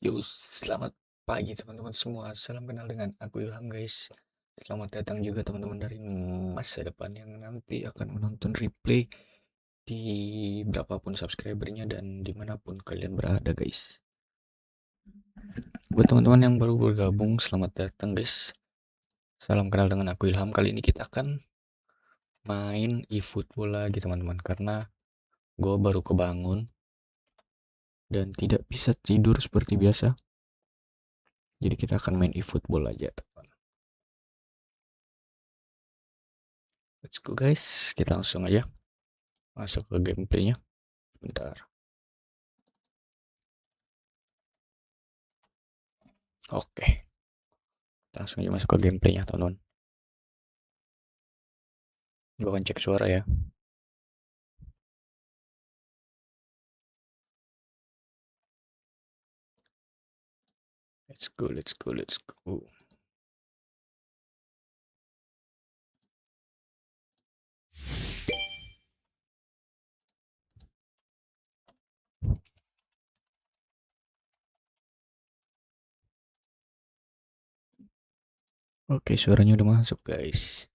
Yo, selamat pagi teman-teman semua. Salam kenal dengan aku Ilham guys. Selamat datang juga teman-teman dari masa depan yang nanti akan menonton replay di berapapun subscribernya dan dimanapun kalian berada guys. Buat teman-teman yang baru bergabung, selamat datang guys. Salam kenal dengan aku Ilham. Kali ini kita akan main eFootball lagi teman-teman, karena gue baru kebangun dan tidak bisa tidur seperti biasa. Jadi kita akan main eFootball aja teman. Let's go guys, kita langsung aja masuk ke gameplaynya. Bentar. Oke, kita langsung aja masuk ke gameplaynya teman-teman. Gue akan cek suara ya. Let's go, let's go, let's go. Oke, suaranya udah masuk guys.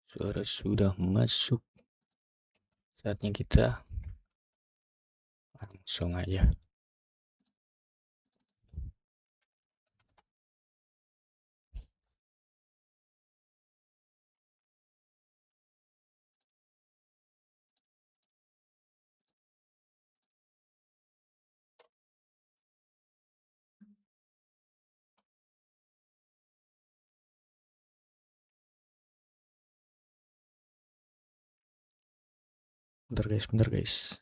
Suara sudah masuk. Saatnya kita langsung aja. Bentar guys.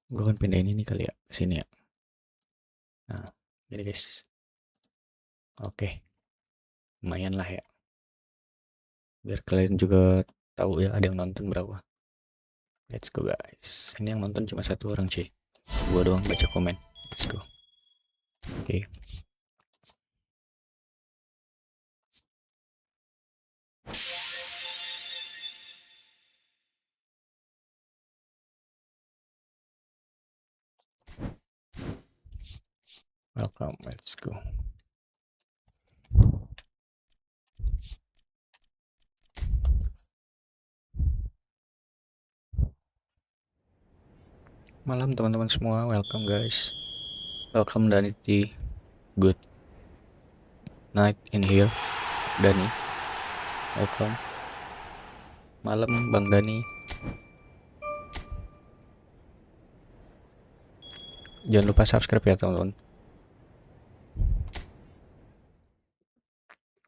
Gue akan pindahin ini kali ya, ke sini ya. Nah, jadi guys. Oke, lumayan lah ya. Biar kalian juga tahu ya ada yang nonton berapa. Let's go guys. Ini yang nonton cuma satu orang cuy. Gua doang baca komen. Let's go. Oke. Welcome. Let's go. Malam teman-teman semua, welcome guys. Welcome Dani. Good night in here, Dani. Welcome. Malam Bang Dani. Jangan lupa subscribe ya teman-teman.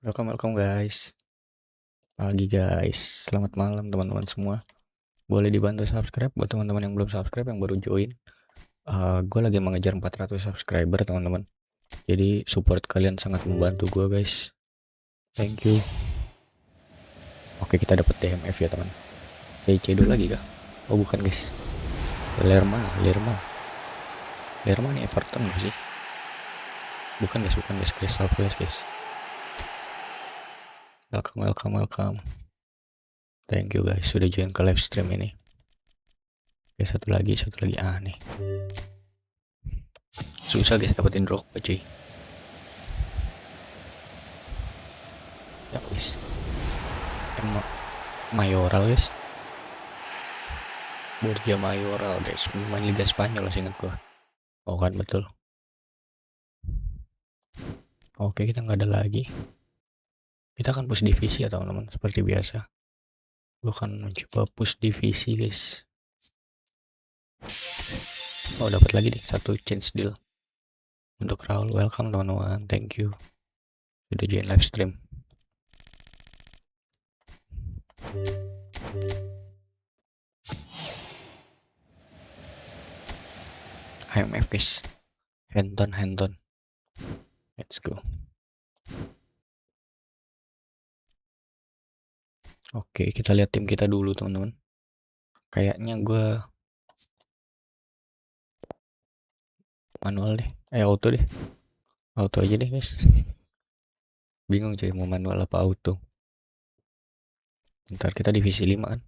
Welcome guys. Pagi guys. Selamat malam teman-teman semua. Boleh dibantu subscribe buat teman-teman yang belum subscribe, yang baru join. Gue lagi mengejar 400 subscriber teman-teman. Jadi support kalian sangat membantu gue guys. Thank you. Oke, kita dapat DMF ya teman. PC dulu lagi kah? Oh bukan guys. Lerma nih Everton gak sih? Bukan guys, Crystal Palace guys. Welcome. Thank you guys sudah join ke live stream ini. Oke, satu lagi nih. Susah guys dapetin rock cuy. Ya guys. Emang Mayoral guys. Borja Mayoral guys, main Liga Spanyol seingat gua. Oh kan betul. Oke, kita nggak ada lagi. Kita akan push divisi ya teman-teman, seperti biasa. Gua akan mencoba push divisi guys. Oh dapat lagi deh satu change deal untuk Raul. Welcome teman-teman, thank you sudah join live stream. HMF guys, Henton. Let's go. Oke, kita lihat tim kita dulu teman-teman. Kayaknya gue manual deh, auto deh. Auto aja deh guys. Bingung cuy mau manual apa auto. Ntar kita divisi 5 kan.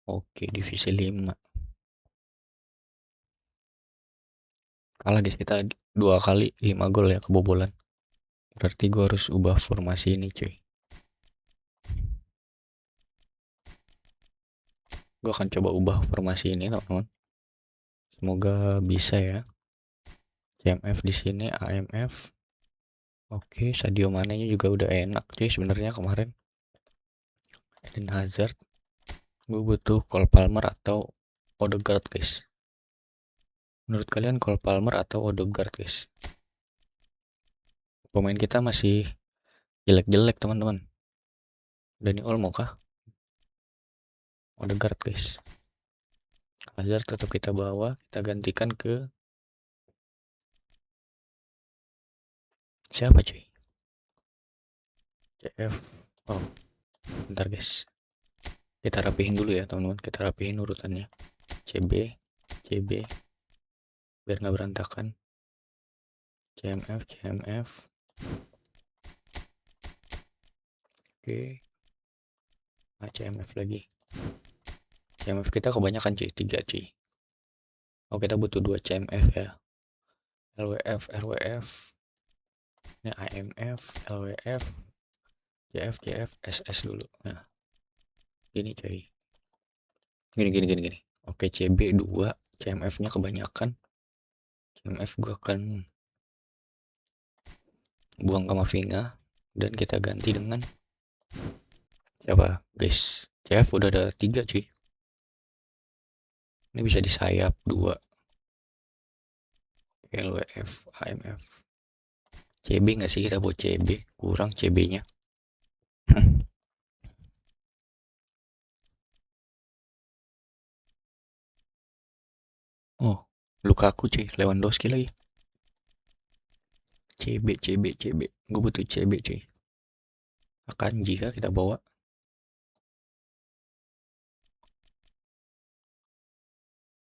Oke, divisi 5. Kalah guys, kita 2 kali 5 gol ya kebobolan. Berarti gue harus ubah formasi ini cuy. Gue akan coba ubah formasi ini teman-teman. Semoga bisa ya. CMF di sini, AMF. Oke, Sadio Mane juga udah enak cuy sebenarnya kemarin. Eden Hazard. Gue butuh Cole Palmer atau Odegaard guys. Menurut kalian Cole Palmer atau Odegaard guys? Pemain kita masih jelek-jelek teman-teman. Dani Olmo kah? Odegaard guys. Hazard tetap kita bawa, kita gantikan ke siapa cuy? CF. Oh, bentar guys. Kita rapihin dulu ya teman-teman. Kita rapihin urutannya. CB, CB, biar nggak berantakan. CMF, CMF. Oke. Nah, CMF lagi. CMF kita kebanyakan cuy, 3 cuy. Oh, kita butuh 2 CMF ya. LWF, RWF. Ini AMF, LWF, CF, CF, SS dulu. Nah, gini cuy. Gini. Oke, CB 2, CMF-nya kebanyakan. CMF gua akan buang ke Mavinga dan kita ganti dengan siapa guys? CF udah ada 3 cuy. Ini bisa di sayap 2. LWF, AMF. CB nggak sih, kita buat CB? Kurang CB-nya. Oh, Lukaku cuy, Lewandowski lagi. CB. Gue butuh CB cuy. Akan jika kita bawa.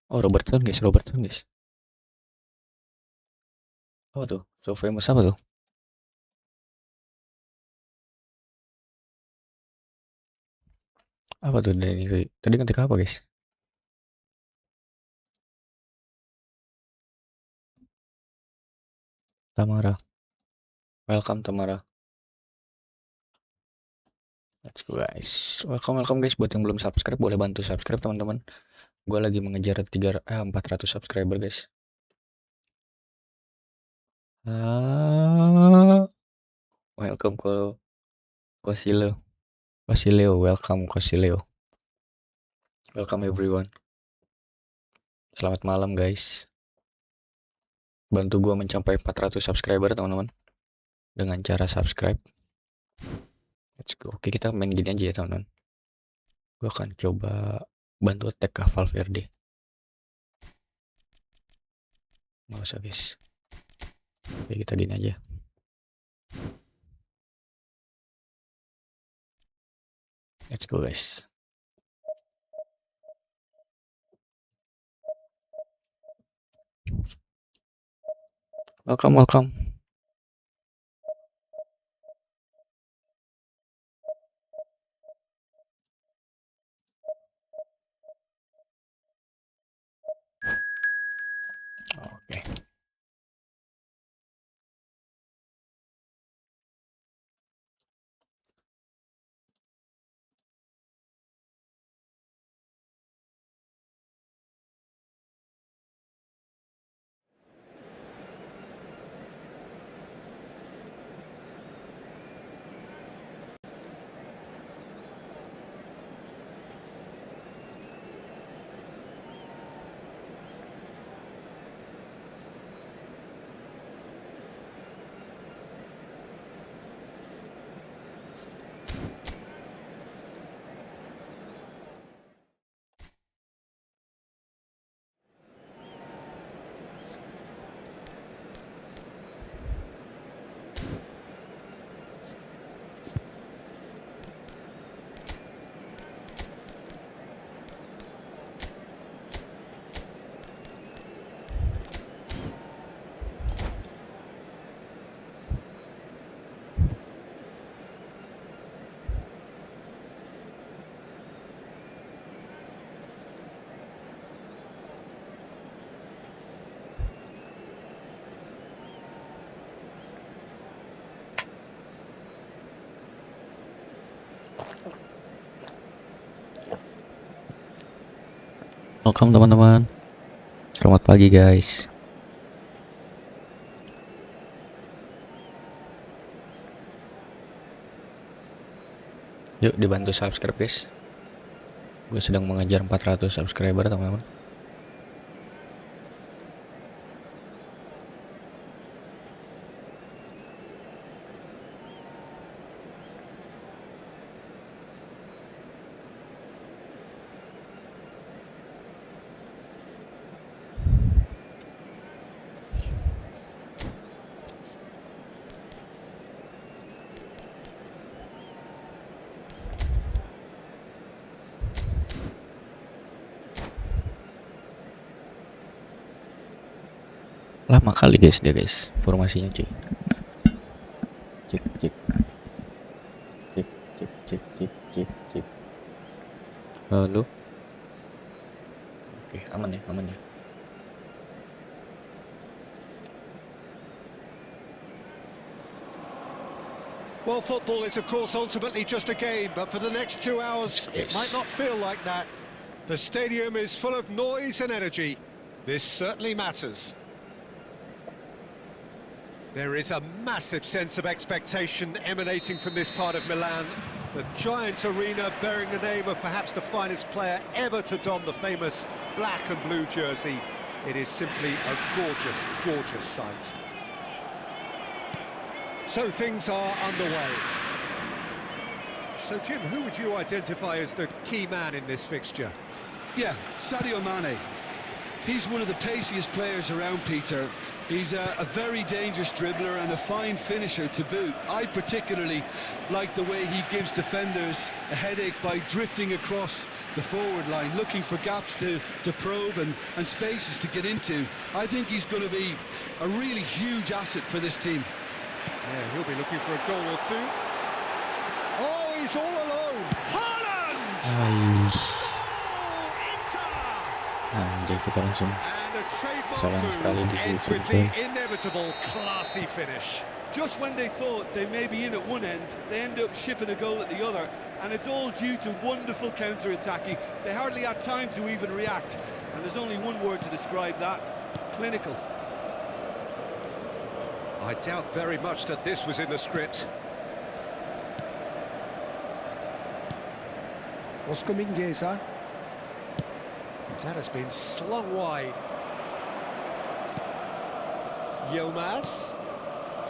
Oh, Robertson guys. Apa tuh? So famous apa tuh? Apa tuh dari tadi ketik apa guys? Tamara. Welcome Tamara. Let's go guys. Welcome guys. Buat yang belum subscribe boleh bantu subscribe teman-teman. Gue lagi mengejar 400 subscriber guys. Welcome Kosileo. Welcome. Welcome everyone. Selamat malam guys. Bantu gue mencapai 400 subscriber teman-teman. Dengan cara subscribe. Let's go. Oke, kita main gini aja ya teman-teman. Gue akan coba bantu attack ke Valverde. Nggak usah guys. Oke, kita gini aja. Let's go guys. Welcome. Oke. Welcome teman-teman. Selamat pagi guys. Yuk dibantu subscribe guys. Gue sedang mengejar 400 subscriber teman-teman. Lama kali guys dia guys formasinya cuy. Cek cek cek cek cek cek cek cek. Halo. Oke, aman ya, aman ya. Well, football is of course ultimately just a game, but for the next 2 hours it might not feel like that. The stadium is full of noise and energy. This certainly matters. There is a massive sense of expectation emanating from this part of Milan. The giant arena bearing the name of perhaps the finest player ever to don the famous black and blue jersey. It is simply a gorgeous, gorgeous sight. So things are underway. So Jim, who would you identify as the key man in this fixture? Yeah, Sadio Mane. He's one of the paciest players around, Peter. He's a very dangerous dribbler and a fine finisher to boot. I particularly like the way he gives defenders a headache by drifting across the forward line, looking for gaps to probe and spaces to get into. I think he's going to be a really huge asset for this team. Yeah, he'll be looking for a goal or two. Oh, he's all alone. Haaland! Anjay, kita langsung kesalahan sekali di the inevitable classy finish. Just when they thought they may be in at one end, they end up shipping a goal at the other, and it's all due to wonderful counter-attacking. They hardly had time to even react, and there's only one word to describe that: clinical. I doubt very much that this was in the script. Oscar Mingueza. That has been slung wide. Yilmaz.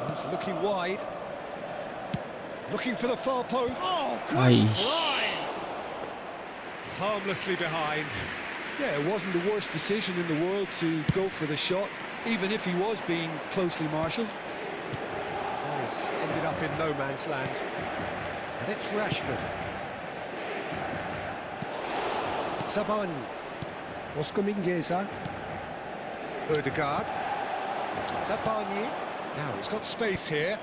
He's looking wide. Looking for the far post. Oh, good line! Harmlessly behind. Yeah, it wasn't the worst decision in the world to go for the shot, even if he was being closely marshalled. He's ended up in no man's land. And it's Rashford. Sabani. Oscar Mingueza. Odegaard. Sabani. Now he's got space here.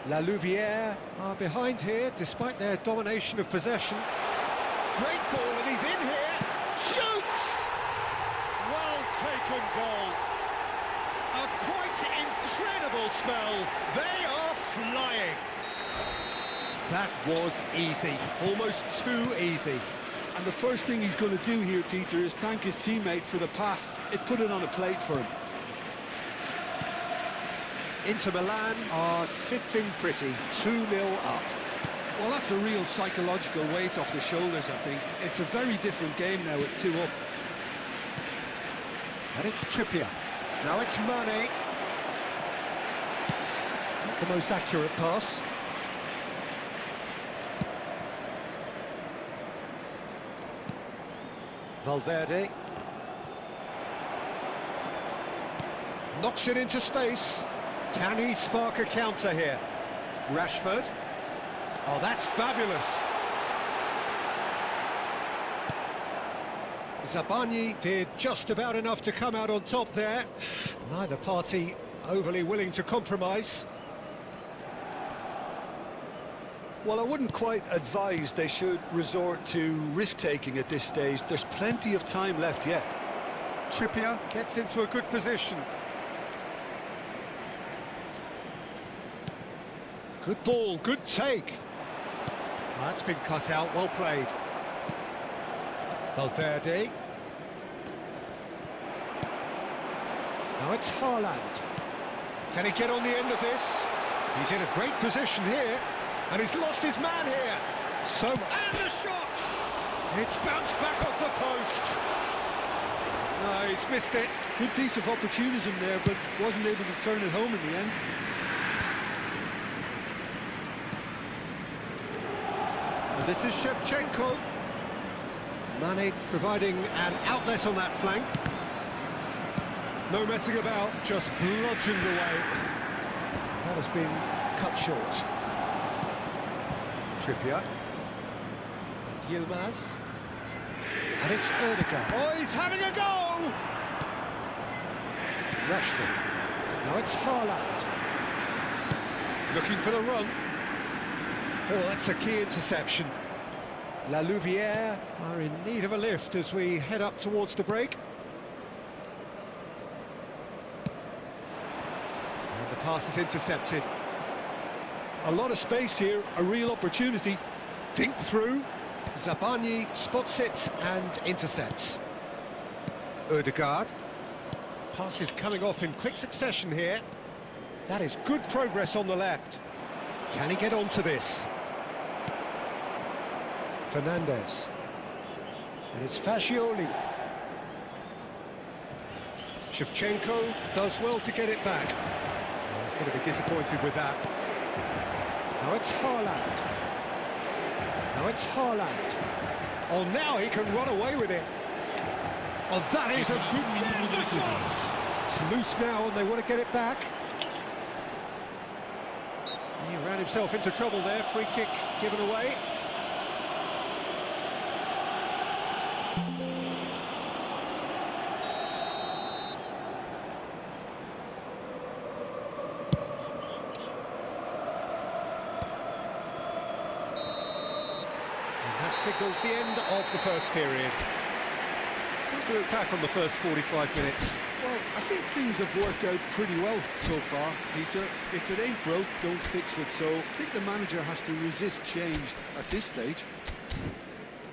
La Louvière are behind here, despite their domination of possession. Great ball, and he's in here. Shoots! Well taken goal. A quite incredible spell. They are flying. That was easy, almost too easy. And the first thing he's going to do here, Peter, is thank his teammate for the pass. It put it on a plate for him. Inter Milan are sitting pretty, 2-0 up. Well, that's a real psychological weight off the shoulders, I think. It's a very different game now at 2 up. And it's Trippier. Now it's Mane. Not the most accurate pass. Valverde. Knocks it into space. Can he spark a counter here? Rashford. Oh, that's fabulous. Zabani did just about enough to come out on top there. Neither party overly willing to compromise. Well, I wouldn't quite advise they should resort to risk-taking at this stage. There's plenty of time left yet. Trippier gets into a good position. Good ball, good take. That's been cut out, well played. Valverde. Now it's Haaland. Can he get on the end of this? He's in a great position here, and he's lost his man here. So, and the shot! It's bounced back off the post. No, he's missed it. Good piece of opportunism there, but wasn't able to turn it home in the end. And this is Shevchenko. Mane providing an outlet on that flank. No messing about, just bludgeoned away. That has been cut short. Trippier. Yilmaz. And it's Ødegaard. Oh, he's having a go! Rashford. Now it's Haaland. Looking for the run. Oh, that's a key interception. La Louvière are in need of a lift as we head up towards the break. And the pass is intercepted. A lot of space here, a real opportunity. Dink through. Zabani spots it and intercepts. Ødegaard. Pass is coming off in quick succession here. That is good progress on the left. Can he get onto this? Fernandez. And it's Fascioli. Shevchenko does well to get it back. Oh, he's going to be disappointed with that. Now it's Haaland. Now it's Haaland. Oh, now he can run away with it. Oh, that is a good... There's the shot! It's loose now and they want to get it back. He ran himself into trouble there. Free kick given away. That signals the end of the first period. We'll look back on the first 45 minutes. Well, I think things have worked out pretty well so far, Peter. If it ain't broke, don't fix it. So I think the manager has to resist change at this stage.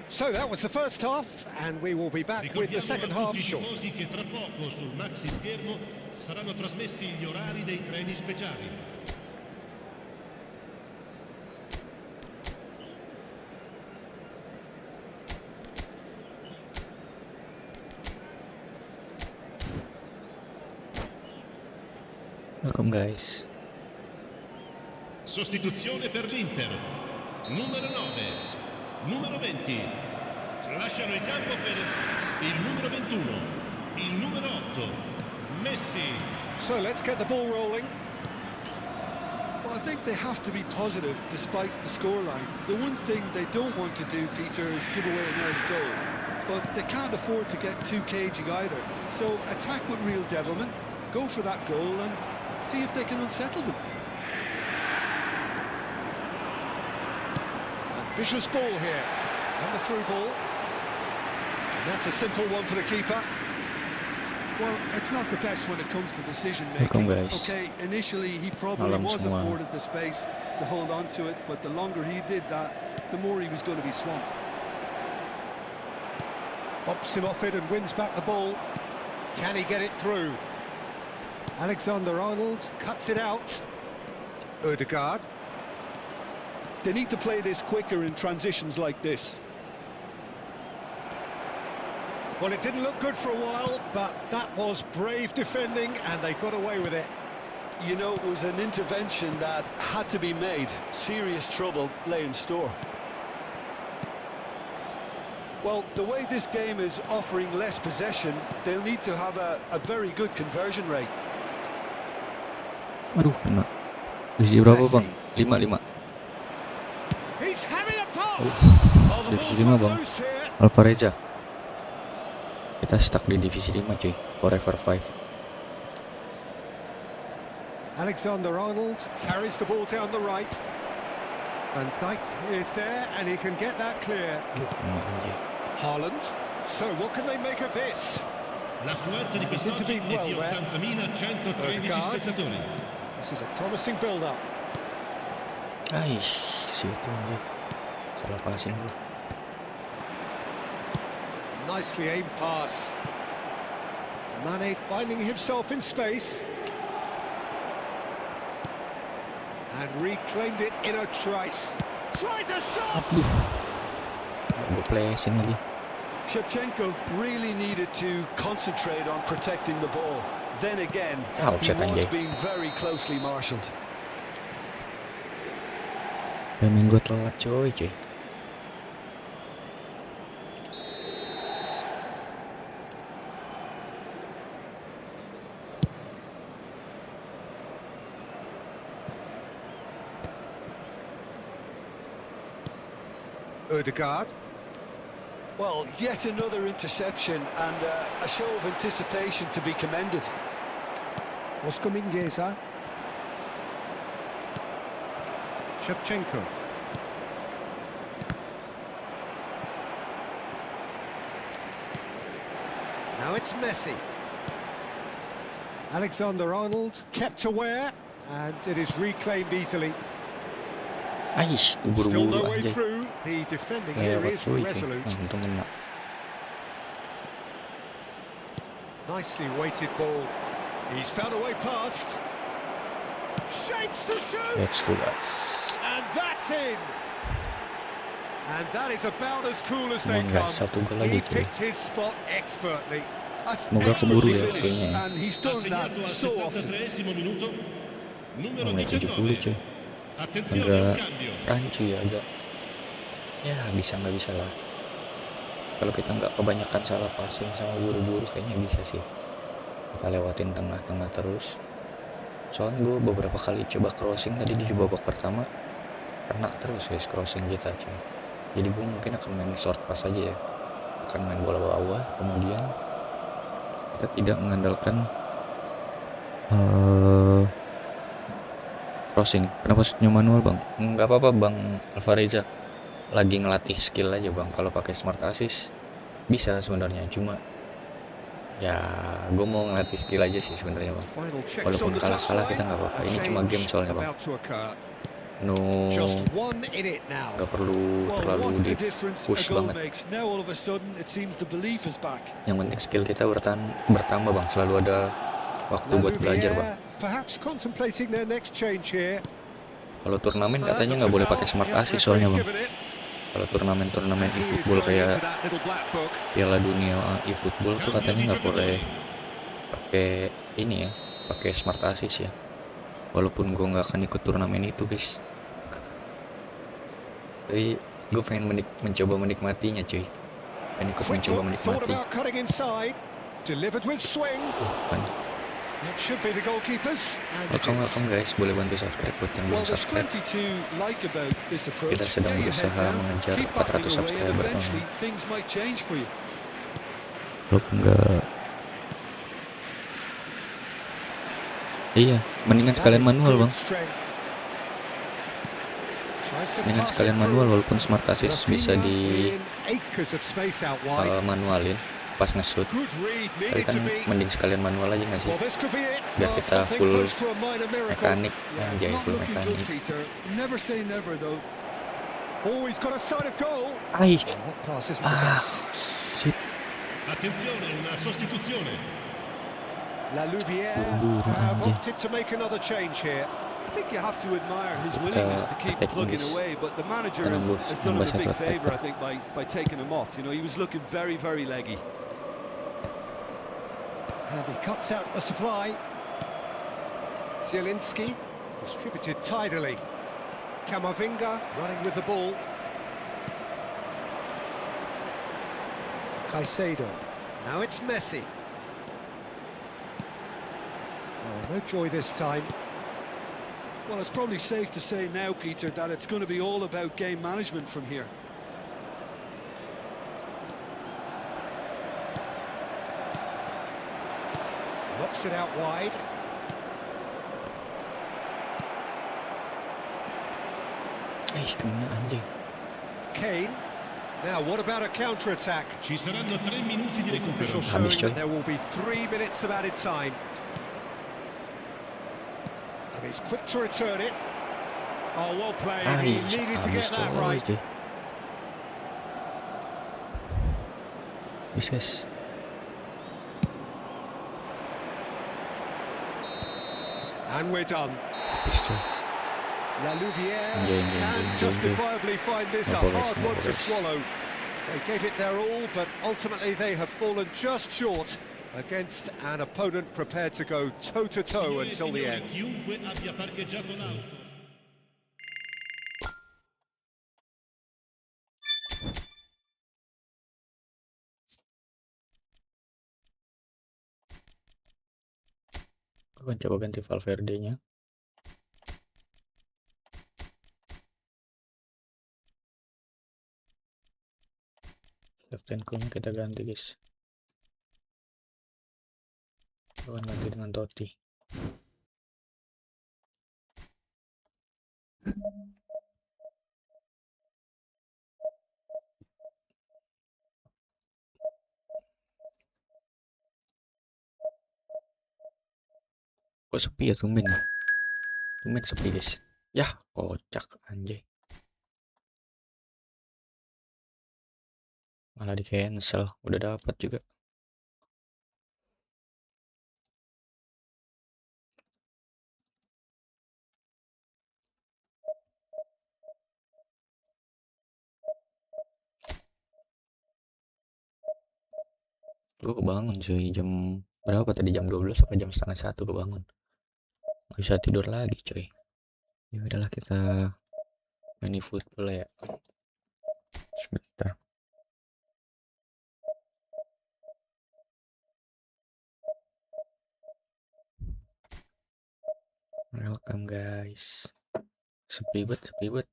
So that was the first half, and we will be back with the second half shortly. Che tra poco sul maxi schermo saranno trasmessi gli orari dei treni speciali. Welcome guys. Sostituzione per l'Inter. Numero 9, numero 20. Lasciano il campo per il numero 21, il numero 8, Messi. So let's get the ball rolling. Well, I think they have to be positive despite the scoreline. The one thing they don't want to do, Peter, is give away an early goal. But they can't afford to get too cagey either. So attack with real devilment, go for that goal and see if they can unsettle them. Ambitious ball here, and the through ball. And that's a simple one for the keeper. Well, it's not the best when it comes to decision Welcome, making. guys. Okay, initially he probably Malam was semua. afforded the space to hold on to it, but the longer he did that, the more he was going to be swamped. Bumps him off it and wins back the ball. Can he get it through? Alexander-Arnold cuts it out. Ødegaard. They need to play this quicker in transitions like this. Well, it didn't look good for a while, but that was brave defending and they got away with it. You know, it was an intervention that had to be made. Serious trouble lay in store. Well, the way this game is offering less possession, they'll need to have a very good conversion rate. Aduh, kena. Divisi berapa bang? 5. He's having a pop. Oh, divisi 5 bang. Alvareza. Kita stuck di divisi 5 cuy. Forever 5. Alexander-Arnold carries the ball down the right. Van Dijk is there and he can get that clear. Aduh, kena anjir. Haaland. So what can they make of this? L'affluenza di quest'oggi è di 80.113 spettatori. This is a promising build-up. Situ anjir. Salah passing gua. Nicely aimed pass. Mane finding himself in space. And reclaimed it in a trice. Tries a shot! Gue placing lagi. Shevchenko really needed to concentrate on protecting the ball. Then again, he Offset was anjay. being very closely marshalled. Minggu telat cuy. Odegaard. Well, yet another interception and a show of anticipation to be commended. Oscar Mingueza. Shevchenko. Now it's Messi. Alexander-Arnold kept aware, and it is reclaimed easily. Still Buru-buru no way anjay. through. The defending here Lewat is cuy. resolute. Untung kena. Nicely weighted ball. He's found a way past. Shapes to shoot. Let's go guys. And that's in. And that is about as cool as they Come on, come. guys, satu gol lagi, He cuy. picked his spot expertly. That's Semoga keburu ya expertly kayaknya finished, ya. and he's Ha done that segnato al so often. 73esimo minuto. Numero Menit 70 cuy. 19. Attenzione al Agak cambio. rancu ya, agak. Ya bisa nggak bisa lah. Kalau kita nggak kebanyakan salah passing sama buru-buru kayaknya bisa sih. Kita lewatin tengah-tengah terus. Soalnya gue beberapa kali coba crossing tadi di babak pertama, kena terus guys crossing kita cuy. Jadi gue mungkin akan main short pass aja ya. Akan main bola bawah, kemudian kita tidak mengandalkan crossing. Kenapa shootnya manual bang? Nggak apa-apa bang Alvareza, lagi ngelatih skill aja bang. Kalau pakai smart assist bisa sebenarnya, cuma ya gue mau ngelatih skill aja sih sebenarnya bang. Final checks Walaupun on the kalah-kalah touchline. kita nggak apa-apa. A Ini cuma game change soalnya bang. about to occur. No, Just one in it now. nggak perlu Well, terlalu what a di difference push a goal banget. makes. Now all of a sudden it seems the belief is back. Yang penting skill kita bertambah bang. Selalu ada waktu buat belajar bang. Perhaps contemplating their next change here. Kalau turnamen katanya nggak boleh pakai smart assist soalnya bang. Kalau turnamen eFootball kayak Piala Dunia eFootball tuh katanya nggak boleh pakai ini ya, pakai smart assist ya. Walaupun gue nggak akan ikut turnamen itu guys, tapi gue pengen mencoba menikmatinya cuy. Pengen ikut mencoba menikmati. Kan. Welcome guys, boleh bantu subscribe buat yang belum Well, there's subscribe. plenty to like about this approach. Kita sedang Now you berusaha head down, mengejar keep battling 400 away, and subscriber eventually things might change for you. Walaupun nggak. Iya, mendingan sekalian manual bang. Mendingan sekalian manual, walaupun smart assist bisa di manualin pas nge-shoot. Tapi kan mending sekalian manual aja nggak sih? Biar kita full mekanik, anjay full mekanik. Shit. Attenzione, una sostituzione. Buru-buru anjay. I think you have to admire his Kita willingness to keep attack plugging English. away, but the manager Nambah has done him a satu big attack. favour, I think, by taking him off. You know, he was looking very, very leggy. And he cuts out the supply. Zielinski distributed tidily. Camavinga running with the ball. Caicedo. Now it's Messi. Oh, no joy this time. Well, it's probably safe to say now, Peter, that it's going to be all about game management from here. Knocks it out wide. Kena anjing. Kane. Now, what about a counter-attack? Ci saranno 3 minuti di This recupero. official showing Habis, coy. that there will be 3 minutes of added time. And he's quick to return it. Oh, well played. He needed to get that right. coy. Bisnis. And we're done. Habis coy. La Louvière Anjay. can justifiably find this a Apa, hard guys, one apa, to guys. swallow. They gave it their all, but ultimately they have fallen just short against an opponent prepared to go toe-to-toe Signore e until the signori, end. chiunque abbia parcheggiato l'auto. Aku akan coba ganti Valverde-nya. Shevchenko-nya kita ganti, guys. Aku akan ganti dengan Totti. Kok sepi ya, tumben ya? Tumben sepi, guys. Yah, kocak anjay. Malah di cancel, udah dapat juga. Gue kebangun cuy, jam berapa tadi, jam 12 apa jam setengah 1 kebangun. Gak bisa tidur lagi cuy. Ya udahlah, kita main eFootball ya. Sebentar. Welcome guys. Sepi banget, sepi banget.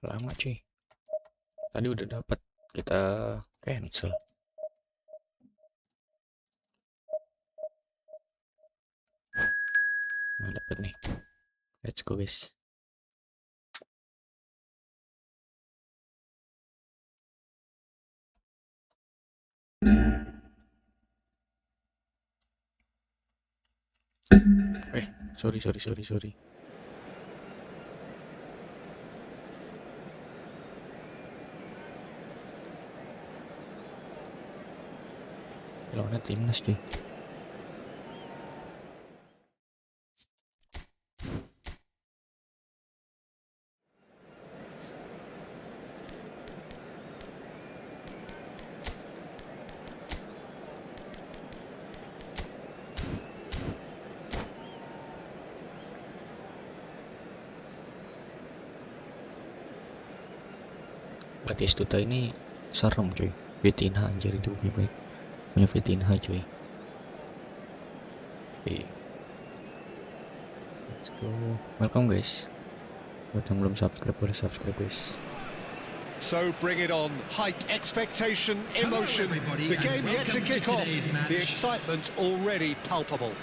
Lama cuy. Tadi udah dapat, kita cancel. Nah, dapat nih. Let's go guys. Sorry. Lawannya timnas cuy. Batistuta ini serem cuy. Vitinha anjir, itu punya Vitinha cuy. Oke. Let's go. Welcome guys. Buat yang belum subscribe, boleh subscribe guys. So bring it on. Hype, expectation, emotion. The game yet to kick off. The excitement already palpable.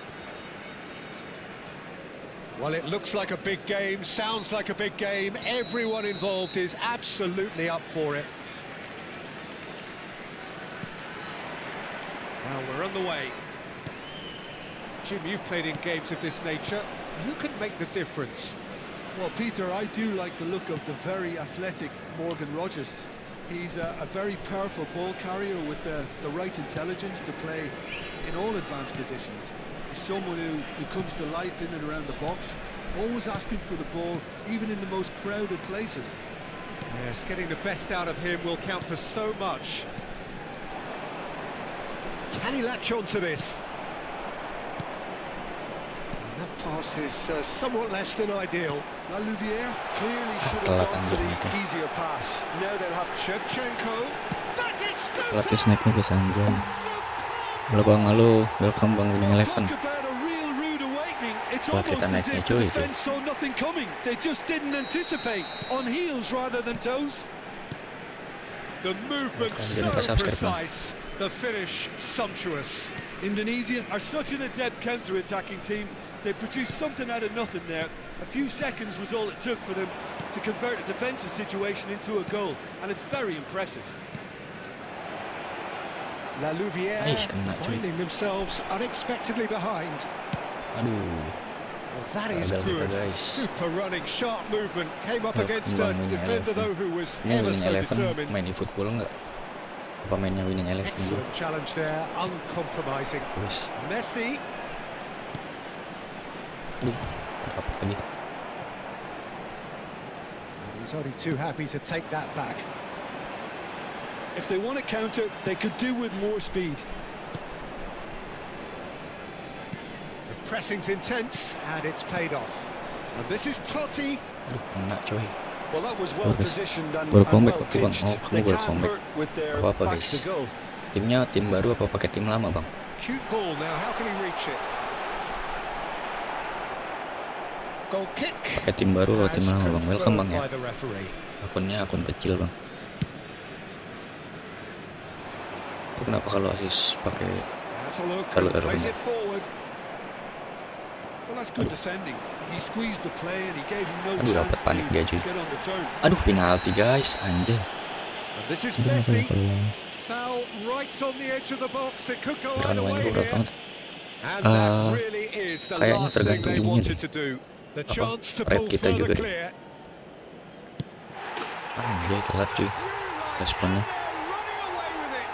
Well, it looks like a big game, sounds like a big game. Everyone involved is absolutely up for it. Well, we're on the way. Jim, you've played in games of this nature. Who can make the difference? Well, Peter, I do like the look of the very athletic Morgan Rogers. He's a very powerful ball carrier with the right intelligence to play in all advanced positions. He's someone who comes to life in and around the box, always asking for the ball, even in the most crowded places. Yes, getting the best out of him will count for so much. Can he latch on to this? And that pass is somewhat less than ideal. La Louvière clearly should have gone for the easier pass. Now they'll have Shevchenko. That is Lapis naiknya guys anjay. Halo bang, halo, welcome bang Winning Eleven. Talk about a real rude awakening. It's Wah, kita almost as naiknya if the cuy. defense saw nothing coming. They just didn't anticipate. On heels rather than toes. The movement Jangan lupa so subscribe, Bang. precise, the finish sumptuous. Indonesia are such an adept counter-attacking team. They produced something out of nothing there. A few seconds was all it took for them to convert a defensive situation into a goal, and it's very impressive. La Louvière Aish, kena, cuy. finding themselves unexpectedly behind. Aduh, Well, that is gagal kita good. guys. Super running, sharp movement. Came up Yuk, against a kembang winning defender 11. though who was Ini ever winning so 11 determined. main eFootball nggak? Apa mainnya winning 11 dulu? Excellent challenge there, uncompromising. Terus, Messi, aduh, dapat lagi. and he's only too happy to take that back. If they want to counter, they could do with more speed. The pressing's intense, and it's paid off. And this is Totti. Aduh, kena coy. Well, that was well Bagus. positioned and Baru well comeback waktu, Bang. pitched. Oh, They kamu baru can't comeback. hurt with their Apa-apa, backs guys. to goal. Timnya tim baru apa pakai tim lama, Bang? Cute ball now, how can he reach it? Goal kick. Pakai tim baru atau tim as lama, Bang? Welcome, Bang, confirmed ya. by the referee. Akunnya akun kecil, Bang. Itu kenapa kalau asis pakai That's a look, Taruh, plays bentar. it forward. Well, that's good defending. He squeezed the play and he gave him no Aduh, chance dapat panik dia, to cuy. get on the turn. Aduh, penalti guys, anjay. And this is Itu Messi, kalau foul right on the edge of the box, it could go gerakan either main way gue berat here. banget. And that Eh, really is the kayaknya last thing tergantung they ininya wanted deh. to do. The Apa? chance to Red pull kita juga further deh. clear. Anjay, telat cuy. Responnya. Running away with it.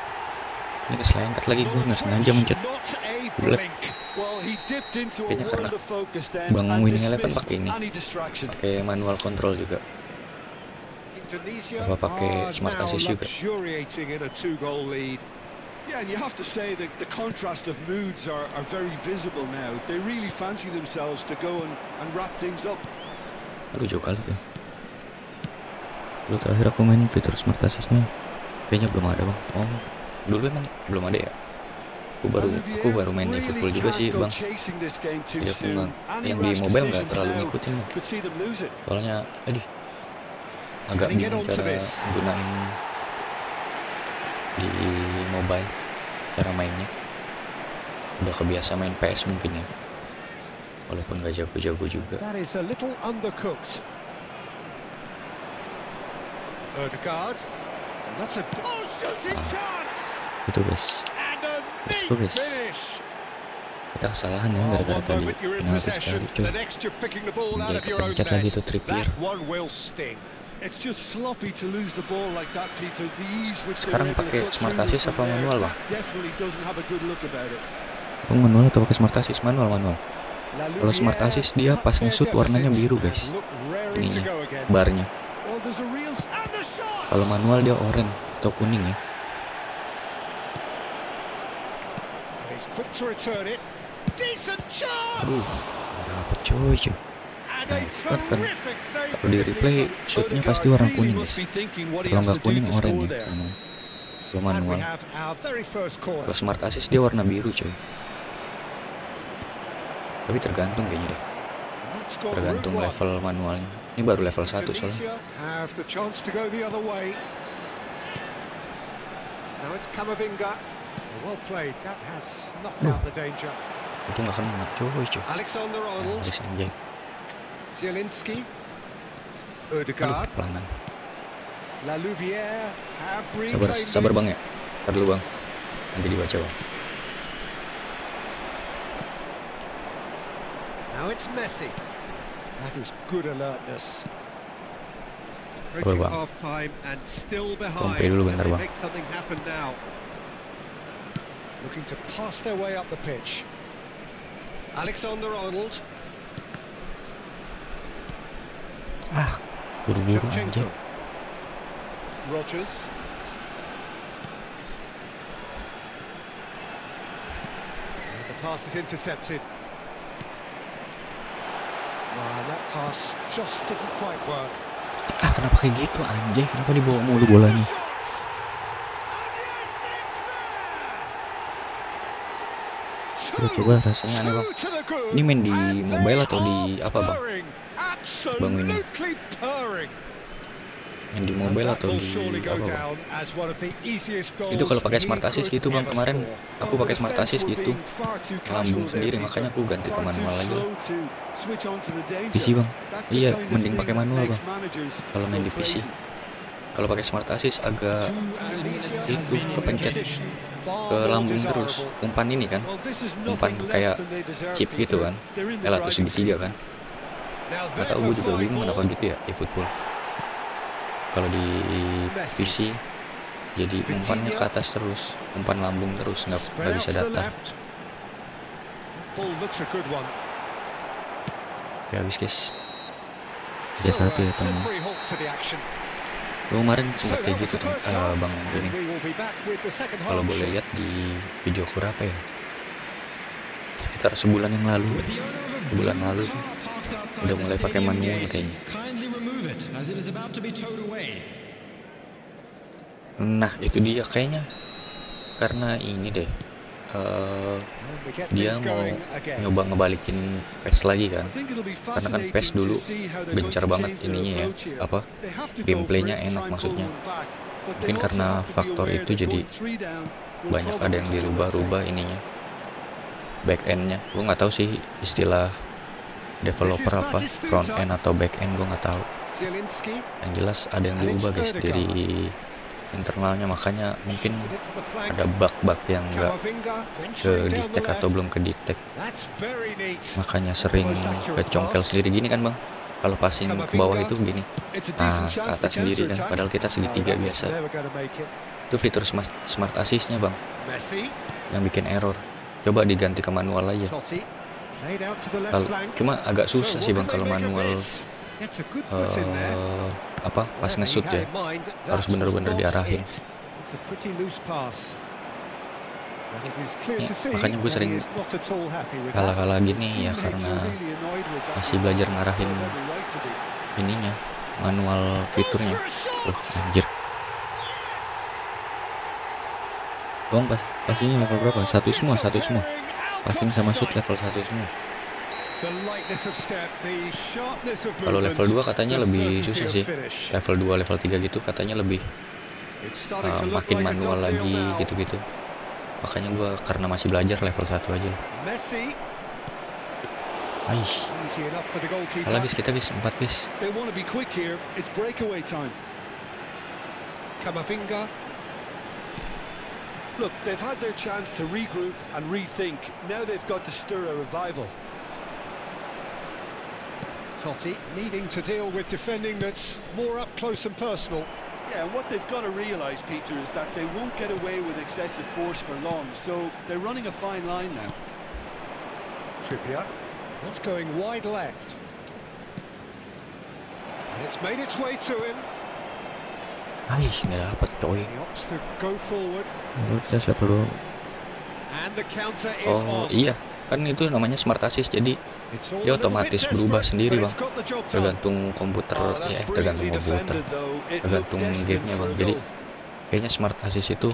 Ini keselengkat lagi, gue nggak sengaja mencet. Not a Bulat. blink. Well, he dipped into a Kayaknya karena world of focus then Bang and winning 11 dismissed pakai ini. any distraction. Pakai manual control juga. Indonesia Apa pakai are smart now assist juga? luxuriating in a 2-goal lead. Yeah, and you have to say that the contrast of moods are very visible now. They really fancy themselves to go and wrap things up. Aduh, jauh kali ya. Dulu terakhir aku main fitur smart assist-nya kayaknya belum ada, Bang. Oh, dulu emang belum ada ya? Aku baru main eFootball juga sih, Bang. Jadi aku nggak, yang di mobile nggak terlalu ngikutin, Bang. Soalnya, agak bingung cara gunain di mobile, cara mainnya. Udah kebiasa main PS mungkin ya. Walaupun nggak jago-jago juga. That is a little undercooked. Odegaard. And that's a shooting chance. Itu guys. And a Let's neat go, guys. finish. Kita kesalahan ya gara-gara One tadi moment you're in penalti possession, sekali, coy. the next you're picking the ball out Anjay, of your own kepencet lagi net. tuh Trippier. That one will sting. It's just sloppy to lose the ball like that, Peter. The ease which they're Sekarang able to pakai cut smart through assist from apa there, manual, Bang? that definitely doesn't have a good look about it. Bang, manual atau pakai smart assist? Manual. La Kalau smart Louvière assist dia pas cut their nge-shoot warnanya deficit biru, and guys. look raring to Ininya, go again. barnya. Well, there's a real And the shot! Kalau manual dia oranye atau kuning ya. And he's quick to return it. Decent chance! Aduh, dapet coy. And a Kan terrific save kalau di replay shootnya pasti warna kuning, guys. Kalau nggak kuning oranye ya. Kalau And we manual. have our very first corner. Kalau smart assist dia warna biru, coy. Tapi tergantung kayaknya deh. That's gone Tergantung route level manualnya. Ini baru level 1 soalnya. Indonesia have the chance to go the other way. Now it's Kamavinga. Well played. That has snuffed out the danger. Itu nggak kena coy. Alexander Arnold. Harus anjay. Zielinski. Aduh, Odegaard. pelanan. La Louvière have reclaimed Sabar it. Bang ya. Ntar dulu, Bang. Nanti dibaca, Bang. Now it's Messi. That is good alertness. Sabar, Reaching Bang. half time and still behind. Pompe dulu Can bentar, they Bang. make something happen now? Looking to pass their way up the pitch. Alexander Arnold. Buru-buru Shevchenko. anjay. Rogers. And the pass is intercepted. That pass just didn't quite work. Kenapa kayak gitu anjay? Kenapa dibawa mulu bolanya? Shot! And yes, it's Coba rasanya aneh bang. Ini main di mobile atau di apa bang? Bang ini main di mobile atau di apa bang? Itu kalau pakai smart assist gitu bang, kemarin aku pakai smart assist gitu lambung sendiri, makanya aku ganti ke manual aja lah. PC bang, iya mending pakai manual bang kalau main di PC. Kalau pakai smart assist agak itu kepencet ke lambung terus, umpan ini kan, umpan kayak chip gitu kan, L atau segitiga kan. Gak tau, gue juga bingung kenapa gitu ya eFootball. Kalau di PC jadi umpannya ke atas terus, umpan lambung terus, nggak bisa datar. Oke, habis guys. 3-1 ya temen. Gue kemarin sempat kayak gitu tuh, bang ini. Kalau boleh lihat di video kurang apa ya? Sekitar sebulan yang lalu, tuh udah mulai pakai manual kayaknya. Nah itu dia kayaknya, karena ini deh, dia mau nyoba ngebalikin PES lagi kan, karena kan PES dulu gencar banget ininya ya, apa gameplaynya enak maksudnya. Mungkin karena faktor itu jadi banyak ada yang dirubah-rubah ininya, back endnya. Gue nggak tahu sih istilah developer apa, front end atau back end, gue nggak tahu. Yang jelas ada yang diubah guys dari internalnya, makanya mungkin ada bug-bug yang nggak ke detect atau belum ke detect, makanya sering kecongkel sendiri gini kan bang. Kalau passing ke bawah itu gini, nah ke atas sendiri kan, padahal kita segitiga biasa. Itu fitur smart assist-nya bang yang bikin error. Coba diganti ke manual aja. Cuma agak susah sih bang kalau manual, apa pas nge-shoot ya, harus bener-bener diarahin. Makanya gue sering kalah gini ya, karena masih belajar ngarahin ininya, manual fiturnya. Anjir bang, pastinya level berapa? Satu semua, passing sama shoot level 1 semua. Kalau level 2 katanya lebih susah sih, level 2, level 3 gitu katanya lebih makin manual lagi gitu-gitu. Makanya gue karena masih belajar level 1 aja. Aish, kalah guys kita guys, 4 guys. Look, they've had their chance to regroup and rethink. Now they've got to stir a revival. Totti needing to deal with defending that's more up close and personal. Yeah, and what they've got to realise, Peter, is that they won't get away with excessive force for long, so they're running a fine line now. Trippier, that's going wide left. And it's made its way to him. Aish, nggak dapet coy. He opts to go forward. And the counter is on. Iya, kan itu namanya smart assist, jadi dia otomatis berubah sendiri bang, tergantung komputer ya, tergantung gamenya bang. Jadi kayaknya smart assist itu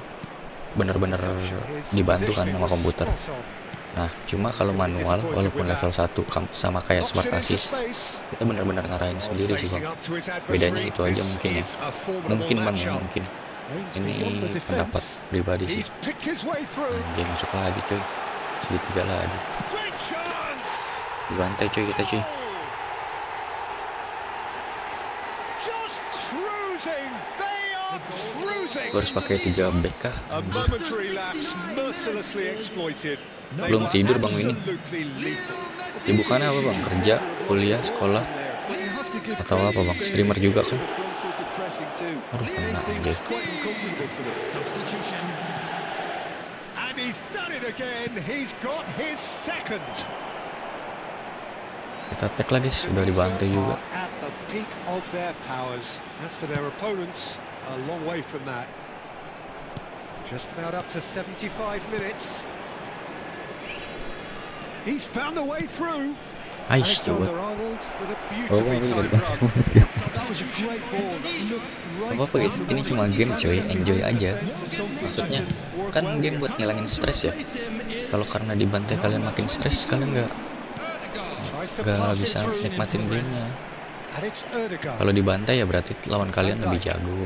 benar-benar dibantu kan sama komputer. Nah cuma kalau manual, walaupun level 1 sama kayak smart assist, kita benar-benar ngarahin sendiri sih bang. Bedanya itu aja mungkin ya, bang ya, mungkin ini pendapat pribadi sih. Dia masuk lagi coy, segitiga lagi, dibantai coy kita coy. Gue harus pakai 3 back kah? Belum tidur bang ini. Sibukannya apa bang? Kerja, kuliah, sekolah, atau apa bang? Streamer juga kan? Aduh kena anjir. Kita tag lagi, sudah dibantai juga. Just about up to 75 minutes. He's found a way through. Aish coba. Alexander-Arnold with a Oh, beautifully nggak timed boleh run. That was a great ball that looked right apa guys, on the ini money. cuma game coy, enjoy aja. Defense is something that Maksudnya can work kan well game here. buat ngilangin stres ya. Kalau karena dibantai kalian makin stres, kalian Tries to nggak pass it bisa through. nikmatin gamenya. And it's Ødegaard. Kalau dibantai ya berarti lawan kalian lebih jago,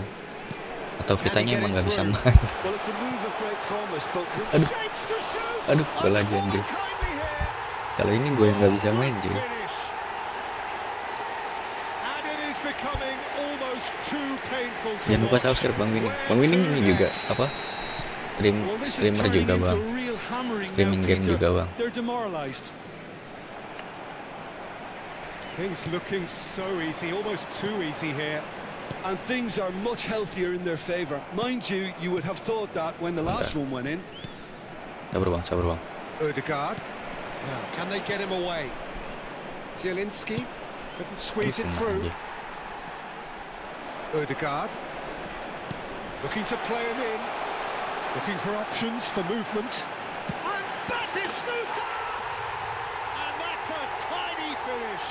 atau kitanya emang nggak bisa main. Well, it's a move of great promise, but Aduh, Shapes to shoot. aduh, gue lagi Oh, anjir. kindly here. Kalau ini gue yang nggak bisa main cuy. Finish. And it is becoming almost too painful to Jangan lupa watch. subscribe Bang Winning. Bang Winning ini juga apa? well, this is Streamer turning juga into bang. real hammering Streaming now, game Peter. juga bang. They're demoralized. Things looking so easy, almost too easy here. And things are much healthier in their favor. Mind you, you would have thought that when the last one went in. Sabar bang. Ødegaard. Now, can they get him away? Zielinski couldn't squeeze it Kena through. anjir. Ødegaard looking to play him in, looking for options for movement. And Batistuta! And that's a tiny finish.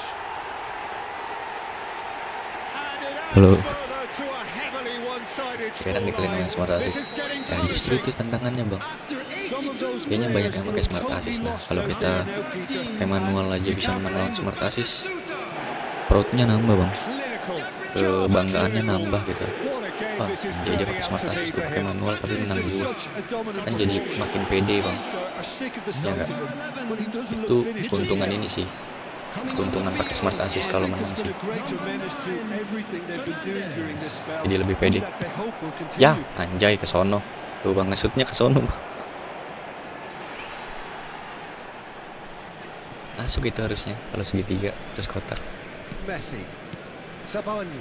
And it adds Halo. further to a heavily one-sided Sekarang diklaim dengan smart scoreline. assist. This is getting Nah justru itu tantangannya bang. Some of those Kayaknya banyak yang players pakai look smart totally assist. Nah lost kalau out kita there now, Peter. kayak manual aja bisa melawan smart assist, perutnya nambah bang, clinical. kebanggaannya nambah gitu. What a game Wah, this is jadi dia turning pakai out smart to be assist, gue for pakai him. manual tapi menang This is dua. such a dominant Kan jadi performance. makin pede bang. Fans are sick of the Ya sight nggak? of him, but he doesn't Itu look finished. keuntungan ini sih, keuntungan pakai smart assist kalau I think menang it's sih. been a greater menace to everything they've been doing during this spell. Jadi lebih pede. That they hope will Ya continue. anjay ke sono. Tuh bang ngesutnya ke sono bang. Masuk itu harusnya kalau segitiga terus kotak. Messi. Sabani.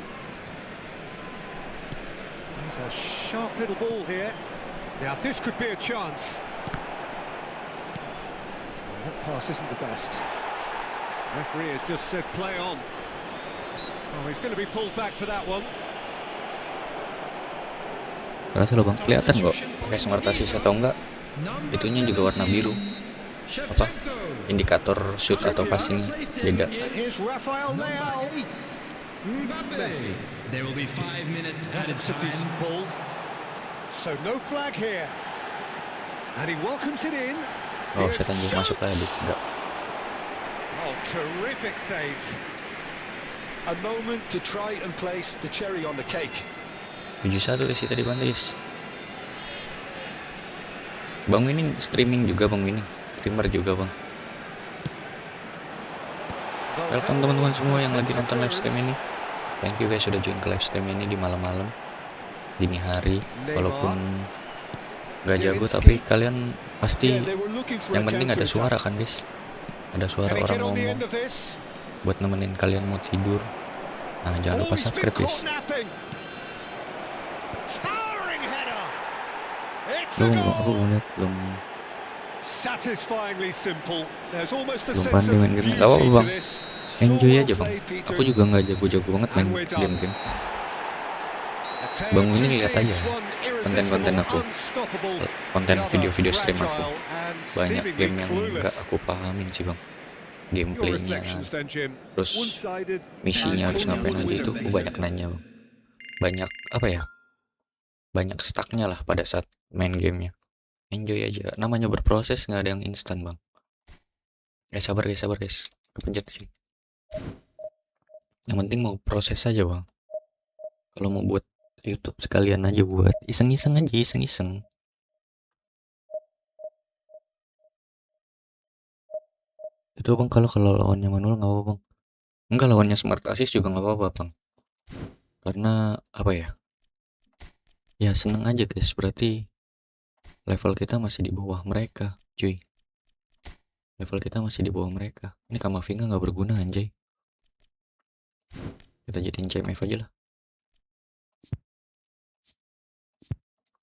There's a sharp little ball here. Now this could be a chance. Well, that pass isn't the best. Referee has just said play on. Oh, he's going to be pulled back for that one. Rasa lo bang, kelihatan kok pakai smart assist atau enggak, itunya juga warna biru. Apa? Indikator shoot atau passingnya beda. And here's Rafael Leao. Messi. There will be 5 minutes That added looks a time. decent ball. So no flag here. And he welcomes it in. Oh, Here's setan juga masuk lagi. Enggak. Oh, terrific save. A moment to try and place the cherry on the cake. 7-1 sih tadi Bang Lis. Bang Winning streaming juga Bang Winning. Streamer juga Bang. Welcome teman-teman semua yang lagi nonton live stream ini. Thank you guys sudah join ke live stream ini di malam-malam, dini hari. Walaupun gak jago tapi kalian pasti yang penting ada suara kan guys. Ada suara Can he orang get on the ngomong end of this? buat nemenin kalian mau tidur. Nah jangan lupa Oh, he's been subscribe guys. caught napping. Towering header. It's a Aku goal. ngeliat belum Satisfyingly simple. There's almost a Belum sense pandai of main game. beauty Gak apa-apa, to Bang. this. enjoy aja Bang. Aku juga nggak jago-jago banget main And we're done. game-game. A tale Bang of Winning two lihat teams, aja one konten-konten aku, irresistible, unstoppable, konten the other video-video stream aku. fragile and Banyak seemingly game yang clueless. nggak aku pahamin sih Bang. Your Gameplaynya, reflections then, Jim. terus One-sided. misinya harus and ngapain only aja one itu winner aku banyak nanya Bang. Banyak apa ya? Banyak stucknya lah pada saat main gamenya. Enjoy aja. Namanya berproses, nggak ada yang instan Bang. Sabar guys. Kepencet sih. Yang penting mau proses aja Bang. Kalau mau buat YouTube sekalian aja buat iseng-iseng aja, iseng-iseng. Itu Bang kalau lawannya manual nggak apa-apa Bang. Enggak, lawannya smart assist juga nggak apa-apa Bang. Karena apa ya? Ya seneng aja guys, berarti level kita masih di bawah mereka, cuy. Level kita masih di bawah mereka. Ini Kamavinga nggak berguna anjay. Kita jadiin CMF aja lah.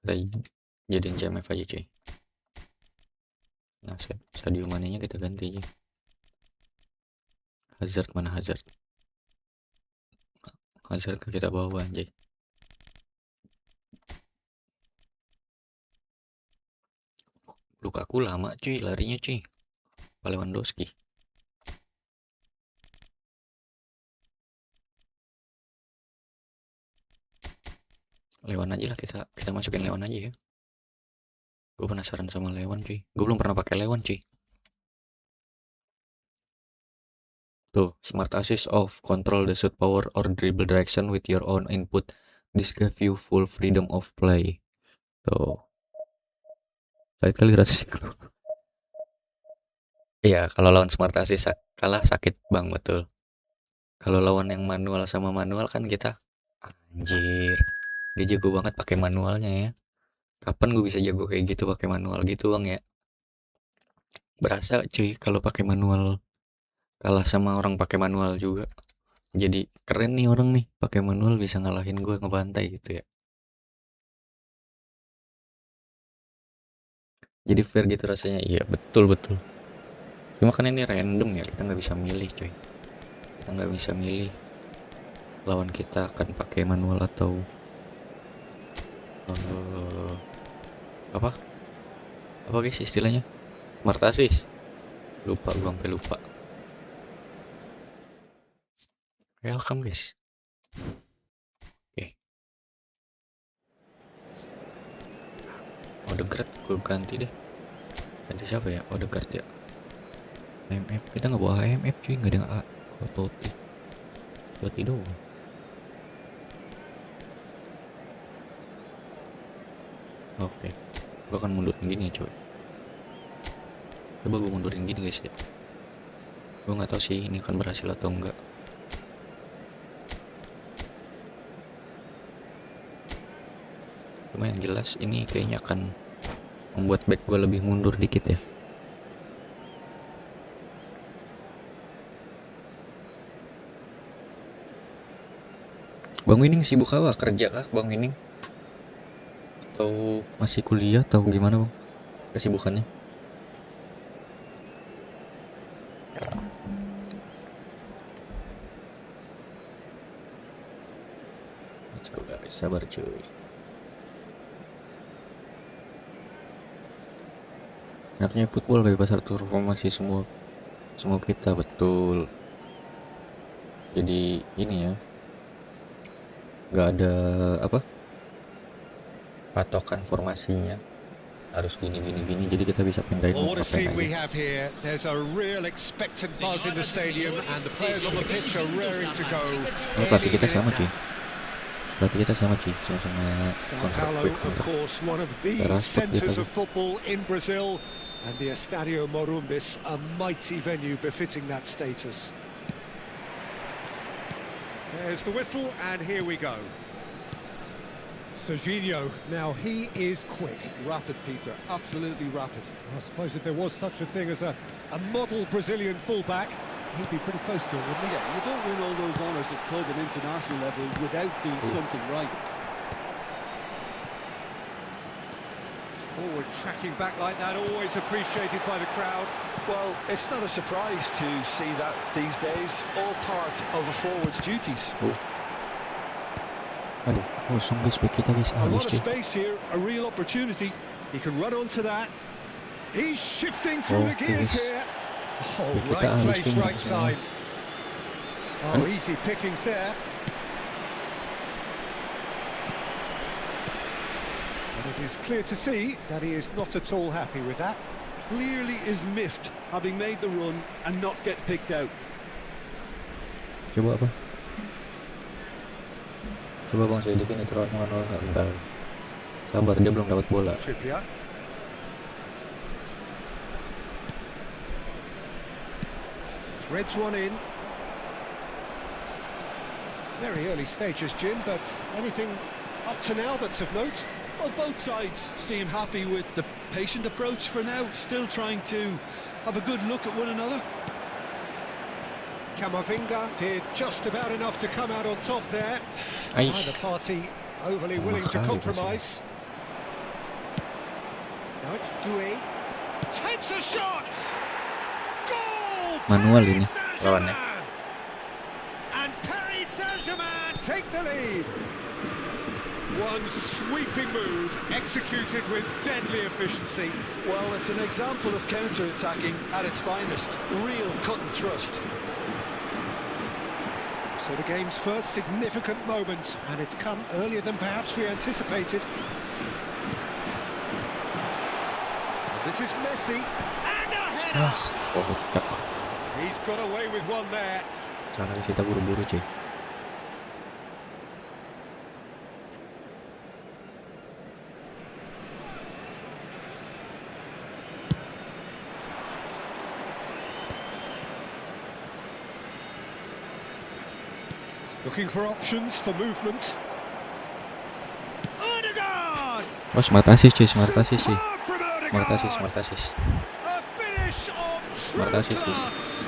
Kita jadiin CMF aja cuy. Nah Sadio Mane-nya kita ganti aja. Hazard mana Hazard? Hazard ke kita bawa anjay. Lukaku lama cuy larinya cuy. Lewandowski. Lewan aja lah, kita masukin Lewan aja ya. Gue penasaran sama Lewan cuy. Gue belum pernah pakai Lewan cuy. Tuh, smart assist off, control the shoot power or dribble direction with your own input. This give you full freedom of play. Tuh. Sakit kali rasanya. Iya, kalau lawan smart assist kalah sakit bang, betul. Kalau lawan yang manual sama manual kan kita anjir. Dia jago banget pakai manualnya ya. Kapan gue bisa jago kayak gitu pakai manual gitu bang ya? Berasa cuy kalau pakai manual kalah sama orang pakai manual juga. Jadi keren nih orang nih pakai manual bisa ngalahin gue ngebantai gitu ya. Jadi fair gitu rasanya. Iya betul. Cuma kan ini random ya, kita nggak bisa milih coy. Kita nggak bisa milih lawan kita akan pakai manual atau apa guys istilahnya, smart assist. Lupa, gue sampai lupa. Welcome guys. Oke. Odegaard gue ganti deh. Ganti siapa ya? Odegaard ya. AMF, kita nggak bawa AMF cuy, nggak ada A. Totti doang. Oke, gue akan mundurin gini ya coy. Coba gue mundurin gini guys ya. Gue nggak tahu sih ini akan berhasil atau enggak. Cuma yang jelas ini kayaknya akan membuat back gue lebih mundur dikit ya. Bang Wining sibuk apa? Kerja kah Bang Wining? Atau masih kuliah atau gimana bang? Kesibukannya? Let's go guys, sabar cuy. Enaknya football bebas transformasi semua kita, betul. Jadi ini ya, nggak ada apa patokan formasinya, harus gini, jadi kita bisa pindahin mau What a ngapain scene we aja. have here. There's a real expectant buzz in the stadium and the players on the pitch are raring to go. Pelatih kita sama cuy, sama-sama Sao counter Paulo, quick of counter. course, one of the centres of football in Brazil, and the Estadio Morumbis, a mighty venue befitting that status. There's the whistle, and here we go. Serginho, now he is quick. Rapid, Peter, absolutely rapid. I suppose if there was such a thing as a model Brazilian fullback, he'd be pretty close to it, wouldn't he? Yeah, you don't win all those honours at club and international level without doing something right. Forward tracking back like that, always appreciated by the crowd. Well, it's not a surprise to see that these days, all part of a forward's duties. Aduh, kosong guys back kita guys, A habis lot of cuy. space here, a real opportunity. He can run onto that. He's shifting through the Okay, gears guys. here. Oh, Ya, kita right harus place, tinggal right semua. time. Oh, easy pickings there. And it is clear to see that he is not at all happy with that. Clearly is miffed, having made the run and not get picked out. Coba apa? Coba bang selidikin itu orang nol nggak, bentar. Sabar, dia belum dapat bola. Trippier. Threads one in. Very early stages, Jim, but anything up to now that's of note? Well, both sides seem happy with the patient approach for now, still trying to have a good look at one another. Camavinga did just about enough to come out on top there. Aish. Neither party overly willing to Mahal compromise. Now it's Doué. Takes a shot! Goal! Manual Paris ini lawannya. Saint-Germain! And Paris Saint-Germain take the lead. One sweeping move executed with deadly efficiency. Well, it's an example of counter-attacking at its finest. Real cut and thrust. So the game's first significant moment, and it's come earlier than perhaps we anticipated. And this is Messi, and a header! Kocak. He's got away with one there. Cara kita buru-buru cuy. Looking for options for movement. Odegaard! Oh, smart assist cuy, smart assist cuy. Superb from Odegaard! Smart assist, smart assist. A finish of Smart true assist, guys. class.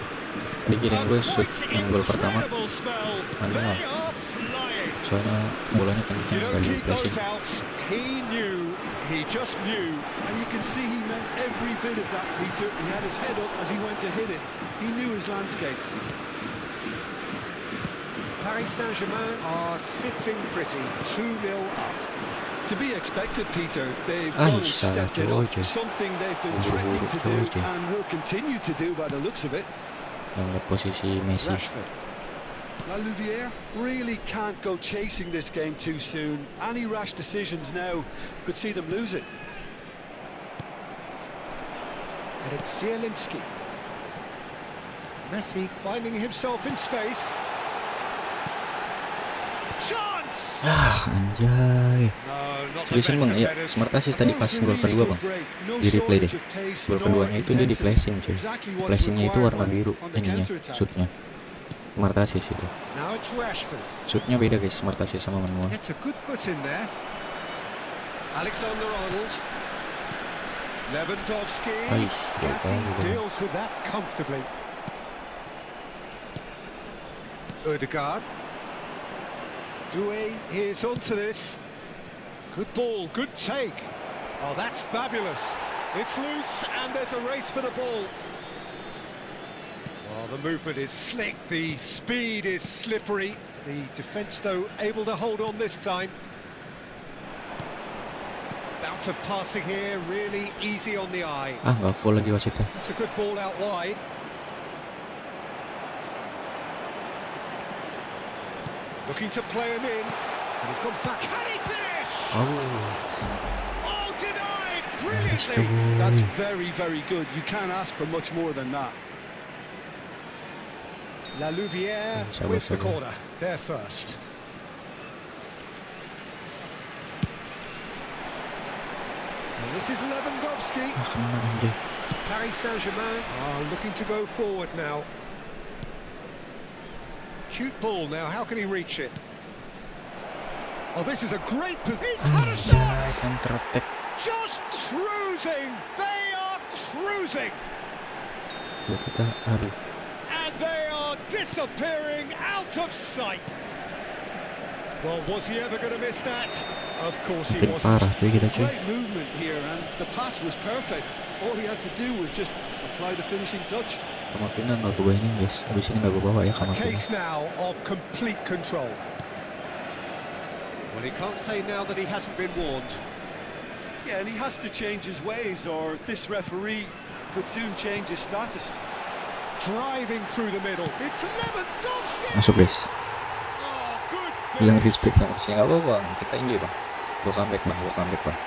Tadi kirain gue shoot Quite yang gol pertama, incredible spell. Anda They are flying. soalnya bolanya kencang You don't kali keep flashing. those out. He knew. He just knew. And you can see he meant every bit of that, Peter. He had his head up as he went to hit it. He knew his landscape. Paris Saint-Germain are sitting pretty, 2-0 up. To be expected, Peter. They've Ay, gone and salah stepped it coy, up. coy. Something they've been Buru-buru threatening to coy, do coy. and will continue to do by the looks of it. Yang lihat posisi Messi. Rashford. La Louvière really can't go chasing this game too soon. Any rash decisions now could see them lose it. And it's Zielinski. Messi finding himself in space. Chance! Anjay. No, not the Seriusan best bang, of ya headers. smart assist tadi pas gol kedua bang. Di replay deh. Gol keduanya itu dia di flashing cuy. Flashingnya itu warna biru ininya, shootnya. Smart assist itu. Now it's Rashford. Shootnya beda guys, smart assist sama manual. Gets a good foot in there. Alexander-Arnold. Lewandowski. Ais, jauh Gatti kali bang. deals with that comfortably. Odegaard. Doué is onto this. Good ball, good take. Oh, that's fabulous. It's loose and there's a race for the ball. Oh, the movement is slick, the speed is slippery. The defence, though, able to hold on this time. Bounce of passing here, really easy on the eye. Ah, nggak full lagi wasitnya. That's a good ball out wide. Looking to play him in. And he's gone back. Can he finish? Oh, Oh, denied! nice Brilliantly! goal. That's very, very good. You can't ask for much more than that. La Louvière Sabar, with the sabar. corner. They're first. And this is Lewandowski. Ah, kena anjay. Paris Saint-Germain are looking to go forward now. Cute ball now. How can he reach it? Oh, this is a great position. He's had a Anjay, shot. counter attack. Just cruising. They are cruising. Ya kita, aduh. And they are disappearing out of sight. Well, was he ever going to miss that? Of course he Makin wasn't. parah cuy kita cuy. Great movement here, and the pass was perfect. All he had to do was just apply the finishing touch. Kamavinga nggak gue ini guys. Abis ini nggak gue bawa ya A Kamavinga. case now of complete control. Well, he can't say now that he hasn't been warned. Yeah, and he has to change his ways, or this referee could soon change his status. Driving through the middle. It's Lewandowski. Masuk guys. Oh, good Bilang finish. respect sama si nggak apa bang. Kita enjoy bang. Gue comeback bang. Gue comeback bang.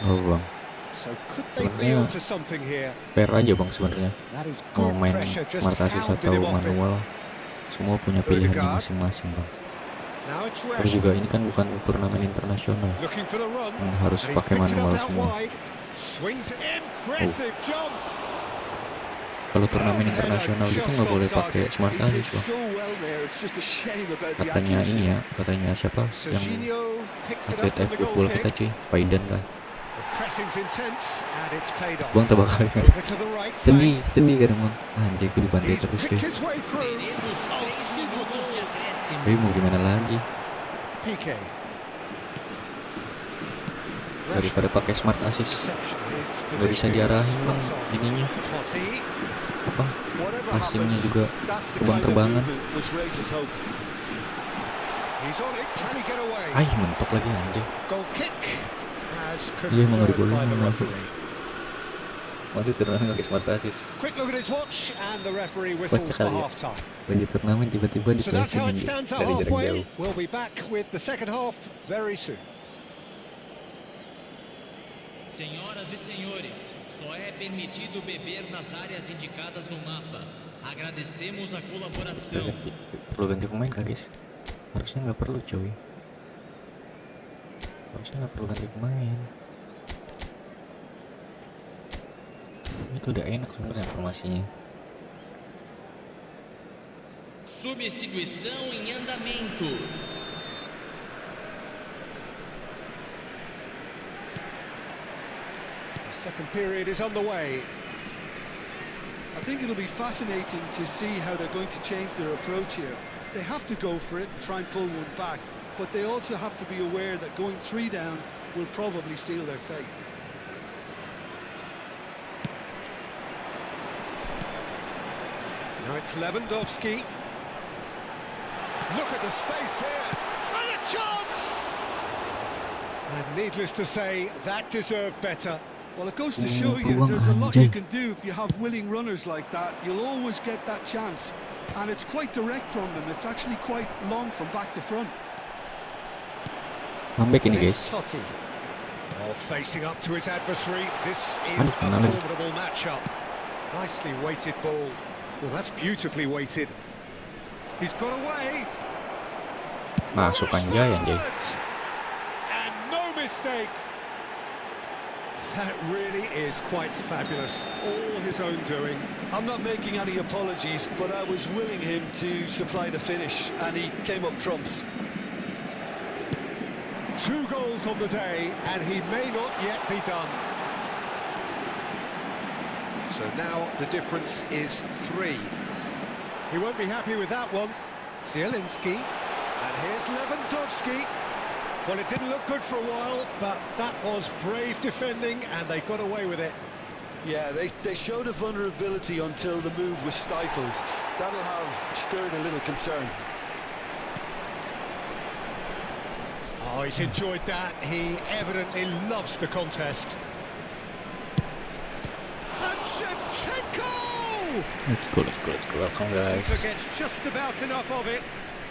Oh bang. So could they Sebenarnya build to something here? fair aja bang sebenarnya. That is Mau good main pressure, just smart assist pounded atau him off it. manual, semua punya pilihannya Odegaard. masing-masing bang. Now it's Terus Rashford. juga ini kan bukan turnamen internasional Looking for the run. harus And he's pakai picked it manual up out semua. wide. Swings impressive jump. Kalau turnamen internasional itu nggak boleh pakai smart He did assist bang. so well there. It's just a shame about the Katanya accuracy. ini ya, katanya siapa yang Serginho picks it atlet up from the eFootball goal kita kick. cuy, Paidan kan. The pressing's intense and it's paid off. Bang tebak kali kan. Over to the right flank. Sedih kan bang. Anjay gue dibantai He's terus picked cuy. his way through. Oh, super ball. Tapi mau gimana lagi? PK. Daripada pakai smart assist nggak bisa diarahin bang ininya Totti. apa Whatever passingnya happens, juga that's the kind of terbang-terbangan. movement which raises hope. He's on it. Can he get away? Ay mentok lagi anjay. Goal kick has Iya, emang nggak confirmed by the dibolehin, referee. Waduh, turnamen pakai smart assist. Quick look at his watch, and the referee Kocak whistles for kali ya. half-time. Lagi turnamen tiba-tiba So that's how diplesetin it stands at dari jarak halfway. jauh. We'll be back with the second half very soon. Senhoras e senhores, só é permitido beber nas áreas indicadas no mapa. Agradecemos a colaboração. Perlu ganti pemain kah, guys? Harusnya nggak perlu, coy. Harusnya nggak perlu ganti pemain. Itu udah enak sebenarnya formasinya. Substituição em andamento. The second period is underway. I think it'll be fascinating to see how they're going to change their approach here. They have to go for it and try and pull one back, but they also have to be aware that going 3 down will probably seal their fate. Now it's Lewandowski. Look at the space here. And a chance! And needless to say, that deserved better. Well, it goes to show you there's a lot you can do if you have willing runners like that. You'll always get that chance. And it's quite direct from them. It's actually quite long from back to front. Lembek ini, It's guys. Totti. Oh, facing up to his adversary. This is Aduh, a kena lagi. formidable matchup. Nicely weighted ball. Well, that's beautifully weighted. He's got away. Masuk anjay. And no mistake. That really is quite fabulous. All his own doing. I'm not making any apologies, but I was willing him to supply the finish, and he came up trumps. 2 goals on the day, and he may not yet be done. So now the difference is 3. He won't be happy with that one. Zielinski. And here's Lewandowski. Well, it didn't look good for a while, but that was brave defending, and they got away with it. Yeah, they showed a vulnerability until the move was stifled. That'll have stirred a little concern. Oh, he's enjoyed that. He evidently loves the contest. And Shevchenko! Let's go. Welcome, guys. Gets just about enough of it.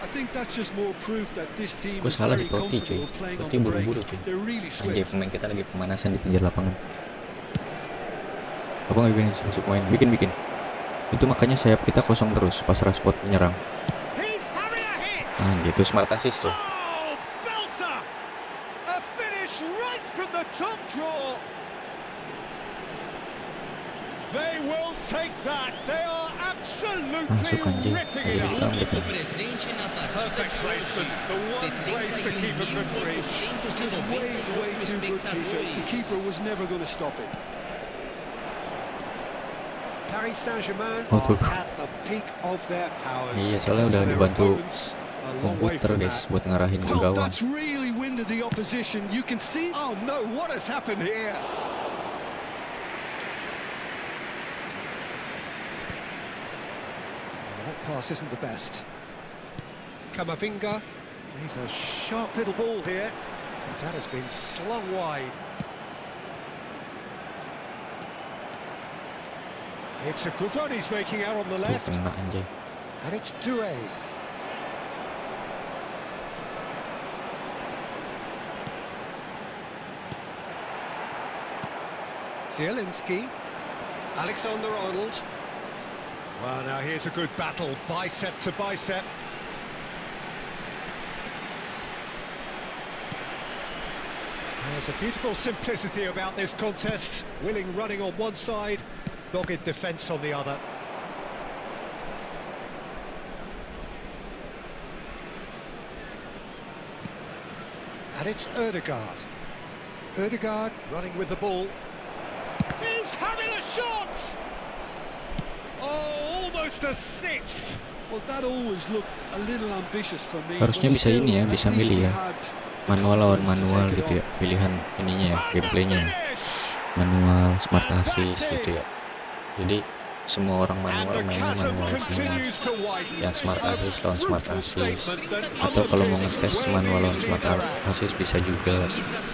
I think that's just more proof that this team Gue is salah very di Totti, cuy. comfortable playing on Totti the break. buru-buru, cuy. They're really Anjay, swift. pemain kita lagi pemanasan di pinggir lapangan. Abang lagi instruksi pemain. Bikin. Itu makanya sayap kita kosong terus pas Rashford menyerang. He's having a hit. Anjay, itu smart assist tuh. Oh, belter! A finish right from the top draw. They will take that. They are absolutely Masuk anjay. ripping Anjay, it jadi up. comeback nih. Presente na partida Perfect de placement. hoje. The one place the keeper couldn't reach. Just way too good, Peter. The keeper was never going to stop it. Paris Saint-Germain Oh, tuh. are at the peak of their powers. Iya, soalnya udah Their dibantu opponents a long way komputer, from guys, that. buat ngarahin ke Oh, gawang. that's really winded the opposition. You can see. Oh no, what has happened here? That pass isn't the best. Kamavinga, he's a sharp little ball here. That has been slung wide. It's a good run he's making out on the Tuh, left. kena anjay. And it's Doué. Zielinski. Alexander-Arnold. Well, now here's a good battle, bicep to bicep. There's a beautiful simplicity about this contest. Willing running on one side, dogged defence on the other. And it's Ødegaard. Ødegaard running with the ball. He's having a shot! Oh, almost a sixth. Well, that always looked a little ambitious for me. Harusnya but bisa still, ini ya, at bisa least milih he ya. had Manual lawan manual confidence to gitu take ya. it Pilihan ininya ya, And the gameplaynya. finish! Manual, smart assist gitu ya. Jadi semua orang And manual the mainnya chasm manual semua. continues to widen. Ya smart assist lawan smart assist. Statement that Atau kalau mau other ngetes teams manual where lawan these smart teams are at. assist bisa juga.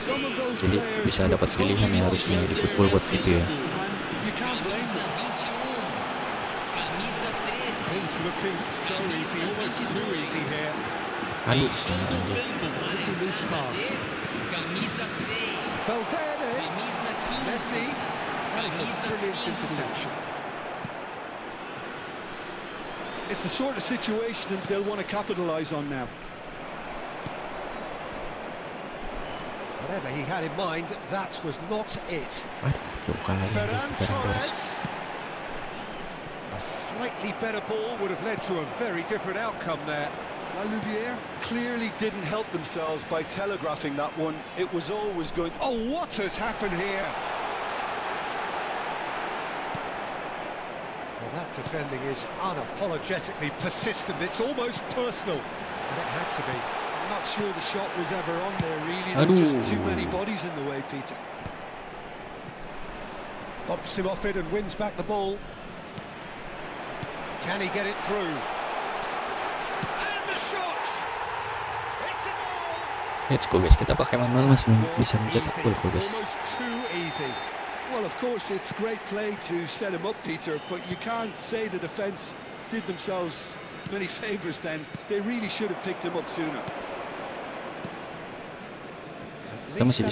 Some of those Jadi players bisa were dapat pilihan ya totally harusnya lost di out football there, buat gitu ya. and you It's looking so easy, almost too easy here. Aduh, Deixando kena o aja. campo para Pretty loose pass. camisa 6, Valverde, camisa 15, Messi, that's a camisa brilliant 5. interception. It's the sort of situation that they'll want to capitalise on now. Whatever he had in mind, that was not it. Aduh, jauh kali anjir, Ferran Ferran Torres. Torres. A slightly better ball would have led to a very different outcome there. La Louvière clearly didn't help themselves by telegraphing that one. It was always going. Oh, what has happened here? Well, that defending is unapologetically persistent. It's almost personal, and it had to be. I'm not sure the shot was ever on there, really. There were just too Aduh. many bodies in the way, Peter. Bumps him off it and wins back the ball. Can he get it through? And the shot! It's a goal! Let's go guys, kita pakai manual masih bisa mencetak Easy, gol kok guys. almost too easy. Well, of course, it's great play to set him up, Peter, but you can't say the defence did themselves many favours then. They really should have picked him up sooner. Kita masih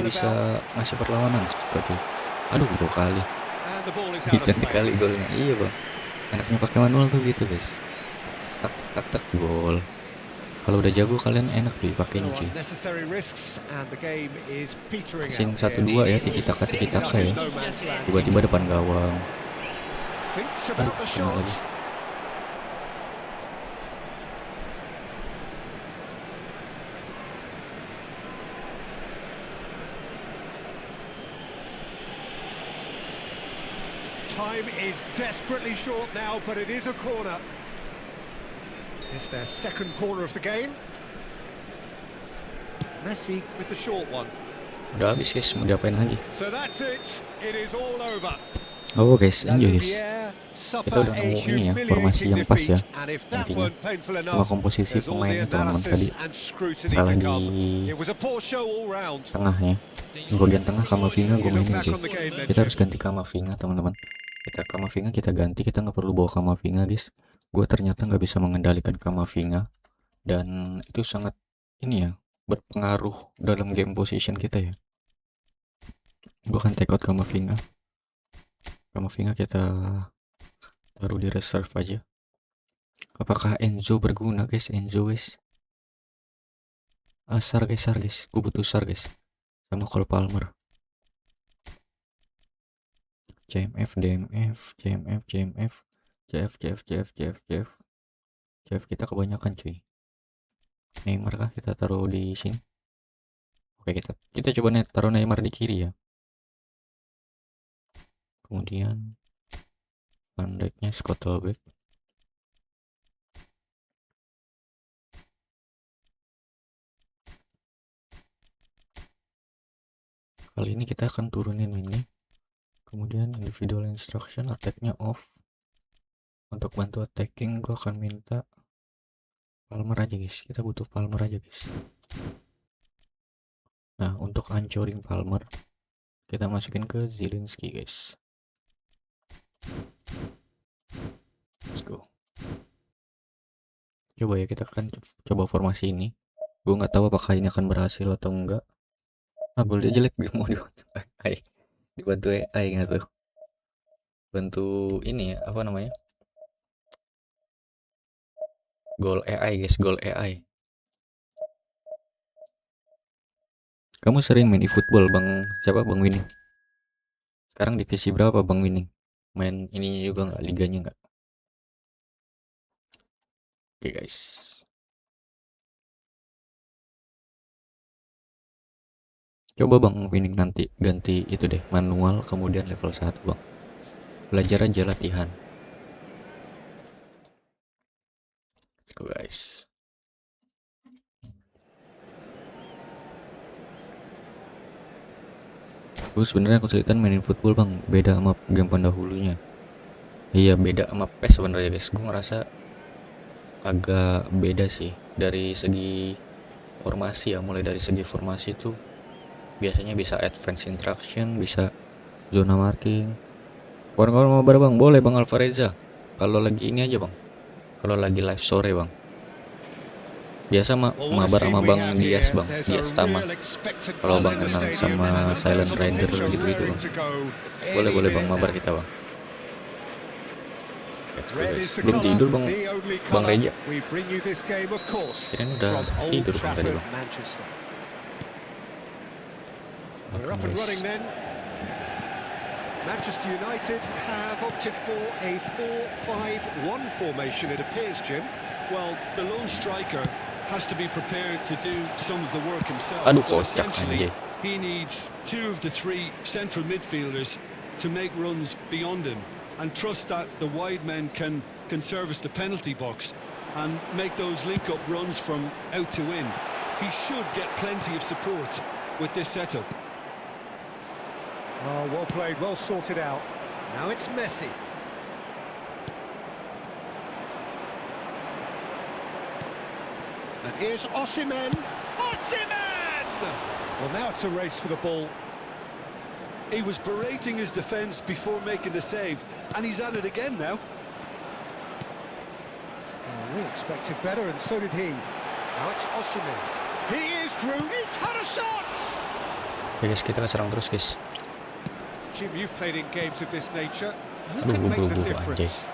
bisa ngasih perlawanan seperti. Aduh, jauh kali. Cantik kali golnya. Iya bang, enaknya pakai manual tuh gitu guys. Tak tak tak gol. Kalau udah jago kalian enak cuy pakainya cuy. Sing 1-2 ya, tiki-taka ya. Tiba-tiba depan gawang. Aduh, kena lagi. Time is desperately short now, but it is a corner. It's their second corner of the game. Messi with the short one. Udah habis guys, mau diapain lagi? So that's it. It is all over. Oh guys, enjoy guys. Kita udah nemu ini ya, formasi yang pas ya. Intinya cuma komposisi pemainnya teman-teman tadi salah di tengahnya. Bagian tengah Kamavinga gue mainin cuy. Kita harus ganti Kamavinga teman-teman. Kamavinga kita ganti, kita nggak perlu bawa Kamavinga guys. Gue ternyata nggak bisa mengendalikan Kamavinga dan itu sangat ini ya, berpengaruh dalam game position kita ya. Gue akan take out Kamavinga kita taruh di reserve aja. Apakah Enzo berguna guys? Enzo guys, Sar guys, gue butuh Sar guys sama Cole Palmer. CMF, DMF, CMF, CF kita kebanyakan cuy. Neymar kah kita taruh di sini? Oke, kita coba taruh Neymar di kiri ya. Kemudian Van Dijk-nya Scottelbeck. Kali ini kita akan turunin ini. Kemudian individual instruction, attack-nya off. Untuk bantu attacking gue akan minta Palmer aja guys. Kita butuh Palmer aja guys. Nah, untuk hancurin Palmer kita masukin ke Zielinski guys. Let's go. Coba ya, kita akan coba formasi ini. Gue nggak tahu apakah ini akan berhasil atau enggak. Golnya jelek, mau dibantu AI. Dibantu AI nggak tuh? Bantu ini ya, apa namanya? Gol AI guys, gol AI. Kamu sering main eFootball bang? Siapa bang Winning? Sekarang divisi berapa bang Winning? Main ini juga nggak, liganya nggak? Oke guys. Coba bang Winning nanti ganti itu deh, manual kemudian level 1 bang. Belajar aja latihan. Let's go guys. Gue sebenarnya kesulitan mainin football bang, beda sama game pendahulunya. Iya beda sama PES sebenarnya guys. Gue ngerasa agak beda sih dari segi formasi ya. Mulai dari segi formasi tuh biasanya bisa advance interaction, bisa zona marking. Kawan-kawan mau bareng bang, boleh bang Alvareza. kalau lagi ini aja bang, kalau lagi live sore bang, biasa mabar sama bang Dias bang, Dias Tama. Kalau bang kenal sama Silent Rider gitu-gitu bang, boleh bang mabar kita bang. Let's go guys. Belum tidur bang Reja. Kirain udah tidur bang tadi bang. We're up and running then. Manchester United have opted for a 4-5-1 formation, it appears, Jim. Well, the lone striker has to be prepared to do some of the work himself. Aduh, But kocak essentially, anjay. he needs 2 of the 3 central midfielders to make runs beyond him and trust that the wide men can service the penalty box and make those link-up runs from out to in. He should get plenty of support with this setup. Oh, well played, well sorted out. Now it's Messi. And here's Osimhen. Osimhen! Well, now it's a race for the ball. He was berating his defence before making the save, and he's at it again now. Oh, we expected better, and so did he. Now it's Osimhen. He is through. He's had a shot! Oke guys, kita serang terus guys. Jim, you've played in games of this nature. Who Aduh, can make the anjay. difference?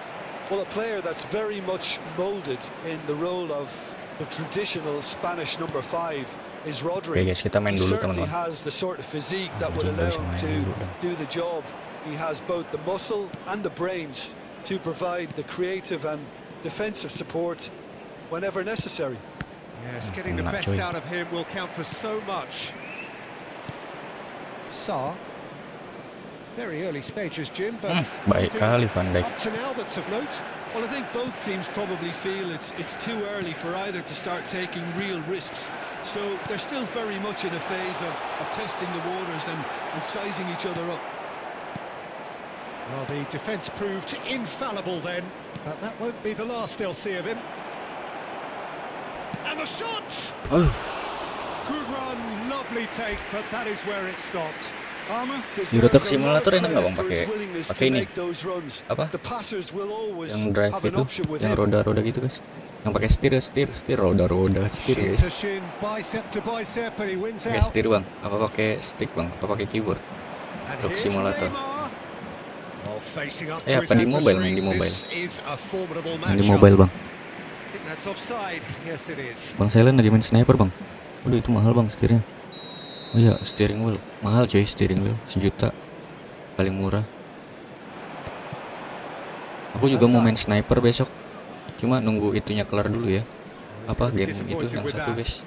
Well, a player that's very much moulded in the role of the traditional Spanish number 5 is Oke Rodri. guys, kita main He dulu certainly teman-teman. has the sort of physique that would Anjing, allow gak bisa him main to dulu dong. do the job. He has both the muscle and the brains to provide the creative and defensive support whenever necessary. Yes, getting the Enak, best coy. out of him will count for so much. Saar. Very early stages, Jim, but Baik kali Van Dijk. up to now that's of note. Well, I think both teams probably feel it's too early for either to start taking real risks. So they're still very much in a phase of testing the waters and sizing each other up. Well, the defence proved infallible then, but that won't be the last they'll see of him. And the shot! Good run, lovely take, but that is where it stopped. Euro Truck Simulator enak nggak bang pakai ini apa? Yang drive itu, yang roda-roda gitu guys. Yang pakai setir roda-roda setir guys. Pakai setir bang, apa pakai stick bang, apa pakai keyboard? Truck Simulator. Apa di mobile, main di mobile. Main di mobile bang. Bang Silent lagi main sniper bang. Waduh itu mahal bang setirnya. Oh iya, steering wheel mahal coy, steering wheel 1 juta paling murah. Aku juga mau main sniper besok, cuma nunggu itunya kelar dulu ya. Apa game itu yang satu guys,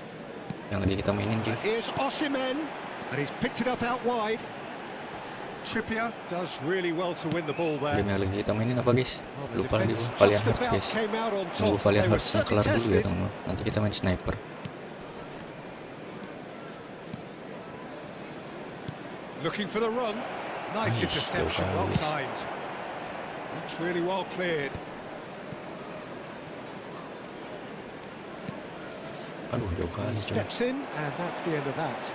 yang lagi kita mainin cuy. Game yang lagi kita mainin apa guys? Lupa lagi gua. Valiant Hearts guys. Nunggu Valiant Hearts-nya kelar dulu ya teman-teman. Nanti kita main sniper. Looking for the run. Nice interception, well timed. That's really well cleared. Aduh, jauh kali coy. Steps in, and that's the end of that.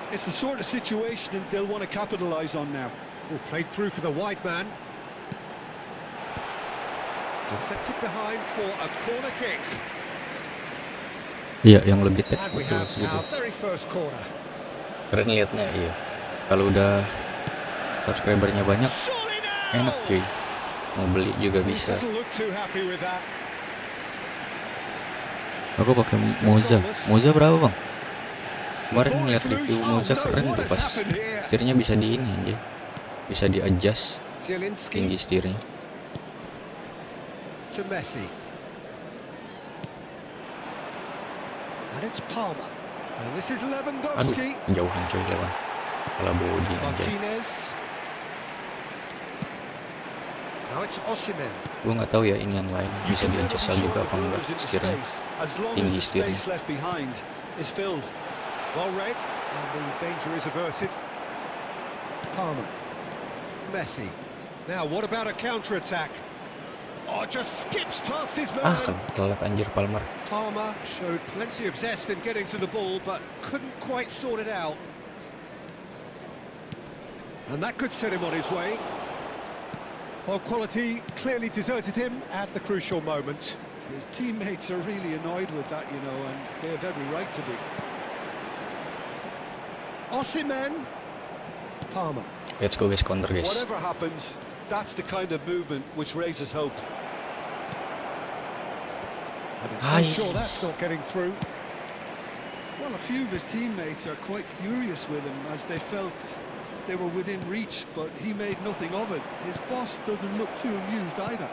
It's the sort of situation that they'll want to capitalise on now. Oh, played through for the wide man. Deflected behind for a corner kick. Iya, yang lebih tech And we betul have gitu. our very first corner. Keren liatnya, iya. Kalau udah subscribernya banyak, enak cuy. Mau beli juga bisa. Doesn't look too happy with that. Aku pakai Moza berapa bang? Kemarin ngeliat review Moza keren tuh pas setirnya bisa di ini aja, bisa di adjust tinggi setirnya. To Messi. And it's Palmer. And this is Aduh, Lewandowski. jauhan coy lewat. Kepala body aja. Martinez. Now it's Osimhen. Gue nggak tahu ya ini yang lain bisa di adjust juga apa enggak setirnya, tinggi setirnya. Well read, and the danger is averted. Palmer. Messi. Now, what about a counter-attack? Oh, just skips past his man. Ketelap anjir Palmer. Palmer showed plenty of zest in getting to the ball, but couldn't quite sort it out. And that could set him on his way. Well, quality clearly deserted him at the crucial moment. His teammates are really annoyed with that, you know, and they have every right to be. Osimhen. Palmer. Let's go guys, counter guys. Whatever happens, that's the kind of movement which raises hope. And it's sure that's not getting through. Well, a few of his teammates are quite furious with him as they felt they were within reach, but he made nothing of it. His boss doesn't look too amused either.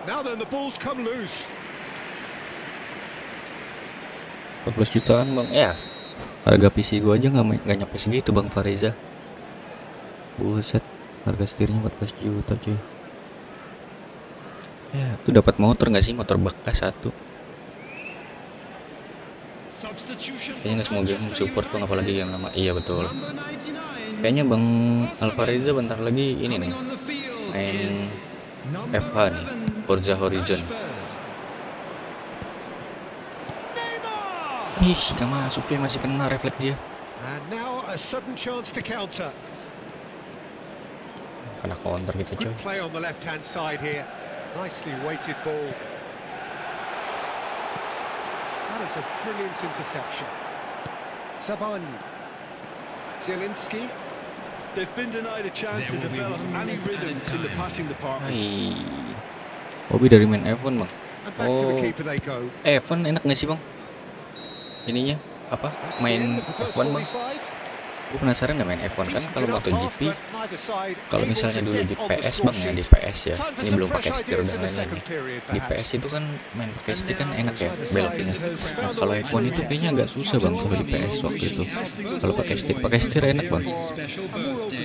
Now then, the ball's come loose. 14 jutaan bang, ya harga PC gua aja nggak nyampe segitu bang Fariza. Buset, harga setirnya 14 juta cuy. Ya, itu dapat motor nggak sih, motor bekas satu. Kayaknya nggak semua game support bang, apalagi game lama. Iya betul. Kayaknya bang Alvareza bentar lagi ini nih main FH nih, Forza Horizon. Ih, gak masuk cuy, masih kena refleks dia. And now a sudden chance to counter. Kena counter kita cuy. Good play on the left-hand side here. Nicely weighted ball. That is a brilliant interception. Sabani. Zielinski. They've been denied a chance to develop any rhythm in the passing department. Hai. Hobi dari main F1 bang. And back to the keeper they go. F1 enak nggak sih bang? Ininya apa? Main F1 bang? Gue penasaran deh main F1 kan kalau MotoGP. Kalau misalnya dulu di PS bang ya, di PS ya. Ini belum pakai setir dan lain-lain nih. Di PS itu kan main pakai stick kan enak ya belokinnya. Nah kalau F1 itu kayaknya agak susah bang kalau di PS waktu itu. Kalau pakai setir enak bang.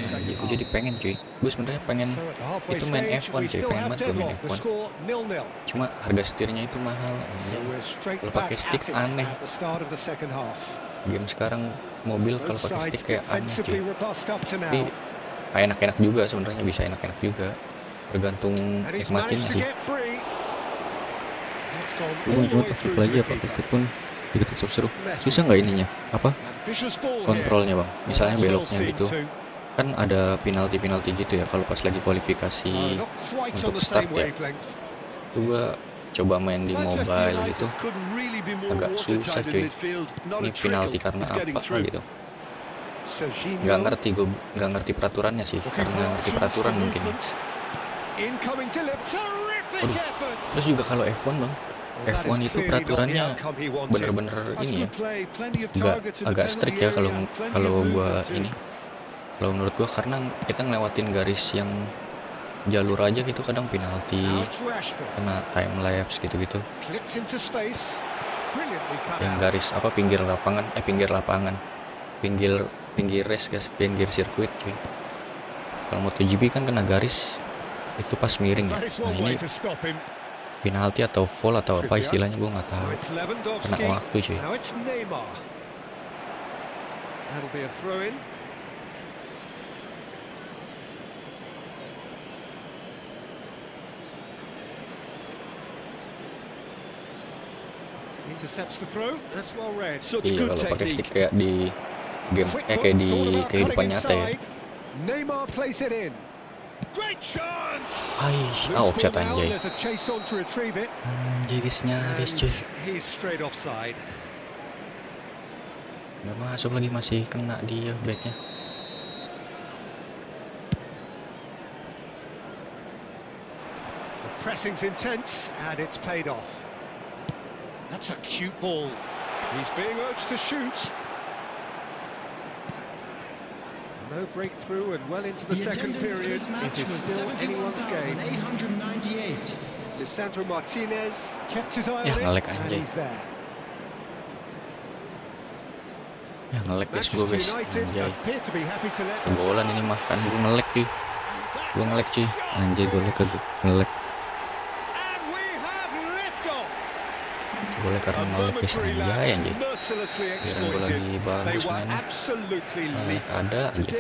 Nah, gue jadi pengen cuy. Gue sebenarnya pengen itu main F1 cuy, pengen banget gue main F1. Cuma harga setirnya itu mahal. Kalau pakai stick aneh. Game sekarang mobil kalau pakai stick kayak aneh cuy. Tapi enak-enak juga sebenarnya, bisa enak-enak juga. Tergantung nikmatinnya sih. Gue cuma taktik lagi ya pakai stick pun juga tetap seru. Susah nggak ininya? Apa? Kontrolnya bang. Misalnya beloknya gitu. Kan ada penalti gitu ya kalau pas lagi kualifikasi untuk start ya. Itu gua coba main di mobile gitu agak susah cuy. Ini penalti karena apa gitu. Nggak ngerti peraturannya sih, karena ngerti peraturan mungkin ya. Aduh. Terus juga kalau F1 bang, F1 itu peraturannya bener-bener ini ya, agak strict ya kalau gua ini. Kalau menurut gua karena kita ngelewatin garis yang jalur aja gitu kadang penalti, kena time lapse gitu-gitu. Yang garis apa pinggir race guys, pinggir sirkuit cuy. Kalau MotoGP kan kena garis itu pas miring ya. Nah ini penalti atau foul atau apa istilahnya gua nggak tahu. Kena waktu cuy. Iya kalau pakai stick kayak di game kayak di kehidupan nyata ya. Offside anjay. Anjay guys, nyaris cuy. Nggak masuk lagi, masih kena dia backnya. Pressing's intense and it's paid off. That's a cute ball. He's being urged to shoot. No breakthrough and well into the second period. It is still anyone's game. Lisandro Martinez kept his eye on it and he's there. Ya nge-lag guys gue guys. Anjay. Bolan ini mah kan gue nge-lag cuy. Anjay gue nge-lag. Boleh karena nge-lag guys, anjay. Biar gue lagi bagus mainnya. Ada aja.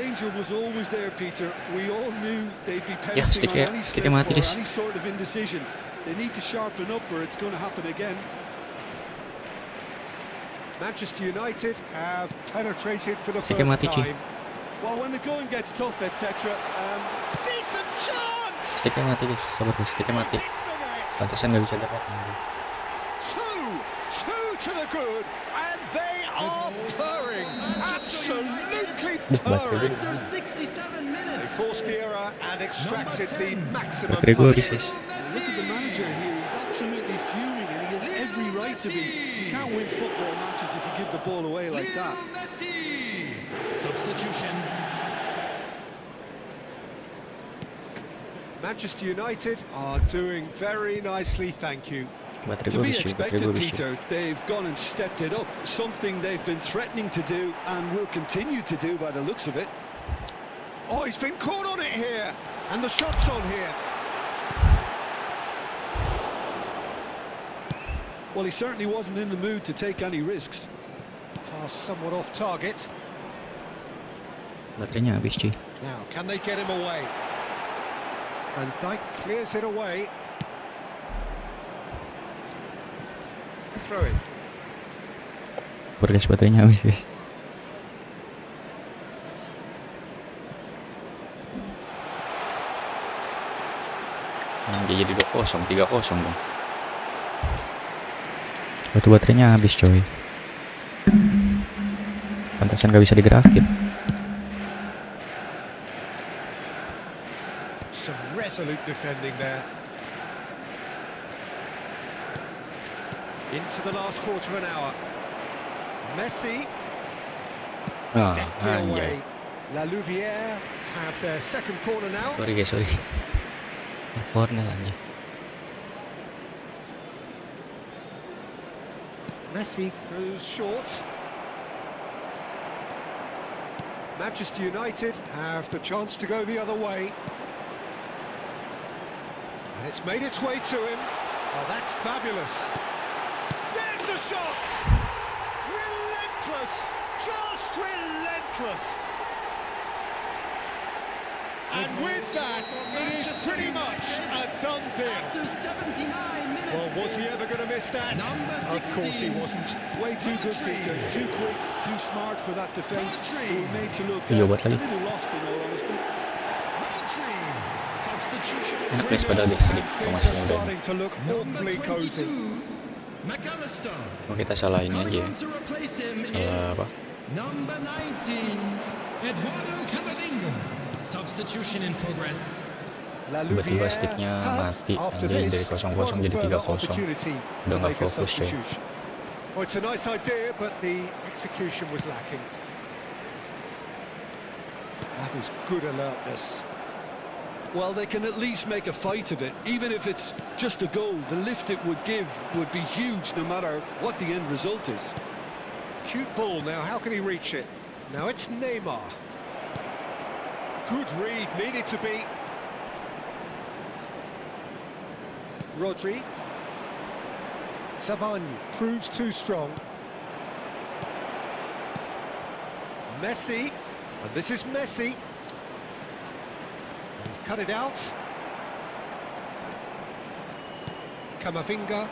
Ya sticknya mati guys. Manchester United have penetrated for the sticknya mati cuy. Well, when the going gets tough, etc., Chance! Sticknya mati guys, sabar guys, sticknya mati. Hits the net. Pantesan nggak bisa dapat. Two to the good, and they are purring, absolutely Baterai purring. gue, After 67 minutes. They forced the error and extracted the maximum baterai gue habis punishment. guys. Look at the manager here. He's absolutely fuming, and he has every right to be. You can't win football matches if you give the ball away like that. Messi. Substitution. Manchester United are doing very nicely, thank you. Baterai To gue be habis cuy, baterai expected, gue habis cuy. Peter, they've gone and stepped it up. Something they've been threatening to do and will continue to do by the looks of it. Oh, he's been caught on it here, and the shot's on here. Well, he certainly wasn't in the mood to take any risks. Pass somewhat off target. Baterainya habis cuy. Now, can they get him away? Van Dijk clears it away. Throw it. Sabar guys, baterainya habis guys. Dia jadi 2-0, 3-0 dong. Batu baterainya habis coy. Pantasan gak bisa digerakin. Some resolute defending there. Into the last quarter of an hour. Messi deftly away. Anjay. La Louvière have their second corner now. Sorry guys, sorry. Corner anjay. Messi goes short. Manchester United have the chance to go the other way. And it's made its way to him. Oh, that's fabulous. There's the shot! Relentless! Just relentless! And with that, it is pretty much a done deal. After 79 minutes. Well, was he ever going to miss that? Number Of course he 16. wasn't. Way too good, Peter. Too quick, too smart for that defence. They were made to look Iya, a buat lagi. little lost, in all honesty. Rodri. Substitution. Enak guys padahal guys tadi Things formasinya are udah. starting to look awfully cozy. McAllister. Oh, kita salah ini aja ya. Coming on to replace him Salah apa? is number 19, Eduardo Camavinga. Substitution in progress. La Tiba-tiba Louvière sticknya have, mati, after anjay, this, dari 0-0 one jadi further 3-0. opportunity Udah to nggak make a fokus, coy. substitution. Well, it's a nice idea, but the execution was lacking. That is good alertness. Well, they can at least make a fight of it. Even if it's just a goal, the lift it would give would be huge no matter what the end result is. Cute ball now, how can he reach it? Now it's Neymar. Good read, needed to be. Rodri. Savani proves too strong. Messi. And this is Messi. He's cut it out. Camavinga.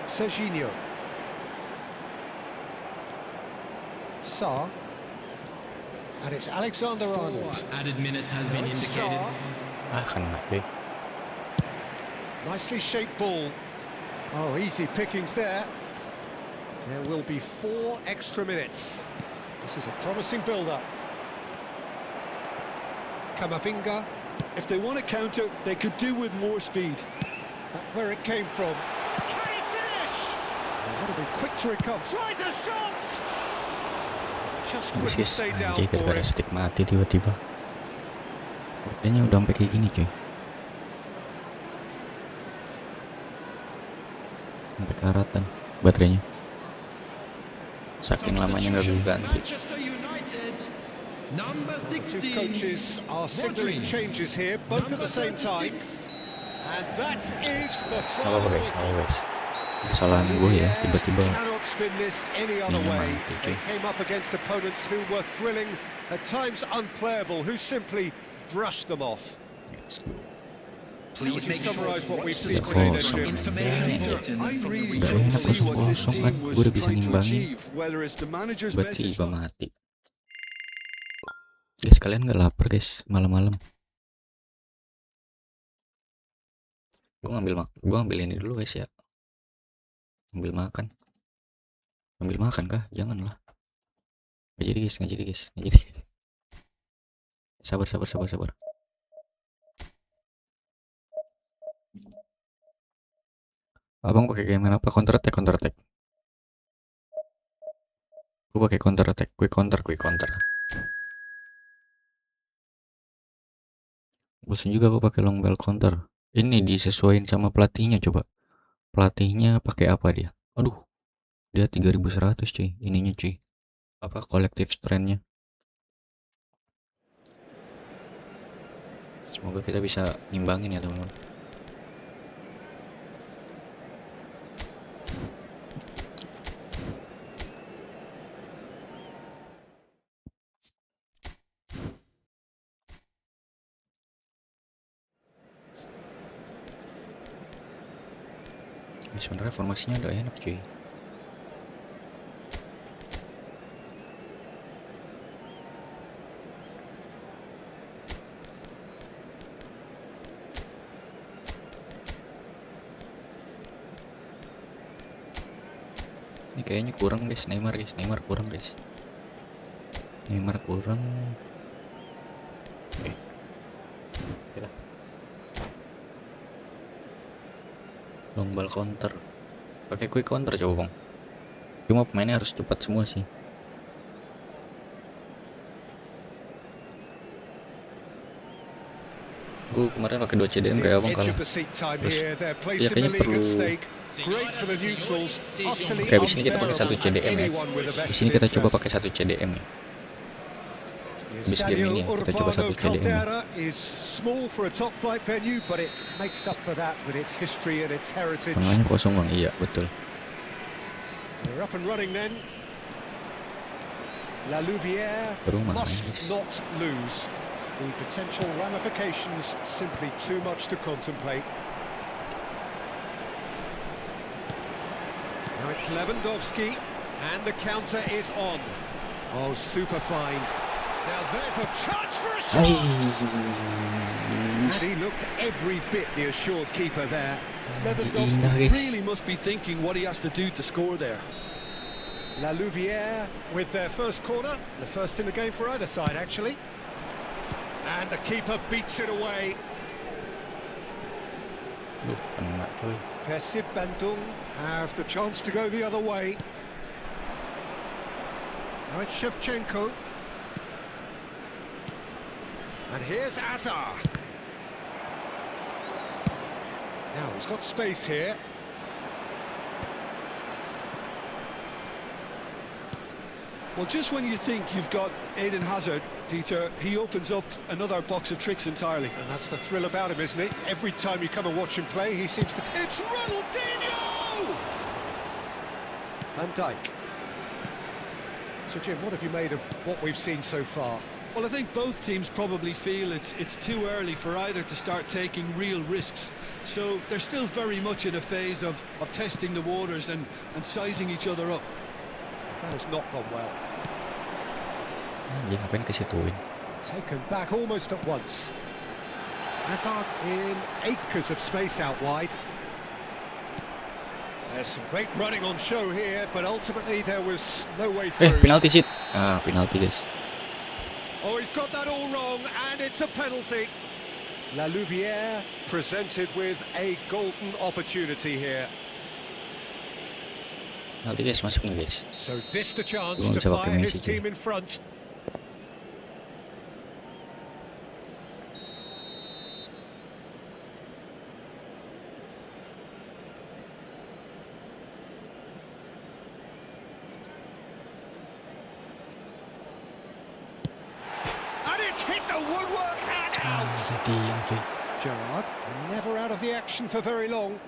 Serginho. Sarr. And it's Alexander-Arnold. Added minutes has been It's indicated. Sarr. Kena cuy. Nicely shaped ball. Oh, easy pickings there. There will be 4 extra minutes. This is a promising build-up. Camavinga. If they want to counter, they could do with more speed. Where it came from. Can he finish? Got to be quick to recover. Tries a shot! Just Habis wouldn't guys, stay down anjay for gara-gara it. stick mati tiba-tiba. Baterainya udah sampai kayak gini cuy. Sampai karatan baterainya. Saking lamanya nggak gue ganti. Manchester United, number Two 16. coaches are signalling Rodri. changes here, both at the same time. And that is the Gak apa-apa guys, gak final. apa-apa guys. Kesalahan gue ya, tiba-tiba Cannot spin this any other Ininya way. mati, They cuy. came up against opponents who were thrilling, at times unplayable, who simply brushed them off. Please Would you make summarise sure what we've to seen watch today, the then, Jim? information Peter, bulletin I from the really Udah couldn't enak see what this 0-0 kan, team was gue udah bisa trying to ngimbangin. achieve, whether it's the manager's message. Tiba-tiba mati. Guys, kalian nggak lapar guys malam-malam? Gua ngambil ini dulu guys ya. Ambil makan kah? Janganlah. Nggak jadi guys. Sabar. Abang pakai game apa? Counter attack. Gua pakai counter attack, quick counter. Bosan juga gua pakai long ball counter. Ini disesuaikan sama pelatihnya coba. Pelatihnya pakai apa dia? Aduh, dia 3100 cuy. Ininya cuy. Apa collective strength-nya? Semoga kita bisa ngimbangin ya teman-teman. Ini sebenarnya formasinya udah enak cuy. Ini kayaknya kurang guys, Neymar kurang guys. Neymar kurang. Oke. Oke. Long ball counter. Pakai quick counter coba bang. Cuma pemainnya harus cepat semua sih. Gue kemarin pakai 2 CDM kayak abang kalah. Terus ya kayaknya perlu. Oke, di sini kita pakai 1 CDM ya. Di sini kita coba pakai 1 CDM ya. Habis game ini kita coba 1 CDM ya. Tengahnya kosong bang, iya betul. Baru mana guys. The potential ramifications simply too much to contemplate. Now it's Lewandowski, and the counter is on. Oh, super find. Now there's a chance for a shot. And he looked every bit the assured keeper there. Lewandowski really must be thinking what he has to do to score there. La Louvière with their first corner, the first in the game for either side actually. And the keeper beats it away. Duh, kena coy. Persib Bandung have the chance to go the other way. Now it's Shevchenko. And here's Azar. Now he's got space here. Well, just when you think you've got Eden Hazard, Dieter, he opens up another box of tricks entirely. And that's the thrill about him, isn't it? Every time you come and watch him play, he seems to... It's Ronaldinho! Van Dijk. So, Jim, what have you made of what we've seen so far? Well, I think both teams probably feel it's too early for either to start taking real risks. So they're still very much in a phase of testing the waters and sizing each other up. That has not gone well. Anjing, ngapain ke situin? Taken back almost at once. Hazard in acres of space out wide. There's some great running on show here, but ultimately there was no way through. Penalti sih. Penalti guys. Oh, he's got that all wrong, and it's a penalty. La Louvière presented with a golden opportunity here. Nanti guys, masuk nih guys. So this the chance to fire his team in front. And it's hit the woodwork and out. Gerrard never out of the action for very long.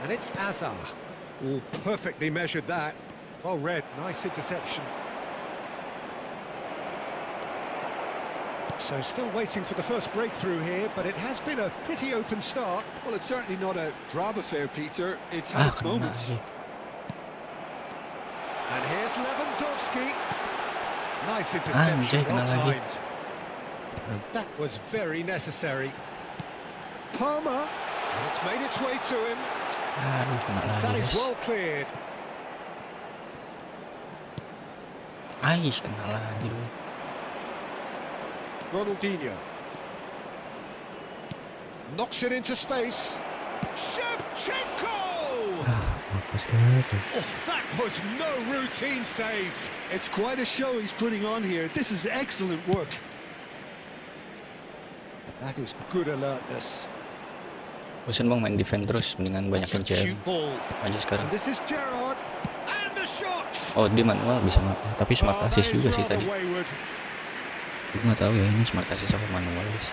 And it's Azar. Oh, perfectly measured that. Well read, nice interception. So still waiting for the first breakthrough here, but it has been a pretty open start. Well, it's certainly not a drab affair, Peter. It's had its moments. And here's Lewandowski. Nice interception, well timed. That was very necessary. Palmer. And it's made its way to him. Aduh, kena lagi That is guys. well cleared. Ais, kena lagi dulu. Ronaldinho. Knocks it into space. Shevchenko! Bagus guys. Oh, that was no routine save. It's quite a show he's putting on here. This is excellent work. That is good alertness. Bosan bang main defend terus, mendingan banyakin CM Cute ball. aja sekarang. And this is Gerrard. And the shot! Oh, dia manual bisa tapi smart Oh, that assist is juga sih rather tadi. wayward. Gue nggak tahu ya ini smart assist apa manual guys.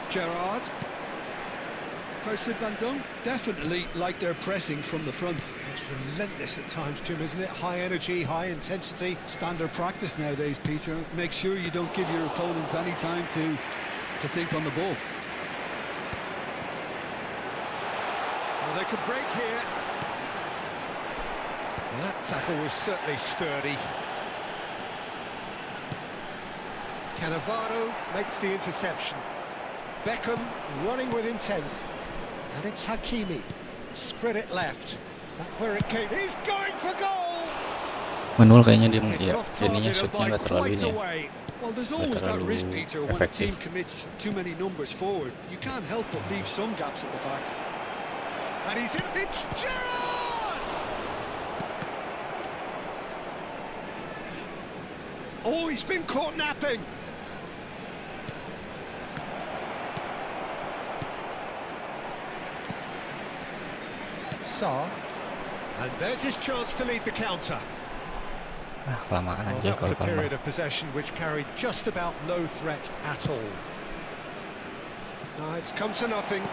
Gerrard. First Bandung definitely like their pressing from the front. It's relentless at times, Jim, isn't it? High energy, high intensity. Standard practice nowadays, Peter. Make sure you don't give your opponents any time to think on the ball. Well, they could break here. Well, that tackle was certainly sturdy. Cannavaro makes the interception. Beckham running with intent. And it's Hakimi. Spread it left. Back where it came. He's going for goal! Manual kayaknya dia It's ya, off ininya target shootnya by nggak terlalu quite ini a ya. way. Well, there's always that risk, terlalu Peter, when a team efektif. commits too many numbers forward. You can't help but leave some gaps at the back. And he's in. It's Gerrard! Oh, he's been caught napping. Saar. And there's his chance to lead the counter. Kelamaan Well, aja that was kalau a period Palmer. of possession which carried just about no threat at all. Now it's come to nothing.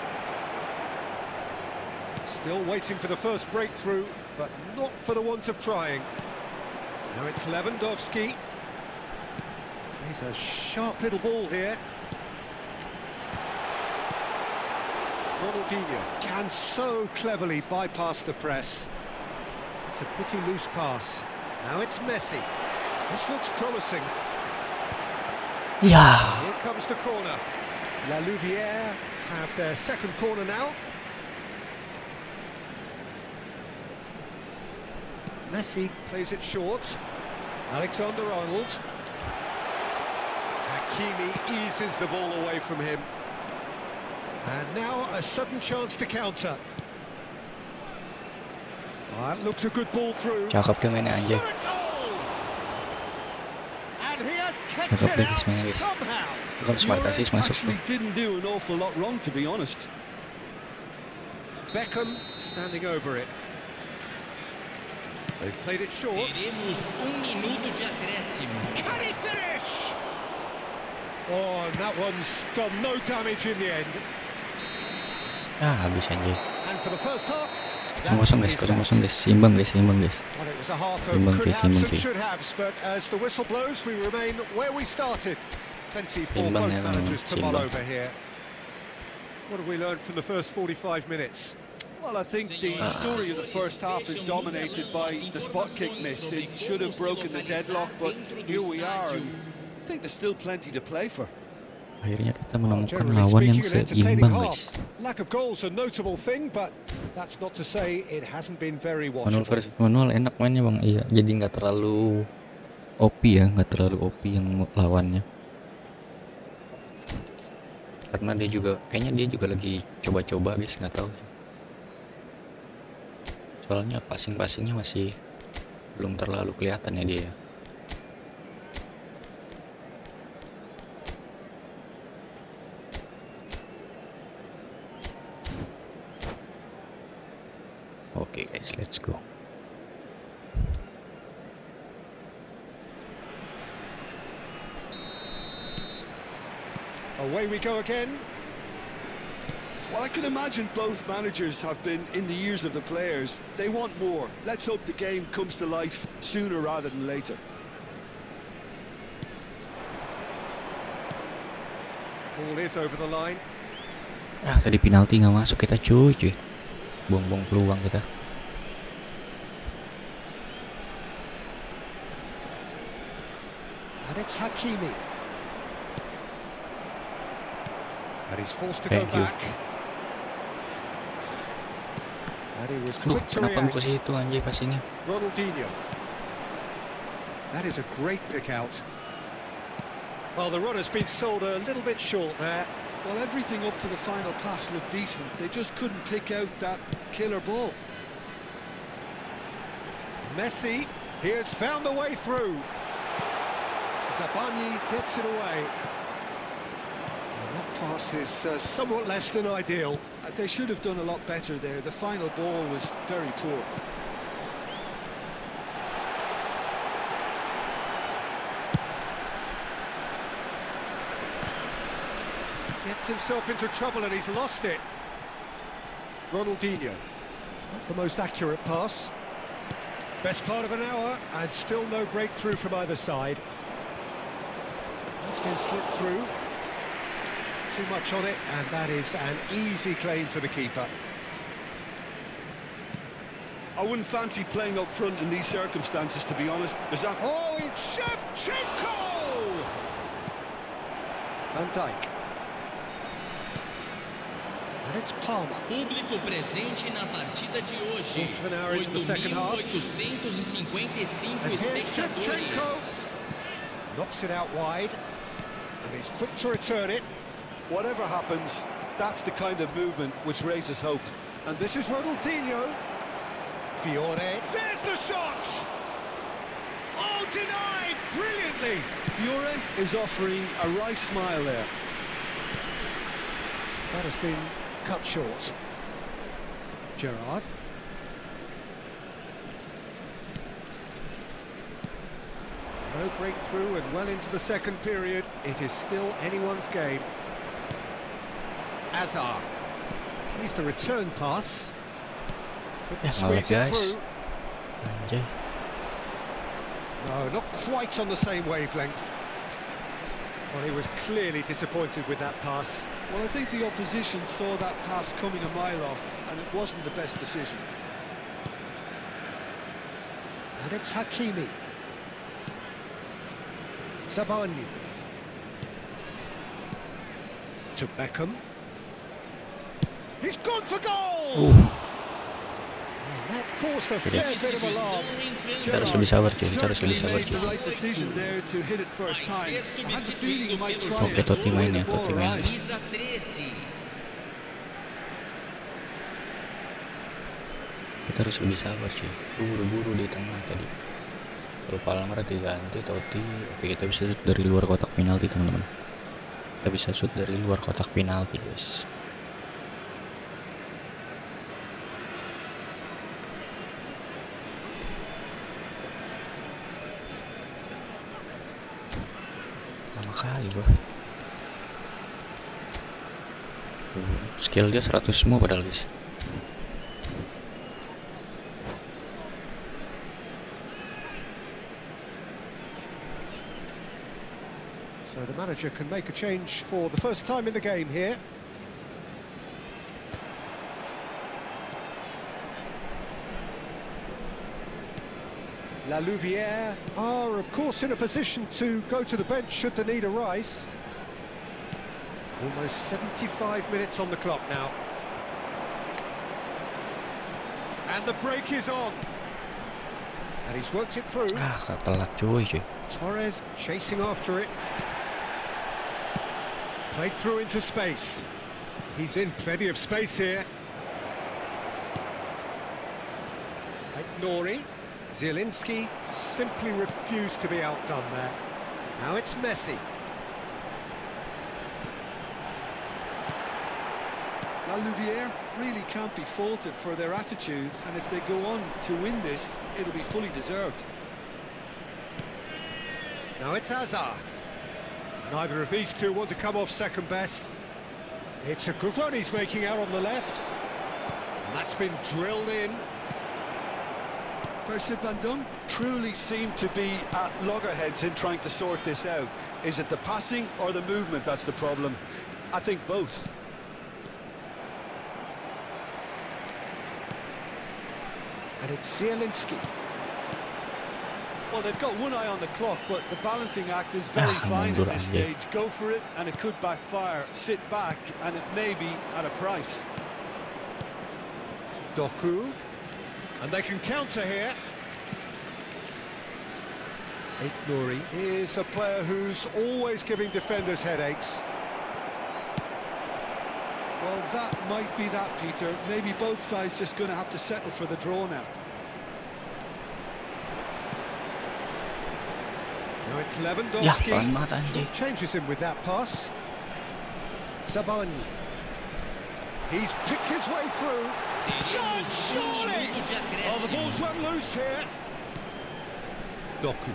Still waiting for the first breakthrough, but not for the want of trying. Now it's Lewandowski. He's a sharp little ball here. Ronaldinho can so cleverly bypass the press. It's a pretty loose pass. Now it's Messi. This looks promising. Ya, Here comes the corner. La Louvière have their second corner now. Messi plays it short. Alexander-Arnold. Hakimi eases the ball away from him. And now a sudden chance to counter. Oh, that looks a good ball through. cakep dia mainnya aja. Shot at goal! And he has kept Cakep it deh out guys mainnya guys. somehow. Kalau smart Europe assist masuk tuh. actually didn't do an awful lot wrong, to be honest. Beckham standing over it. They've played it short. Teremos minuto de acréscimo. Can he finish? Oh, and that one's done no damage in the end. Habis aja. And for the first half, Kosong guys, kosong guys. Seimbang guys, seimbang guys. well, it was a half of Imbang could cuy, haves imbang and cuy. should haves, but as the whistle blows, we remain where we started. Plenty for Imbang both ya, managers to mull seimbang. over here. What have we learned from the first 45 minutes? Well, I think the story of the first half is dominated by the spot kick miss. It should have broken the deadlock, but here we are, and I think there's still plenty to play for. Akhirnya kita menemukan Generally lawan yang speaking, an entertaining seimbang half. guys. Lack of goals a notable thing, but that's not to say it hasn't been very Manual watchable. versus manual enak mainnya bang. Iya, jadi nggak terlalu OP ya, nggak terlalu OP yang lawannya. Karena dia juga, kayaknya dia juga lagi coba-coba guys, nggak tahu. Soalnya passing-passingnya masih belum terlalu kelihatan ya dia. Oke guys, let's go. Away we go again. Well, I can imagine both managers have been in the ears of the players. They want more. Let's hope the game comes to life sooner rather than later. Ball is over the line. Tadi penalti nggak masuk kita cuy. Buang-buang peluang kita. And it's Hakimi. And he's forced to go Thank you. back. And he was Aduh, quick to kenapa gue ke react. situ anjay passingnya? Ronaldinho. That is a great pick out. Well, the runner's been sold a little bit short there. Well, everything up to the final pass looked decent. They just couldn't pick out that killer ball. Messi, he has found the way through. Zabani gets it away. And that pass is somewhat less than ideal. They should have done a lot better there. The final ball was very poor. Gets himself into trouble and he's lost it. Ronaldinho. Not the most accurate pass. Best part of an hour and still no breakthrough from either side. That's been slipped through. Too much on it, and that is an easy claim for the keeper. I wouldn't fancy playing up front in these circumstances, to be honest. Oh, it's Shevchenko! Van Dijk. And it's Palmer. Público presente na partida de hoje. Quarter of an hour into the second half. 8.855 And here's espectadores. Shevchenko. Knocks it out wide. And he's quick to return it. Whatever happens, that's the kind of movement which raises hope. And this is Ronaldinho. Fiore. There's the shot! Oh, denied brilliantly! Fiore is offering a wry smile there. That has been cut short. Gerrard. No breakthrough and well into the second period. It is still anyone's game. Azar. Here's the return pass. Ya Squeeze nge-lag it guys. through. Anjay. No, not quite on the same wavelength. Well, he was clearly disappointed with that pass. Well, I think the opposition saw that pass coming a mile off, and it wasn't the best decision. And it's Hakimi. Zabani. To Beckham. He's gone for goal! And that caused a fair bit of alarm. Kita harus lebih sabar cuy, kita harus lebih sabar Certainly made cuy. the right decision there to hit it first time. I had the feeling he might try Oke, it. Totti main ya, Totti main. Camisa 13. Kita harus lebih sabar cuy. Buru-buru di tengah tadi. Kalau Palmer diganti Totti. Oke, kita bisa shoot dari luar kotak penalti teman-teman. Kita bisa shoot dari luar kotak penalti guys. Lama kali gua. Skill dia 100 semua padahal guys. So the manager can make a change for the first time in the game here. La Louvière are, of course, in a position to go to the bench should the need arise. Almost 75 minutes on the clock now. And the break is on. And he's worked it through. Ah, telat cuy. Torres chasing after it. Played through into space. He's in plenty of space here. Nori. Zielinski simply refused to be outdone there. Now it's Messi. La Louvière really can't be faulted for their attitude, and if they go on to win this, it'll be fully deserved. Now it's Hazard. Neither of these two want to come off second best. It's a good run he's making out on the left. And that's been drilled in. Bandung truly seem to be at loggerheads in trying to sort this out. Is it the passing or the movement that's the problem? I think both. And it's Zielinski. Well, they've got one eye on the clock, but the balancing act is very fine at this stage. Go for it, and it could backfire. Sit back, and it may be at a price. Doku, and they can counter here. Nuri is a player who's always giving defenders headaches. Well, that might be that, Peter. Maybe both sides just going to have to settle for the draw now. Now it's Lewandowski. banget anjing. Changes him with that pass. Saweria. He's picked his way through. Shot, surely! Oh, the ball's run loose here. Doku.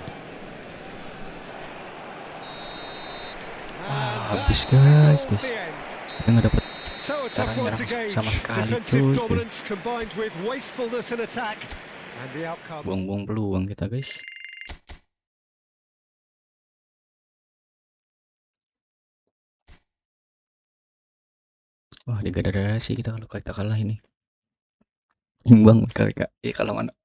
Habis guys. Kita nggak dapet So a cara tough one to nyerang gauge. sama sekali Defensive cuy. dominance combined with wastefulness in attack, and the outcome. Buang-buang peluang kita guys. Wah, degradasi kita kalau kita kalah ini. Imbang kali kak. Kalau mana?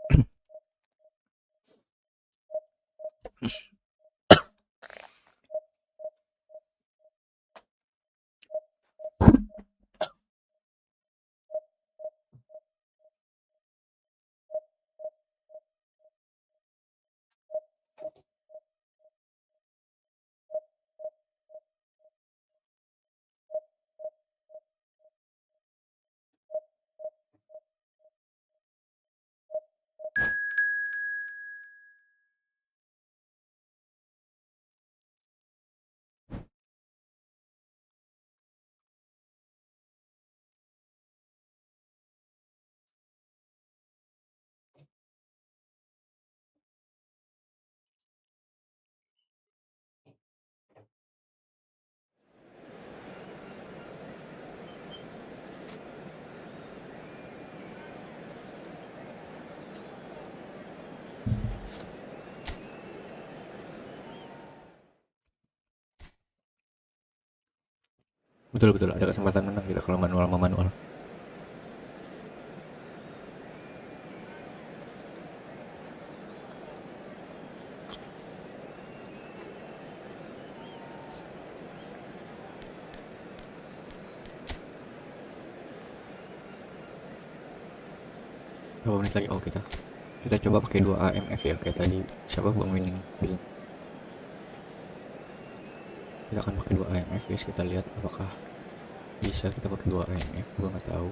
Betul ada kesempatan menang kita kalau manual sama manual. Berapa menit lagi? Oh, kita coba pakai 2 AMF ya, kayak tadi siapa Bang Winning bilang. Kita akan pakai 2 AMF guys, kita lihat apakah bisa kita pakai 2 AMF, gua nggak tahu.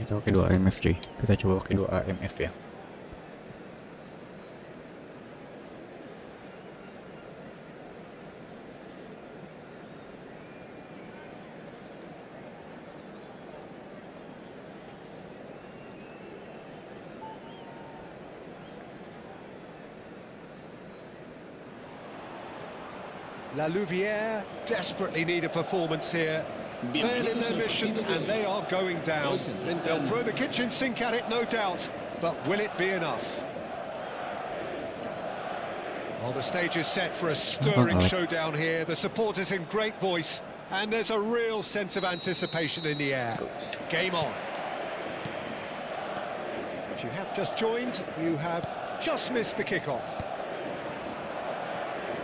Kita pakai 2 AMF cuy. Kita coba pakai 2 AMF ya. La Louvière desperately need a performance here. Fail in their mission and they are going down. They'll throw the kitchen sink at it, no doubt, but will it be enough? Well, the stage is set for a stirring showdown here. The supporters in great voice, and there's a real sense of anticipation in the air. Game on. If you have just joined, you have just missed the kickoff.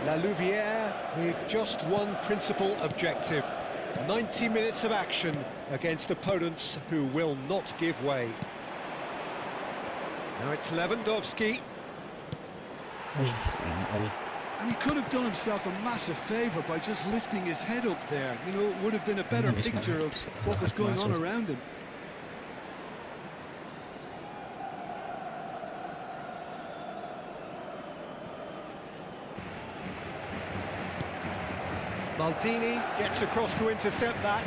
La Louvière with just one principal objective. 90 minutes of action against opponents who will not give way. Now it's Lewandowski. And he could have done himself a massive favour by just lifting his head up there. You know, it would have been a better picture of what was going on around him. Maldini gets across to intercept that.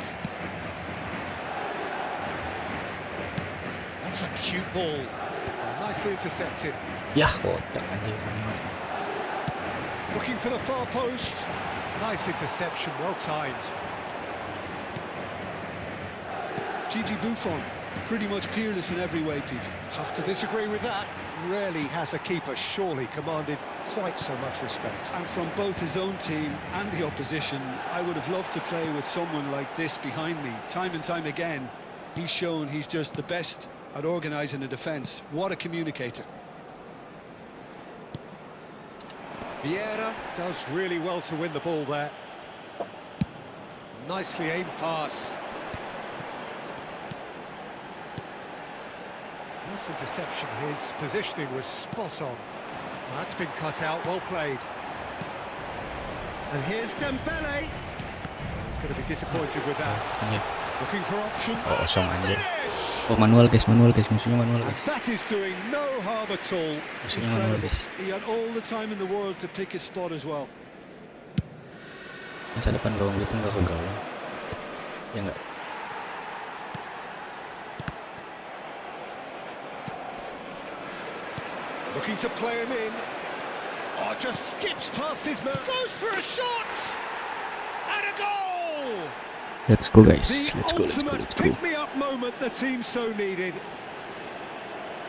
That's a cute ball. Nicely intercepted. Ya, kotak anjing. Looking for the far post. Nice interception, well timed. Gigi Buffon, pretty much peerless in every way, Peter. Tough to disagree with that. Rarely has a keeper surely commanded quite so much respect. And from both his own team and the opposition, I would have loved to play with someone like this behind me. Time and time again, he's shown he's just the best at organising a defence. What a communicator. Vieira does really well to win the ball there. Nicely aimed pass. Nice interception. His positioning was spot on. That's been cut out, well played. And here's Dembele. He's going to be disappointed with that. Anjir. Looking for option. Oh, kosong anjir. Finish! Oh, manual guys, musuhnya manual And guys. that is doing no harm at all. Musuhnya manual guys. He had all the time in the world to pick his spot as well. Masa depan gawang gitu nggak ke gawang. Ya nggak? Looking to play him in. Oh, just skips past his man. Goes for a shot! And a goal! Let's go guys. The Let's go. ultimate pick-me-up moment the team so needed.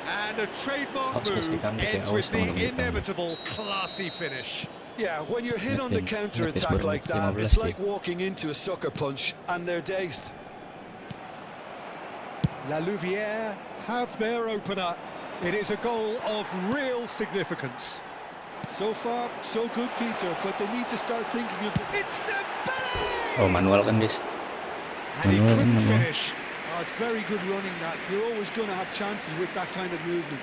And a trademark Oh, move sekali ends kayak with the setengah menit inevitable classy finish. Yeah, when you're hit on the Ingat counter-attack baru like that, 15 it's ya. like walking into a sucker punch and they're dazed. La Louvière have their opener. It is a goal of real significance. So far, so good, Peter, but they need to start thinking of... It's Dembele! Oh, manual kan guys. And he Manual, couldn't manual. finish. Oh, it's very good running that. You're always going to have chances with that kind of movement.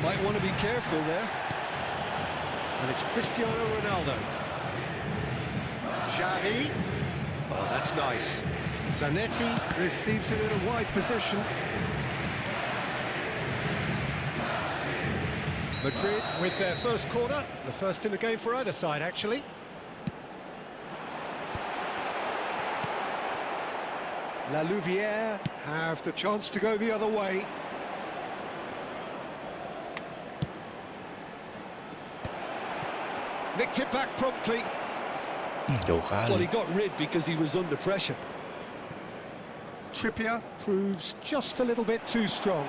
Might want to be careful there. And it's Cristiano Ronaldo. Xavi. Oh, that's nice. Zanetti receives it in a wide position. Madrid with their first corner, the first in the game for either side, actually. La Louvière have the chance to go the other way. Nicked it back promptly. Jauh Well, he kali. got rid because he was under pressure. Trippier proves just a little bit too strong.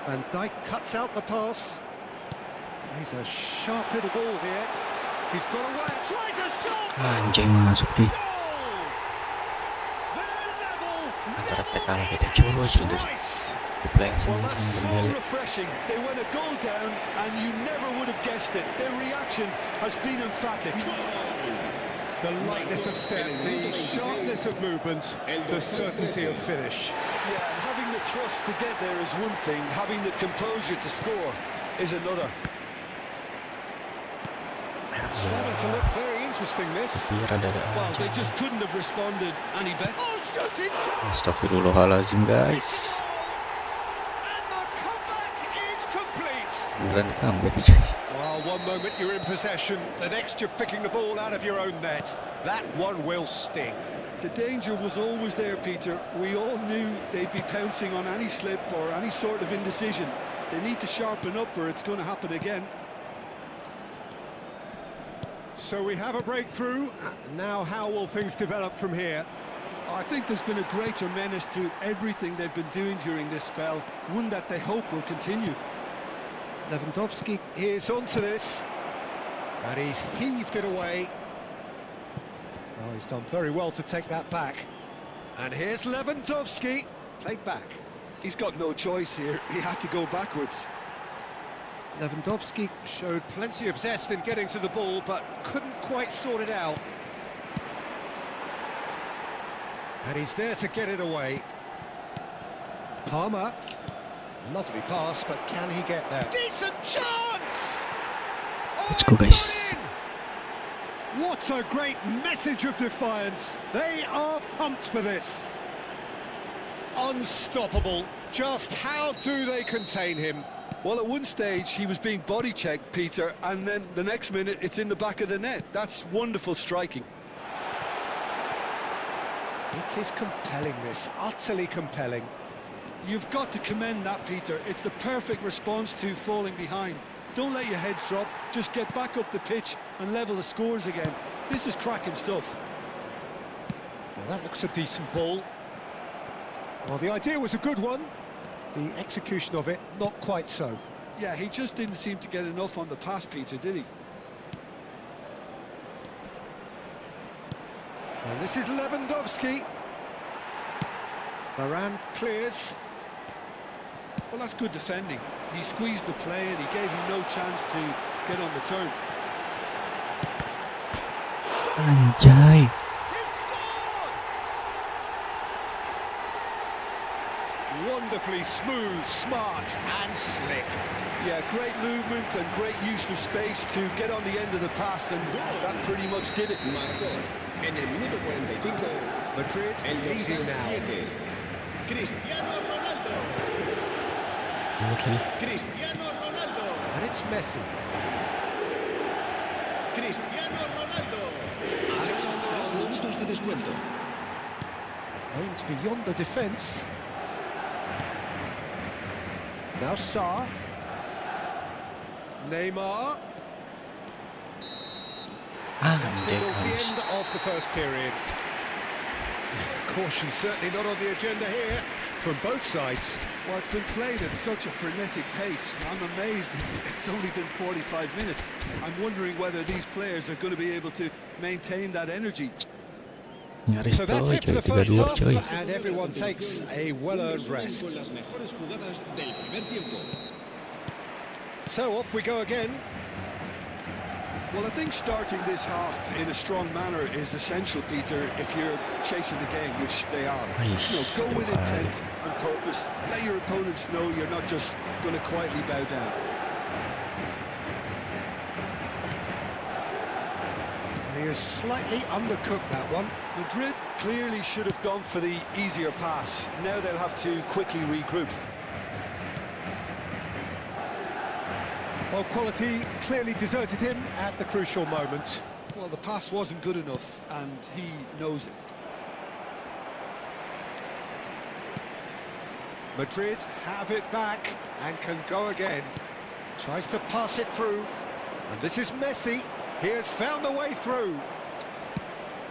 Van Dijk cuts out the pass. He's a sharp little ball here. He's got away. Tries a shot! Anjing masuk di. Goal! They're level. Antara kalah kita coba sudah. Playing Well, sama that's so Dembele. refreshing. They went a goal down and you never would have guessed it. Their reaction has been emphatic. The lightness of step, the sharpness of movement, the certainty of finish. Yeah, and having the thrust to get there is one thing. Having the composure to score is another. Starting to look very interesting, this. Iya rada Well, they anjing. just couldn't have responded any better. Oh, shooting chance! Astagfirullahaladzim guys. And the comeback is complete. Beneran comeback cuy. Well, one moment you're in possession, the next you're picking the ball out of your own net. That one will sting. The danger was always there, Peter. We all knew they'd be pouncing on any slip or any sort of indecision. They need to sharpen up or it's going to happen again. So we have a breakthrough. Now how will things develop from here? I think there's been a greater menace to everything they've been doing during this spell, one that they hope will continue. Lewandowski is onto this, and he's heaved it away. Oh, he's done very well to take that back. And here's Lewandowski, played back. He's got no choice here. He had to go backwards. Lewandowski showed plenty of zest in getting to the ball, but couldn't quite sort it out. And he's there to get it away. Palmer. Lovely pass, but can he get there? Decent chance! Let's go guys. What a great message of defiance. They are pumped for this. Unstoppable. Just how do they contain him? Well, at one stage, he was being body-checked, Peter, and then the next minute, it's in the back of the net. That's wonderful striking. It is compelling, this. Utterly compelling. You've got to commend that, Peter. It's the perfect response to falling behind. Don't let your heads drop, just get back up the pitch and level the scores again. This is cracking stuff. Well, that looks a decent ball. Well, the idea was a good one. The execution of it, not quite so. Yeah, he just didn't seem to get enough on the pass, Peter, did he? And this is Lewandowski. Varane clears. Well, that's good defending. He squeezed the play and he gave him no chance to get on the turn. Anjay. He scored! Wonderfully smooth, smart and slick. Yeah, great movement and great use of space to get on the end of the pass, and that pretty much did it. Marcó en el minuto 45 Madrid el leading now. 7. Cristiano Ronaldo. Lihat lagi. Cristiano Ronaldo. And it's Messi. Cristiano Ronaldo. Alexander Arnold. Minutos de descuento. Aimed beyond the defence. Now Sarr. Neymar. Anjay Signals guys. the end of the first period. Caution certainly not on the agenda here from both sides. Well, it's been played at such a frenetic pace. I'm amazed it's only been 45 minutes. I'm wondering whether these players are going to be able to maintain that energy. Nyaris So that's coy it for coy, the first 3-2 half, coy. and everyone takes a well-earned rest. Con las mejores jugadas del primer tiempo. So off we go again. Well, I think starting this half in a strong manner is essential, Peter, if you're chasing the game, which they are. Aish, Go with aduh, intent and purpose. Let your opponents know you're not just going to quietly bow down. And he has slightly undercooked that one. Madrid clearly should have gone for the easier pass. Now they'll have to quickly regroup. Well, quality clearly deserted him at the crucial moment. Well, the pass wasn't good enough, and he knows it. Madrid have it back and can go again. Tries to pass it through. And this is Messi. He has found a way through.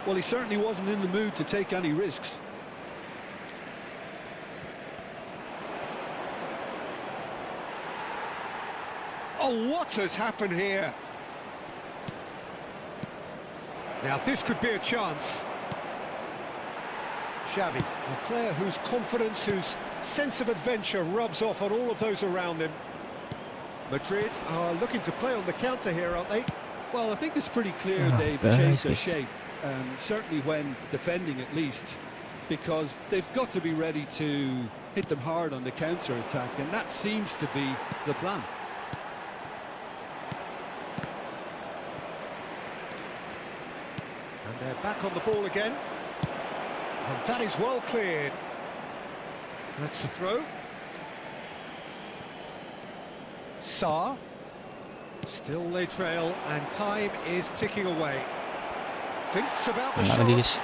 Well, he certainly wasn't in the mood to take any risks. Oh, what has happened here? Now, this could be a chance. Xavi, a player whose confidence, whose sense of adventure rubs off on all of those around him. Madrid are looking to play on the counter here, aren't they? Well, I think it's pretty clear Ah, they've very changed their nice. shape, certainly when defending at least, because they've got to be ready to hit them hard on the counter-attack, and that seems to be the plan. And they're back on the ball again. And that is well cleared. That's the throw. Sarr. Still they trail, and time is ticking away. Thinks about the Menang shot. lagi guys.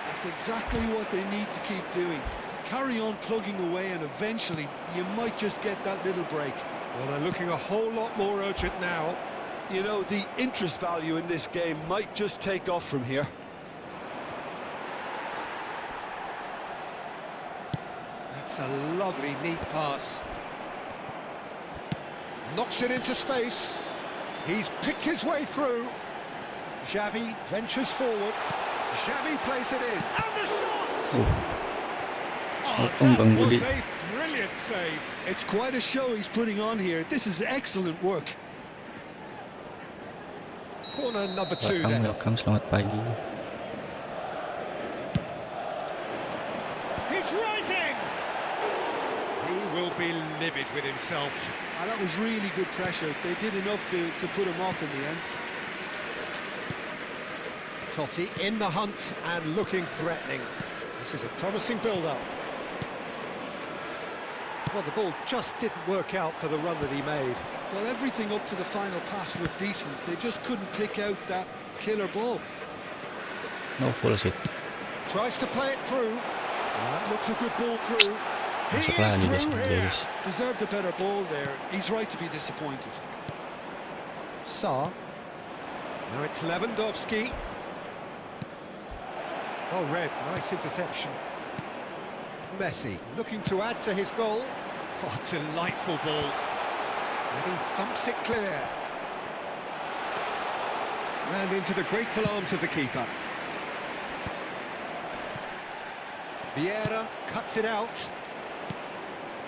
That's exactly what they need to keep doing. Carry on plugging away, and eventually you might just get that little break. Well, they're looking a whole lot more urgent now. You know, the interest value in this game might just take off from here. That's a lovely, neat pass. Knocks it into space. He's picked his way through. Xavi ventures forward. Xavi plays it in. And the shot! Oh, Kung that was Guli. a brilliant save. It's quite a show he's putting on here. This is excellent work. Corner number 2 Welcome, then. welcome, selamat pagi. He's rising! He will be livid with himself. And that was really good pressure. They did enough to put him off in the end. Totti in the hunt and looking threatening. This is a promising build-up. Well, the ball just didn't work out for the run that he made. Well, everything up to the final pass looked decent. They just couldn't pick out that killer ball. No full sit. Tries to play it through. Well, that looks a good ball through. He Masuk is lagi guys, through gila here. guys. Deserved a better ball there. He's right to be disappointed. Saar. Now it's Lewandowski. Oh, Red, nice interception. Messi looking to add to his goal. Oh, delightful ball. And he thumps it clear. And into the grateful arms of the keeper. Vieira cuts it out.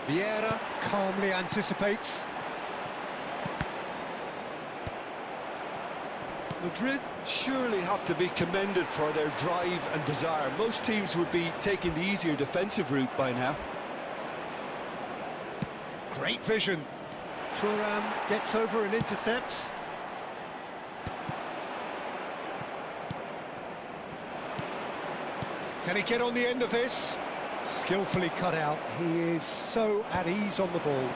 Vieira calmly anticipates. Madrid surely have to be commended for their drive and desire. Most teams would be taking the easier defensive route by now. Great vision. Thuram gets over and intercepts. Can he get on the end of this? Skillfully cut out. He is so at ease on the ball.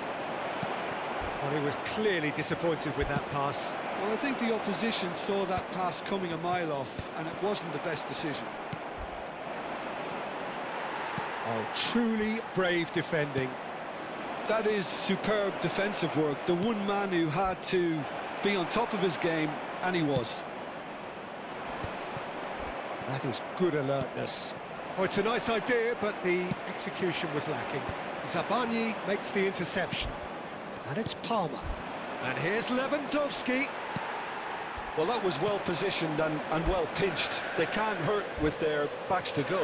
Well, he was clearly disappointed with that pass. Well, I think the opposition saw that pass coming a mile off, and it wasn't the best decision. Oh, truly brave defending. That is superb defensive work. The one man who had to be on top of his game, and he was. That is good alertness. Oh, it's a nice idea, but the execution was lacking. Zabani makes the interception. And it's Palmer. And here's Lewandowski. Well, that was well positioned and well pinched. They can't hurt with their backs to go.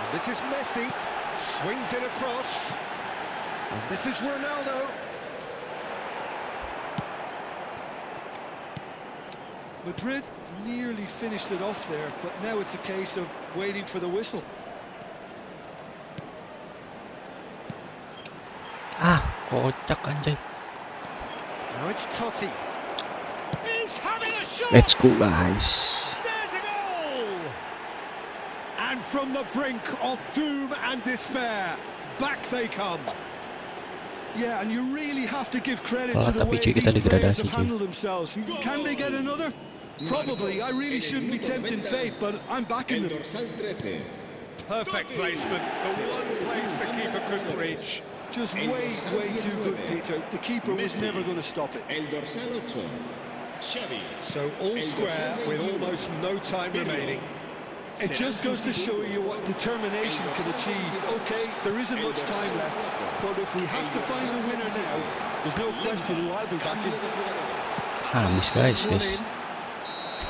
And this is Messi. Swings it across. And this is Ronaldo. Madrid nearly finished it off there, but now it's a case of waiting for the whistle. Ah, kocak anjay. Now it's Totti. He's having a shot! Let's go guys. There's a goal! And from the brink of doom and despair, back they come. Yeah, and you really have to give credit Kalah to the tapi way cuy, these kita players degradasi have cuy. handled themselves. Can they get another? Probably. I really shouldn't be tempting fate, but I'm backing them. Perfect placement, the one place the keeper couldn't reach. Just way too good, Peter. The keeper was never going to stop it. So all square with almost no time remaining. It just goes to show you what determination can achieve. Okay, there isn't much time left, but if we have to find a winner now, there's no question who I'll be backing. Habis guys.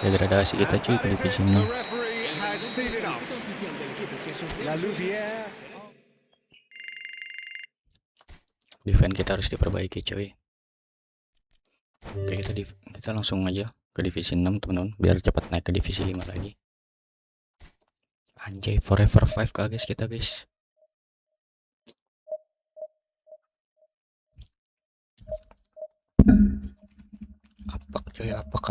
Degradasi kita cuy ke And that is divisi it. 6. The referee has seen enough. La Louvière. Defense kita harus diperbaiki cuy. Oke, kita langsung aja ke divisi 6 teman-teman, biar cepat naik ke divisi 5 lagi. Anjay, forever 5 guys kita guys. Apak cuy, apak.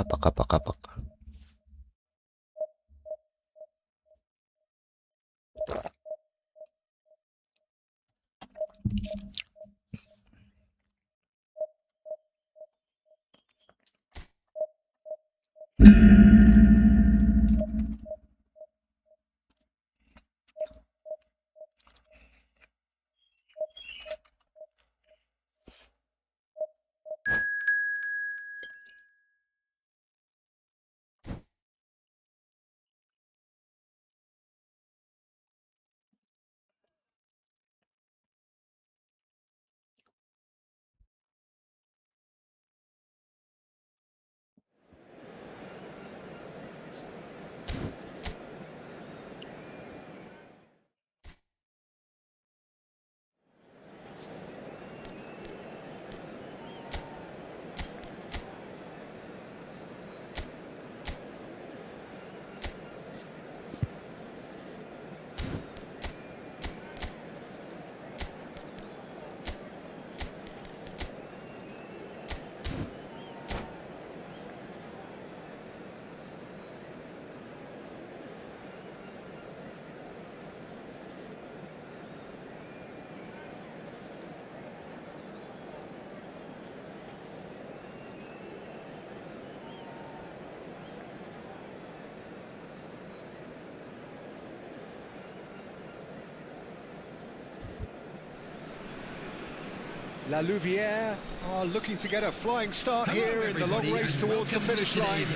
La Louvière are looking to get a flying start here in the long race towards the finish line.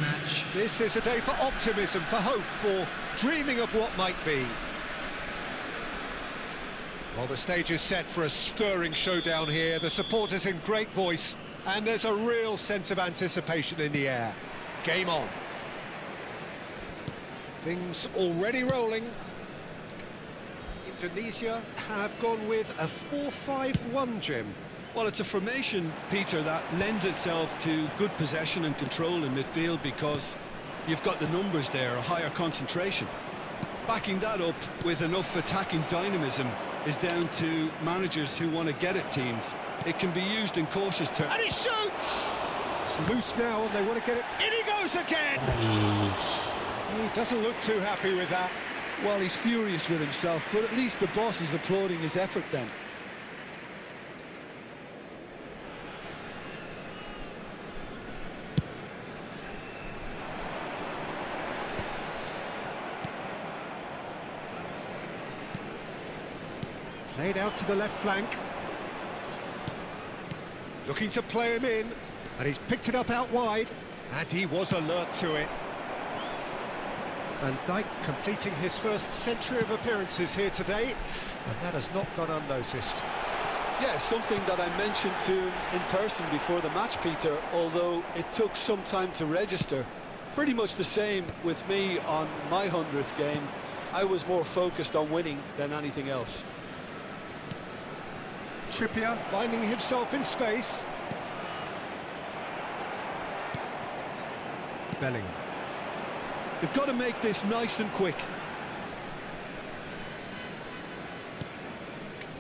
This is a day for optimism, for hope, for dreaming of what might be. Well, the stage is set for a stirring showdown here. The supporters in great voice, and there's a real sense of anticipation in the air. Game on. Things already rolling. Indonesia have gone with a 4-5-1, Jim. Well, it's a formation, Peter, that lends itself to good possession and control in midfield because you've got the numbers there, a higher concentration. Backing that up with enough attacking dynamism is down to managers who want to get at teams. It can be used in cautious terms. And he shoots! It's loose now and they want to get it. In he goes again! Nice. He doesn't look too happy with that. Well, he's furious with himself, but at least the boss is applauding his effort then. Played out to the left flank. Looking to play him in, and he's picked it up out wide, and he was alert to it. Van Dijk completing his first century of appearances here today, and that has not gone unnoticed. Yeah, something that I mentioned to him in person before the match, Peter, although it took some time to register. Pretty much the same with me on my 100th game. I was more focused on winning than anything else. Trippier finding himself in space. Bellingham. They've got to make this nice and quick.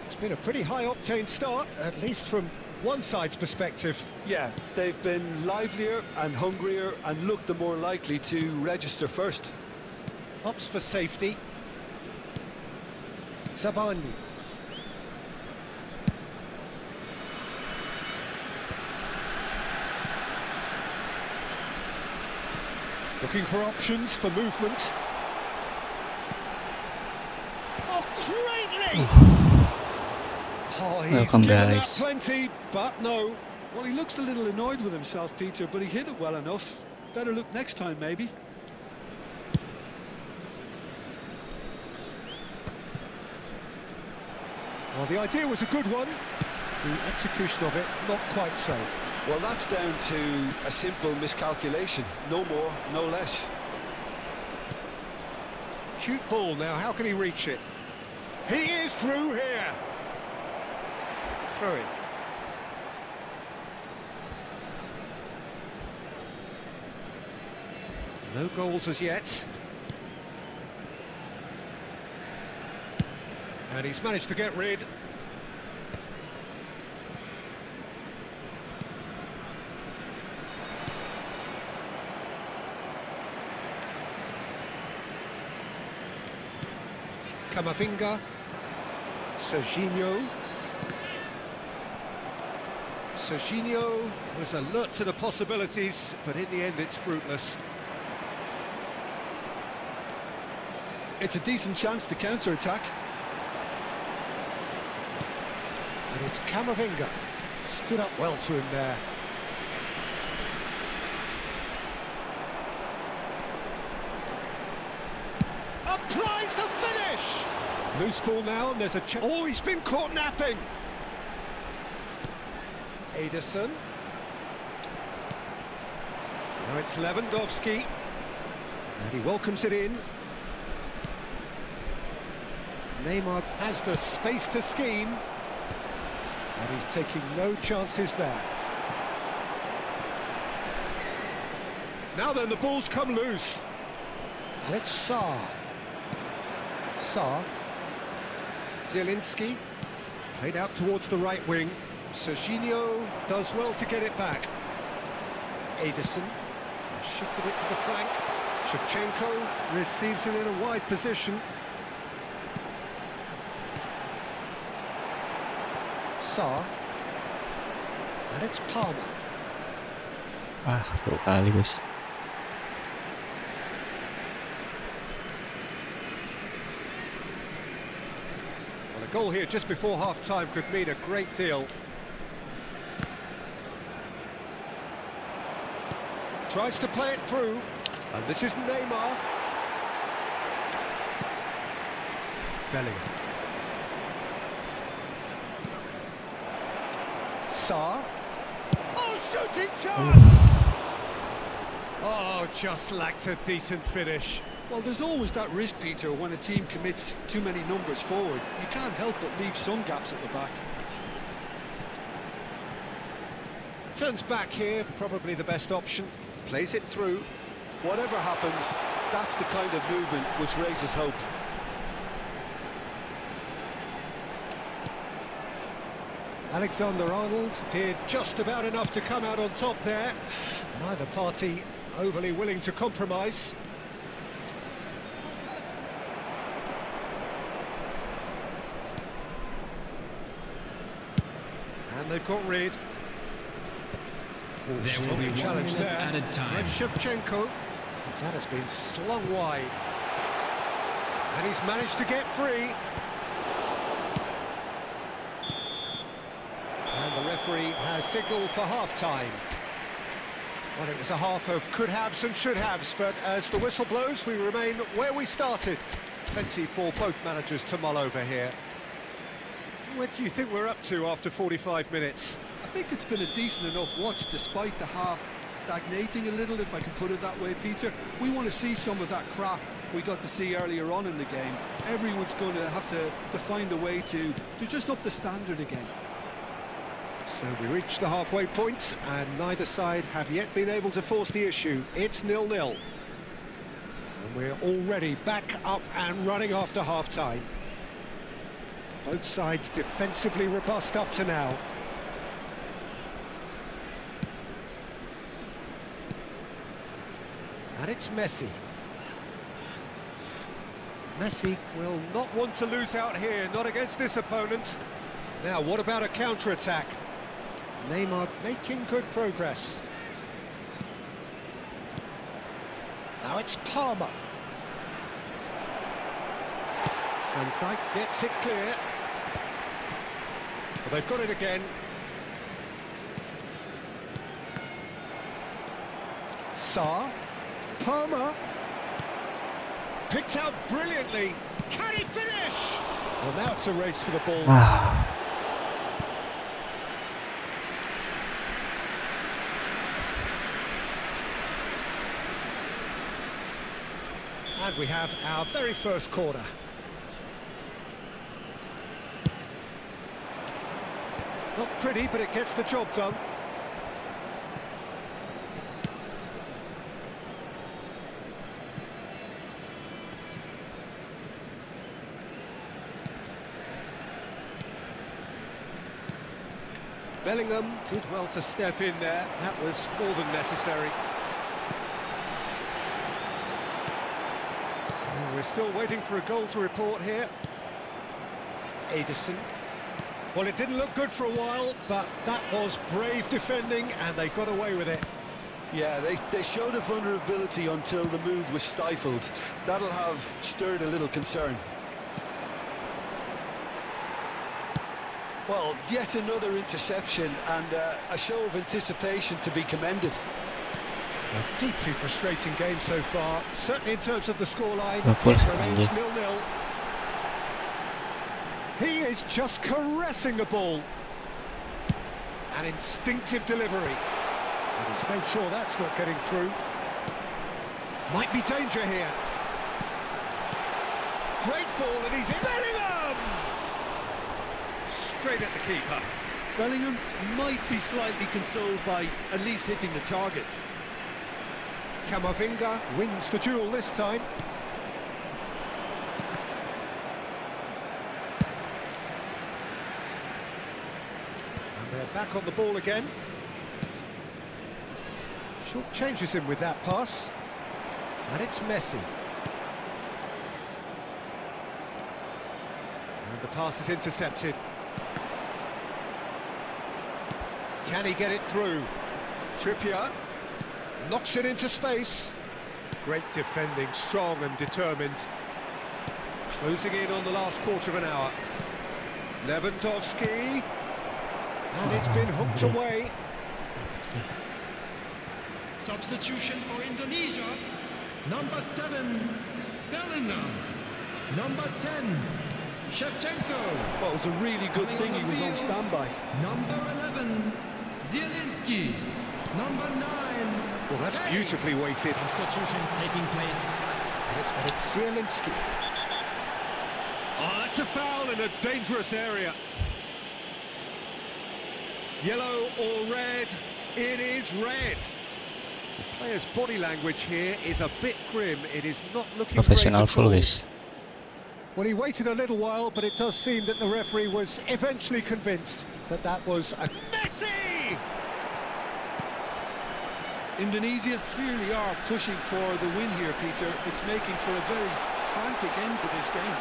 It's been a pretty high-octane start, at least from one side's perspective. Yeah, they've been livelier and hungrier and looked the more likely to register first. Opts for safety. Zabani. Looking for options for movement. Oh, greatly! Oh, he's Welcome, given that guys. plenty, but no. Well, he looks a little annoyed with himself, Peter, but he hit it well enough. Better look next time, maybe. Well, the idea was a good one. The execution of it, not quite so. Well, that's down to a simple miscalculation. No more, no less. Cute ball now, how can he reach it? He is through here. Throw in. No goals as yet. And he's managed to get rid. Camavinga, Serginho. Serginho was alert to the possibilities, but in the end it's fruitless. It's a decent chance to counter-attack. And it's Camavinga. Stood up well to him there. Applies the finish! Loose ball now, and there's a chance. Oh, he's been caught napping! Ederson. Now it's Lewandowski. And he welcomes it in. Neymar has the space to scheme. And he's taking no chances there. Now then, the ball's come loose. And it's Sarr. Sarr. Zielinski. Played out towards the right wing. Serginho does well to get it back. Ederson. Shifted it to the flank. Shevchenko receives it in a wide position. Sarr. And it's Palmer. Baru kali, guys. Well, a goal here just before half-time could mean a great deal. Tries to play it through. And this is Neymar. Bellingham. Saar. Oh, shooting chance! Oh, just lacked a decent finish. Well, there's always that risk, Peter, when a team commits too many numbers forward. You can't help but leave some gaps at the back. Turns back here, probably the best option. Plays it through. Whatever happens, that's the kind of movement which raises hope. Alexander-Arnold did just about enough to come out on top there. Neither party overly willing to compromise. And they've got rid. There will be 1 challenge minute there. added time. Shevchenko. That has been slung wide. And he's managed to get free. And the referee has signalled for half-time. Well, it was a half of could-haves and should-haves, but as the whistle blows, we remain where we started. Plenty for both managers to mull over here. What do you think we're up to after 45 minutes? I think it's been a decent enough watch, despite the half stagnating a little, if I can put it that way, Peter. We want to see some of that craft we got to see earlier on in the game. Everyone's going to have to find a way to just up the standard again. So we reach the halfway point, and neither side have yet been able to force the issue. It's 0-0. And we're already back up and running after half-time. Both sides defensively robust up to now. And it's Messi. Messi will not want to lose out here, not against this opponent. Now, what about a counter-attack? Neymar making good progress. Now it's Palmer. Van Dijk gets it clear. Well, they've got it again. Saar. Palmer. Picked out brilliantly. Can he finish? Well, now it's a race for the ball. And we have our very first corner. Not pretty, but it gets the job done. Bellingham did well to step in there. That was more than necessary. And we're still waiting for a goal to report here. Ederson. Well, it didn't look good for a while, but that was brave defending, and they got away with it. Yeah, they showed a vulnerability until the move was stifled. That'll have stirred a little concern. Well, yet another interception, and a show of anticipation to be commended. A deeply frustrating game so far, certainly in terms of the scoreline. Full It remains 0-0. He is just caressing the ball. An instinctive delivery. And he's made sure that's not getting through. Might be danger here. Great ball, and he's in. Bellingham! Straight at the keeper. Bellingham might be slightly consoled by at least hitting the target. Camavinga wins the duel this time. And they're back on the ball again. Short changes him with that pass. And it's Messi. And the pass is intercepted. Can he get it through? Trippier knocks it into space. Great defending, strong and determined. Closing in on the last quarter of an hour. Lewandowski. And it's been hooked away. Substitution for Indonesia. Number 7, Bellingham. Number 10, Shevchenko. Well, it was a really good thing he was on standby. Number 11, Zielinski. Number 9. Well, that's Hey. beautifully weighted. Substitutions taking place. And it's Zielinski. Oh, that's a foul in a dangerous area. Yellow or red? It is red. The player's body language here is a bit grim. It is not looking Professional great at full all. guys. Well, he waited a little while, but it does seem that the referee was eventually convinced that that was a Messi! Indonesia clearly are pushing for the win here, Peter. It's making for a very frantic end to this game.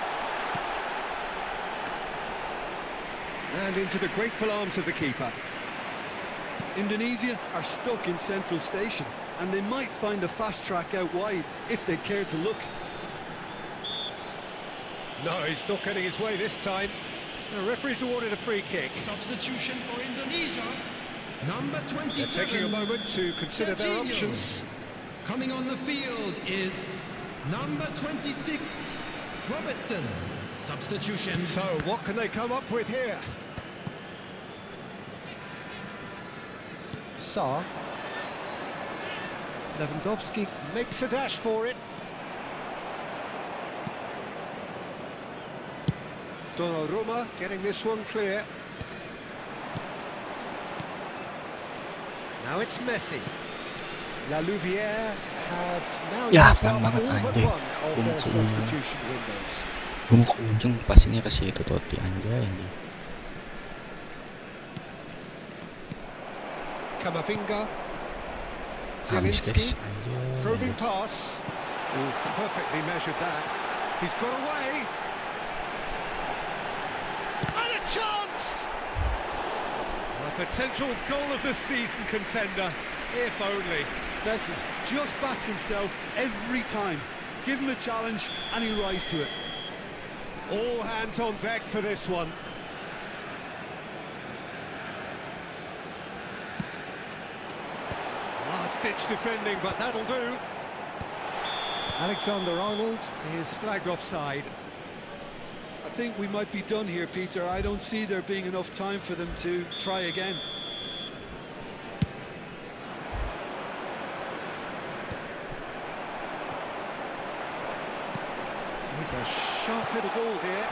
And into the grateful arms of the keeper. Indonesia are stuck in Central Station, and they might find a fast track out wide if they care to look. No, he's not getting his way this time. The referee's awarded a free kick. Substitution for Indonesia. Number 27. They're taking a moment to consider their Serginho. options. Coming on the field is number 26, Robertson. Substitution. So, what can they come up with here? Saar. Lewandowski makes a dash for it. Donnarumma getting this one clear. Now it's Messi. La Louvière have now Ya, used pelan up banget, all but anjay. one of Gua mau their ke ujung. substitution windows. Gue mau ke ujung pas ini ke situ Totti anjay. Camavinga. Habis guys Zielinski. anjay. Probing pass. Oh, perfectly measured that. He's got away. And a chance! A potential goal of the season contender, if only. Messi just backs himself every time. Give him a challenge and he'll rise to it. All hands on deck for this one. Last-ditch defending, but that'll do. Alexander-Arnold is flagged offside. I think we might be done here, Peter. I don't see there being enough time for them to try again. He's a sharp little ball here.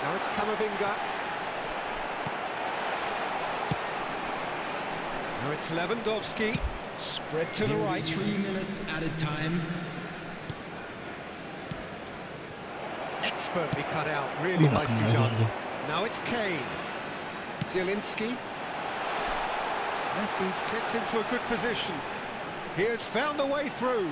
Now it's Camavinga. Now it's Lewandowski. Spread to the right. 3 minutes added time. Expertly cut out. Really Gue gak nicely kenal done. dia. Now it's Kane. Zielinski. Messi gets into a good position. He has found a way through.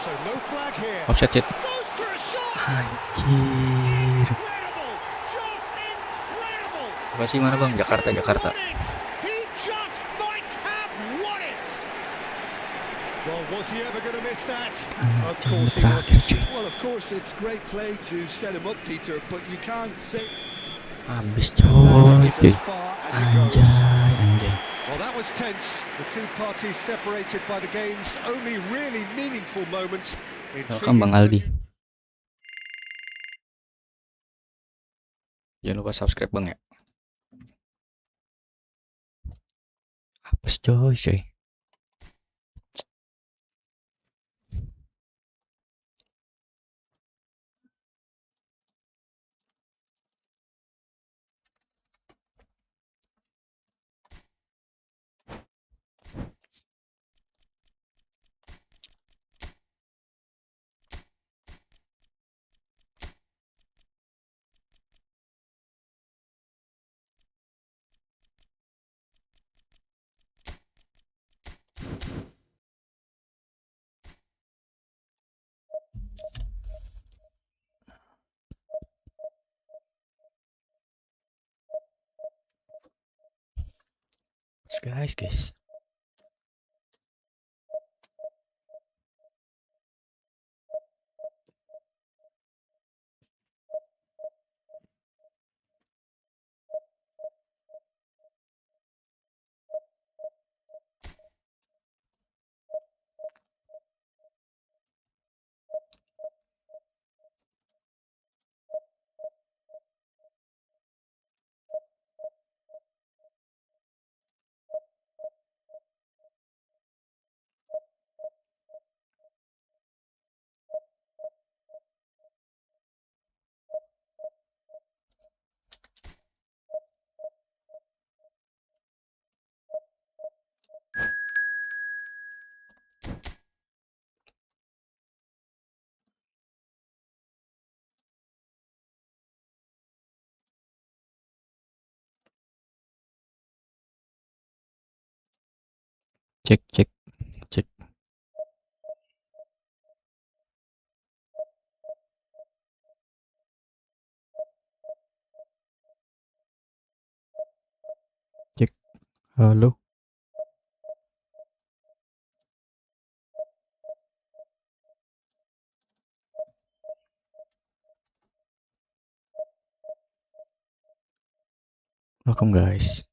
So no flag here. Offside shit. Goes for a shot. Anjir. Incredible. Just incredible. Lokasi mana bang? Jakarta, Jakarta. Won it. He just might have won it. Well, was he ever going to miss that? Of Anjir, course he terakhir was. cuy. Well, of course, it's great play to set him up, Peter, but you can't say... Habis That's coy cuy. as far as it goes. Anjay, anjay. Well, that was tense. The two parties separated by the game's only really meaningful moment. Welcome Bang Aldi. Jangan lupa subscribe bang ya. Hapus coy. Guys. Cek cek cek. Cek. Halo. Welcome guys.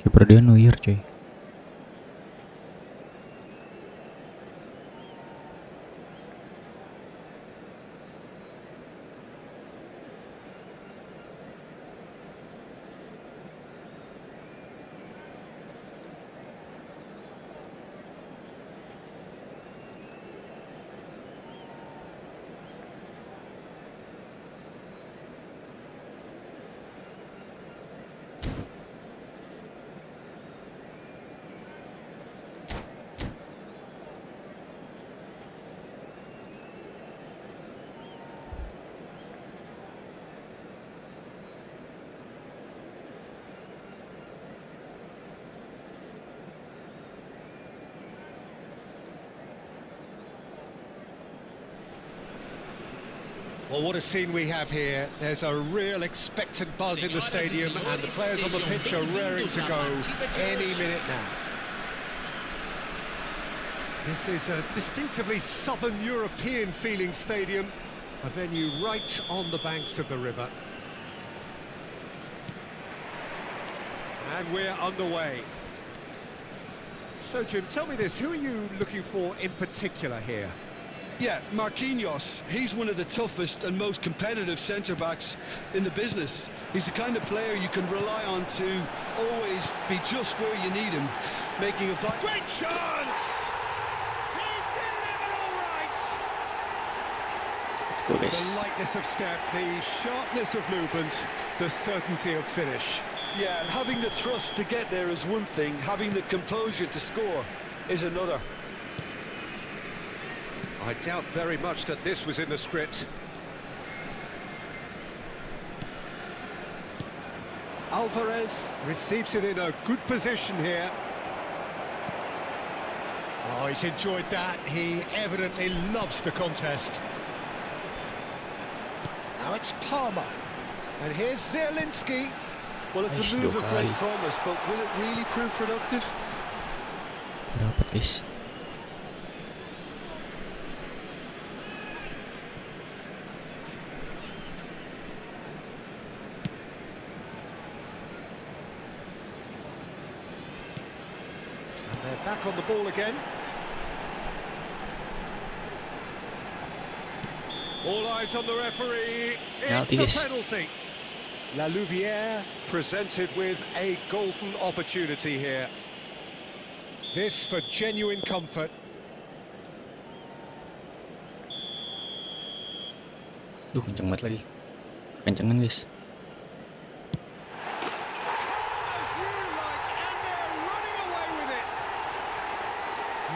Kiper dia New Year coy. Well, what a scene we have here. There's a real expectant buzz in the stadium, and the players on the pitch are raring to go any minute now. This is a distinctively southern European feeling stadium, a venue right on the banks of the river. And we're underway. So, Jim, tell me this, who are you looking for in particular here? Yeah, Marquinhos, he's one of the toughest and most competitive centre-backs in the business. He's the kind of player you can rely on to always be just where you need him, making a great chance! He's delivered all right! Let's go guys. The lightness of step, the sharpness of movement, the certainty of finish. Yeah, and having the thrust to get there is one thing, having the composure to score is another. I doubt very much that this was in the script. Alvarez receives it in a good position here. Oh, he's enjoyed that. He evidently loves the contest. Now it's Palmer. And here's Zielinski. Well, it's a move of great promise, but will it really prove productive? Dapat guys. They're back on the ball again. All eyes on the referee. It's a penalty. La Louvière presented with a golden opportunity here. This for genuine comfort. Duh, kenceng banget lagi. Kencengan guys.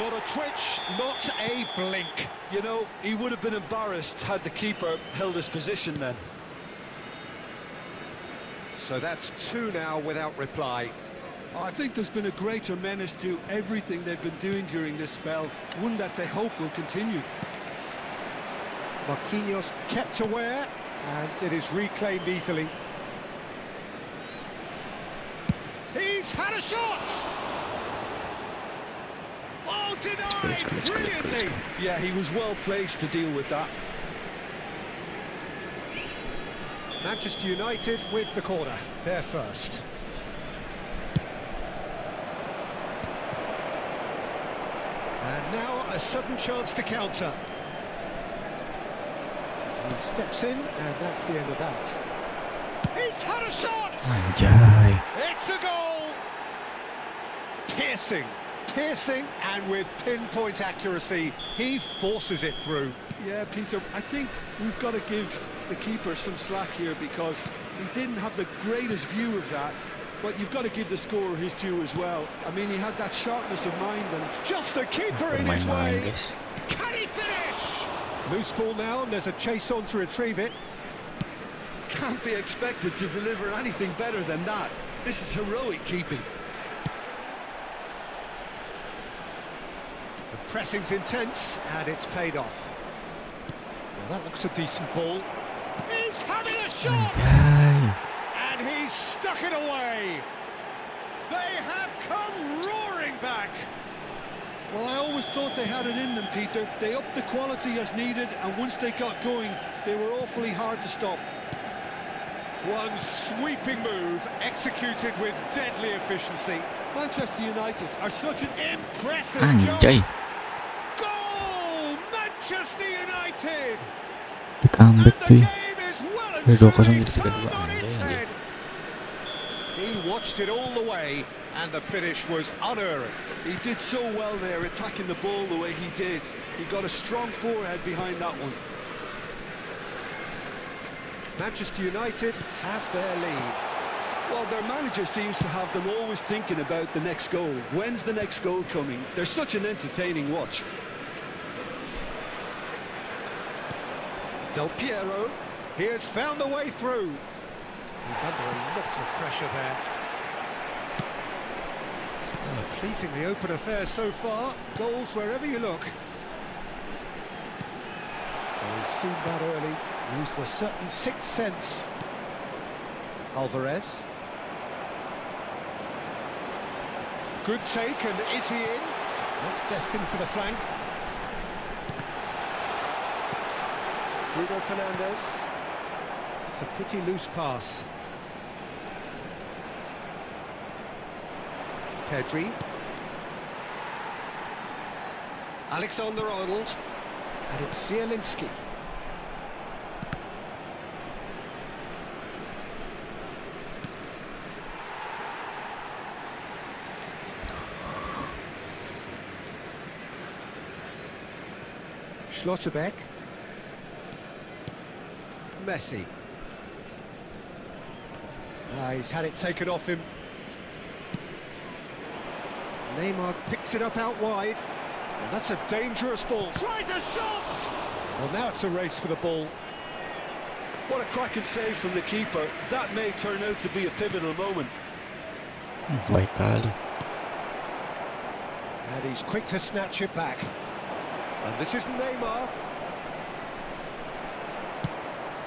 Not Not a twitch, not a blink. You know, he would have been embarrassed had the keeper held his position then. So that's 2 now without reply. I think there's been a greater menace to everything they've been doing during this spell, one that they hope will continue. Marquinhos kept aware, and it is reclaimed easily. He's had a shot! Oh, denied brilliantly! Yeah, he was well placed to deal with that. Manchester United with the corner, they're first. And now a sudden chance to counter. He steps in, and that's the end of that. He's had a shot! Anjay. It's a goal! Piercing, and with pinpoint accuracy, he forces it through. Yeah, Peter, I think we've got to give the keeper some slack here because he didn't have the greatest view of that, but you've got to give the scorer his due as well. I mean, he had that sharpness of mind and... Just the keeper in his Main-main, way! guys. Can he finish? Loose ball now, and there's a chase on to retrieve it. can't be expected to deliver anything better than that. This is heroic keeping. The pressing's intense, and it's paid off. Well, that looks a decent ball. He's having a shot! Anjay. And he's stuck it away. They have come roaring back. Well, I always thought they had it in them, Peter. They upped the quality as needed, and once they got going, they were awfully hard to stop. One sweeping move, executed with deadly efficiency. Manchester United are such an Impressive Anjay. job. Goal! Manchester United! The comeback And the cuy. game is well and Udah 2-0 truly jadi 3-2. turned on Anjay, its anjay. head. He watched it all the way, and the finish was unerring. He did so well there, attacking the ball the way he did. He got a strong forehead behind that one. Manchester United have their lead. Well, their manager seems to have them always thinking about the next goal. When's the next goal coming? They're such an entertaining watch. Del Piero, he has found the way through. He's under a lot of pressure there. A pleasingly open affair so far. Goals wherever you look. Well, he's seen that early. Used a certain sixth sense. Alvarez. Good take, and is he in? That's destined for the flank. Bruno Fernandes. It's a pretty loose pass. Pedri. Alexander-Arnold. And it's Zielinski. Schlotterbeck. Messi. He's had it taken off him. Neymar picks it up out wide. And that's a dangerous ball. Tries a shot! Well, now it's a race for the ball. What a cracking save from the keeper. That may turn out to be a pivotal moment. Baik kali. And he's quick to snatch it back. And this is Neymar.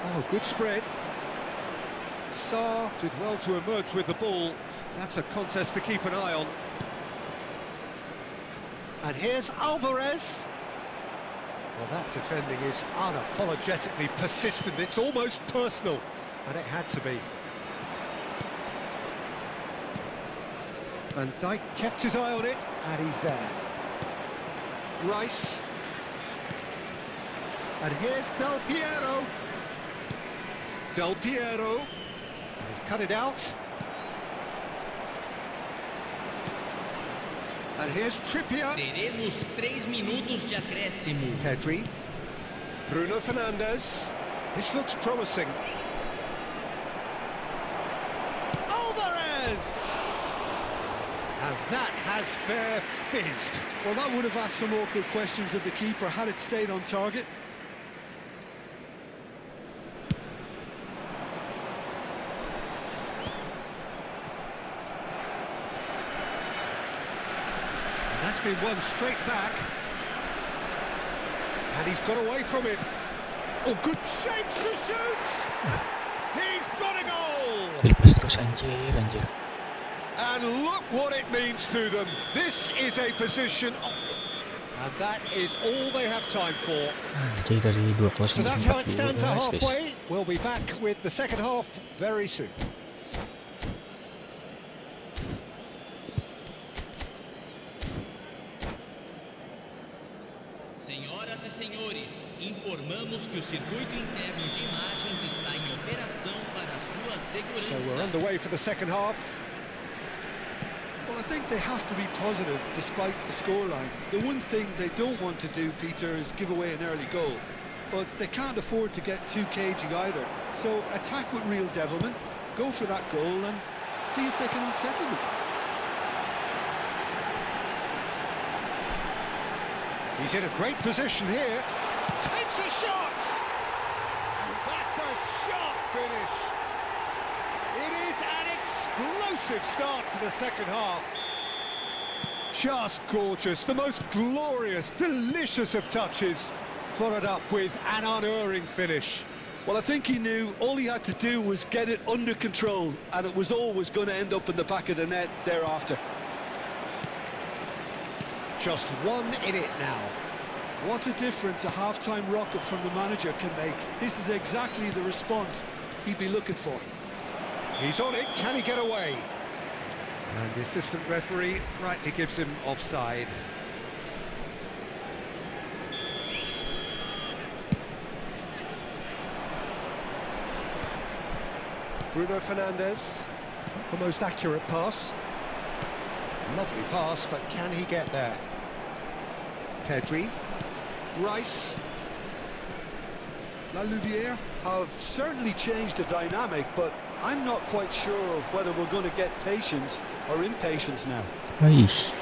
Oh, good spread. Sarr did well to emerge with the ball. That's a contest to keep an eye on. And here's Alvarez. Well, that defending is unapologetically persistent. It's almost personal, and it had to be. Van Dijk kept his eye on it, and he's there. Rice. And here's Del Piero. Del Piero. He's cut it out. And here's Trippier. Teremos 3 minutos de acréscimo. Pedri. Bruno Fernandes. This looks promising. Alvarez! And that has fair fizzed. Well, that would have asked some awkward questions of the keeper had it stayed on target. And that's been won straight back. And he's got away from it. Oh, good shapes to shoot! He's got a goal! Dilepas terus anjir. And look what it means to them. This is a position... And that is all they have time for. Anjir dari 2-0 So that's jadi how it stands at 4-2 guys. halfway. We'll be back with the second half very soon. Senhoras e senhores, informamos que o circuito interno de imagens está em operação para sua So we're segurança. underway for the second half. Well, I think they have to be positive despite the scoreline. The one thing they don't want to do, Peter, is give away an early goal. But they can't afford to get too cagey either. So attack with real devilment, go for that goal and see if they can unsettle them. He's in a great position here. Takes a shot! And that's a sharp finish. It is an explosive start to the second half. Just gorgeous, the most glorious, delicious of touches, followed up with an unerring finish. Well, I think he knew all he had to do was get it under control, and it was always going to end up in the back of the net thereafter. Just one in it now. What a difference a half-time rocket from the manager can make. This is exactly the response he'd be looking for. He's on it, can he get away? And the assistant referee rightly gives him offside. Bruno Fernandes, not the most accurate pass. Lovely pass, but can he get there? Pedri. Rice. La Louvière have certainly changed the dynamic, but I'm not quite sure whether we're going to get patience or impatience now. Aish.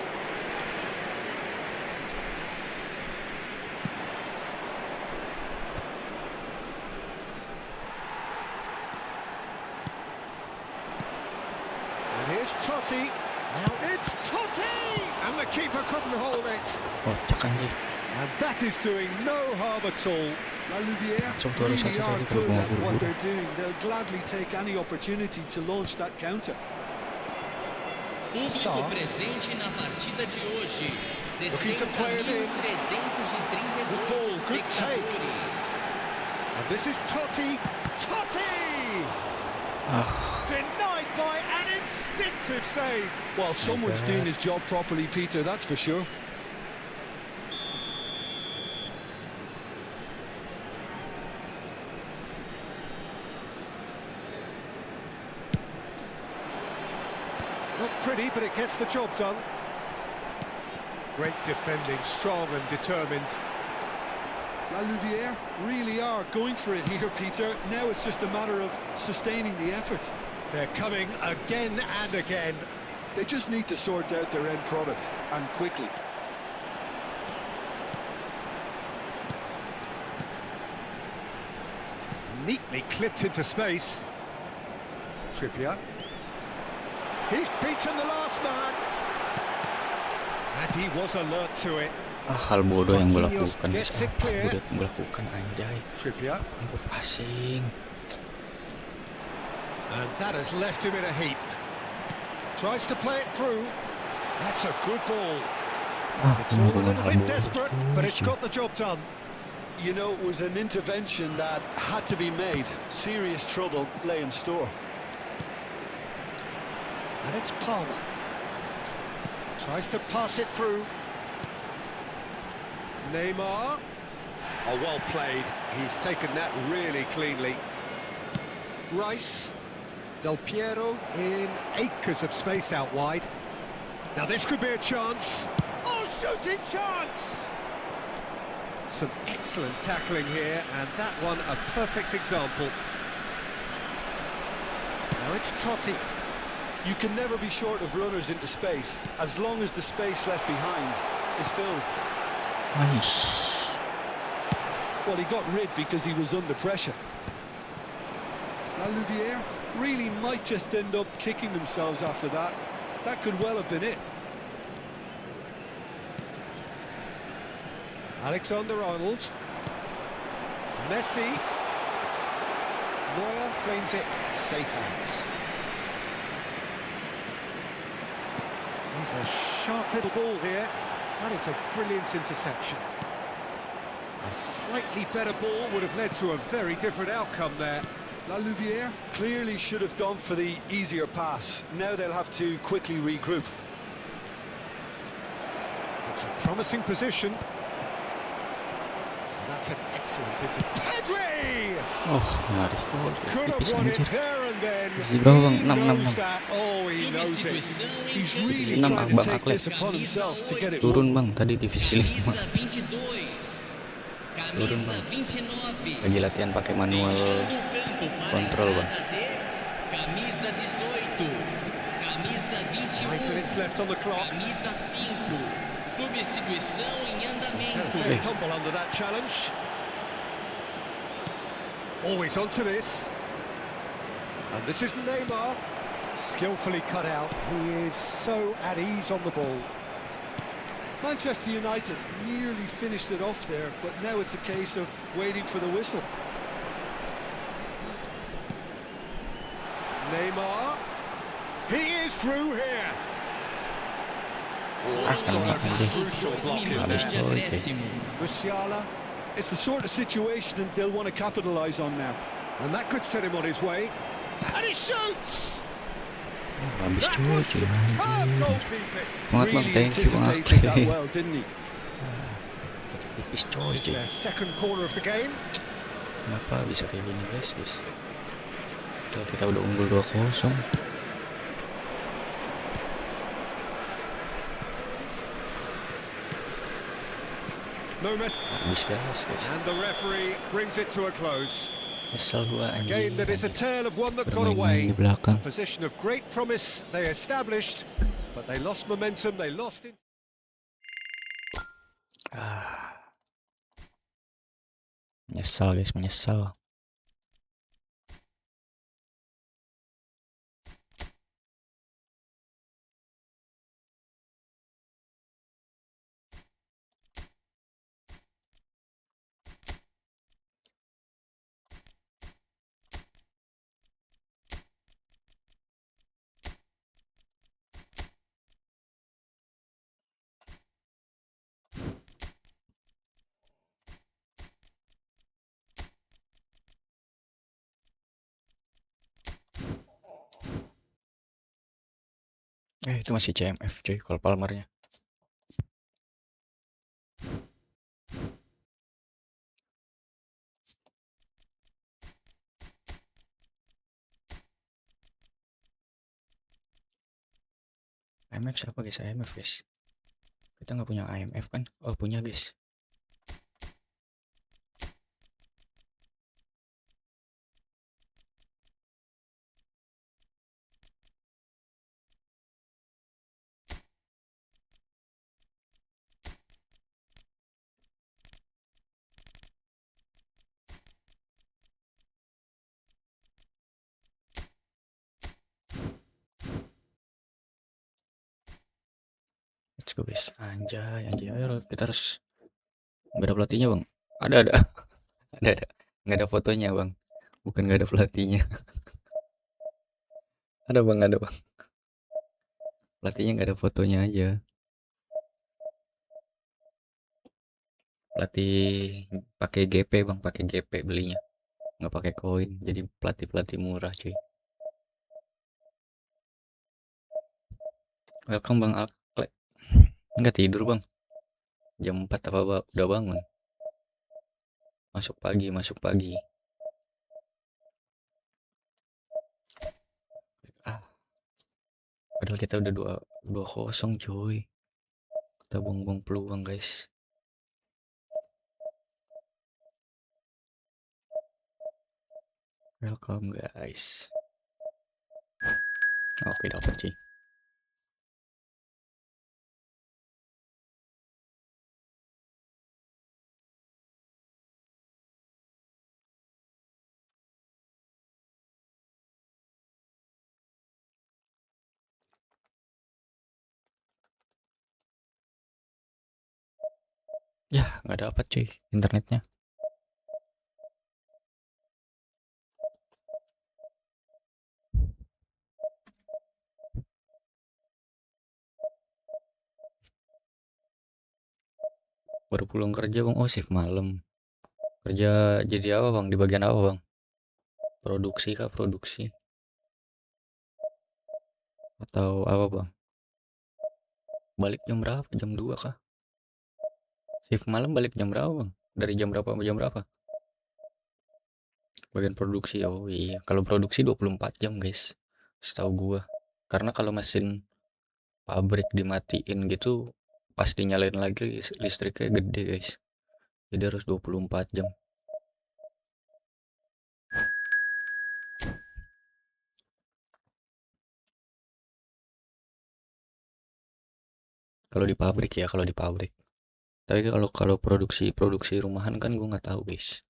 And here's Totti. Now it's Totti! And the keeper couldn't hold it. Kocak anjir. And that is doing no harm at all. La Louvière Langsung terus really saja are tadi good kalau at what buru-buru. they're doing. They'll gladly take any opportunity to launch that counter. Público Só. presente na partida de hoje. Looking to play it in. 60.332 Good ball, good take. espectadores. And this is Totti. Totti! Ah, Denied by an instinctive save. Well, someone's God. doing his job properly, Peter, that's for sure. Not pretty, but it gets the job done. Great defending, strong and determined. La Louvière really are going for it here, Peter. Now it's just a matter of sustaining the effort. They're coming again and again. They just need to sort out their end product, and quickly. Neatly clipped into space. Trippier. He's beaten the last man. And he was alert to it. hal bodoh yang gue Marquinhos lakukan guys. gets it Apa clear. yang gue lakukan anjay. Trippier. Gue passing. And that has left him in a heap. Tries to play it through. That's a good ball. Ah, It's all a melakukan little hal bit bodoh. desperate, but it's Setuju. got the job done. You know, it was an intervention that had to be made. Serious trouble lay in store. And it's Palmer. Tries to pass it through. Neymar. Oh, well played. He's taken that really cleanly. Rice. Del Piero in acres of space out wide. Now this could be a chance. Oh, shooting chance! Some excellent tackling here, and that one a perfect example. Now it's Totti. You can never be short of runners into space, as long as the space left behind is filled. Nice. Well, he got rid because he was under pressure. Louviere really might just end up kicking themselves after that. That could well have been it. Alexander-Arnold. Messi. Neuer claims it. Safe hands. He's a sharp little ball here. That is a brilliant interception. A slightly better ball would have led to a very different outcome there. Louviere clearly should have gone for the easier pass. Now they'll have to quickly regroup. It's a promising position. And that's an excellent interception. Pedri! Oh, nyaris tuh. Could Tipis have won it anjir. there and then. Masih berapa, Bang? He 6, 6, knows 6. that. Oh, he knows it. He's really Enam, trying to Bang take Aklet. this upon himself to get it Turun, won. Bang, tadi divisi 5. Camisa 22. Turun, Camisa Bang. 29. Lagi latihan pakai manual Deixando o campo para a control, Bang. entrada de Camisa 18. Camisa 5 minutes 21. left on the clock. Camisa 5. Substituição em He's had a andamento. fair tumble under that challenge. Always onto this. And this is Neymar. Skillfully cut out. He is so at ease on the ball. Manchester United nearly finished it off there, but now it's a case of waiting for the whistle. Neymar. He is through here. Crucial block in Habis there. tuh, oke. Musiala. It's the sort of situation that they'll want to capitalise on now. And that could set him on his way. And he shoots! Habis That cuy, was superb anjir. goalkeeping. Semangat, Bang, Really thank you, Bang anticipated that Aklet. well, didn't he? Tipis coy, It's their second corner of the game. Kenapa bisa kayak gini, guys? Padahal kita udah unggul 2-0. No mess. Habis, guys. And the referee brings it to a close. Nyesel gua, A anjir. game that is a tale of one that got Bermain di away. belakang. A position of great promise they established, but they lost momentum, they lost it. Menyesal, guys, menyesal. Itu masih CMF cuy, kalau Palmernya. IMF siapa, guys? IMF, guys. Kita nggak punya IMF kan? Oh, punya, guys. Let's go, guys. Anjay, anjay. Ayo, kita harus. Nggak ada pelatihnya, Bang. Ada. Ada. Nggak ada fotonya, Bang. Bukan nggak ada pelatihnya. Ada, Bang. Ada, Bang. Pelatihnya nggak ada fotonya aja. Pelatih pakai GP, Bang. Pakai GP belinya. Nggak pakai koin. Jadi pelatih murah, cuy. Welcome, Bang Aklet. Nggak tidur, Bang. Jam 4 apa udah bangun? Masuk pagi. Padahal kita udah 2-0, cuy. Kita buang-buang peluang, guys. Welcome, guys. Oke, dapat sih. Ya, nggak dapat cuy internetnya. Baru pulang kerja bang. Oh, shift malam. Kerja jadi apa bang? Di bagian apa bang? Produksi kah? Produksi? Atau apa bang? Balik jam berapa? Jam 2 kah? Shift malam balik jam berapa bang? Dari jam berapa sampai jam berapa? Bagian produksi. Oh iya, kalau produksi 24 jam guys, setahu gua. Karena kalau mesin pabrik dimatiin gitu, pas dinyalain lagi listriknya gede guys. Jadi harus 24 jam. Kalau di pabrik ya, kalau di pabrik. Tapi kalau produksi rumahan kan gua nggak tahu guys.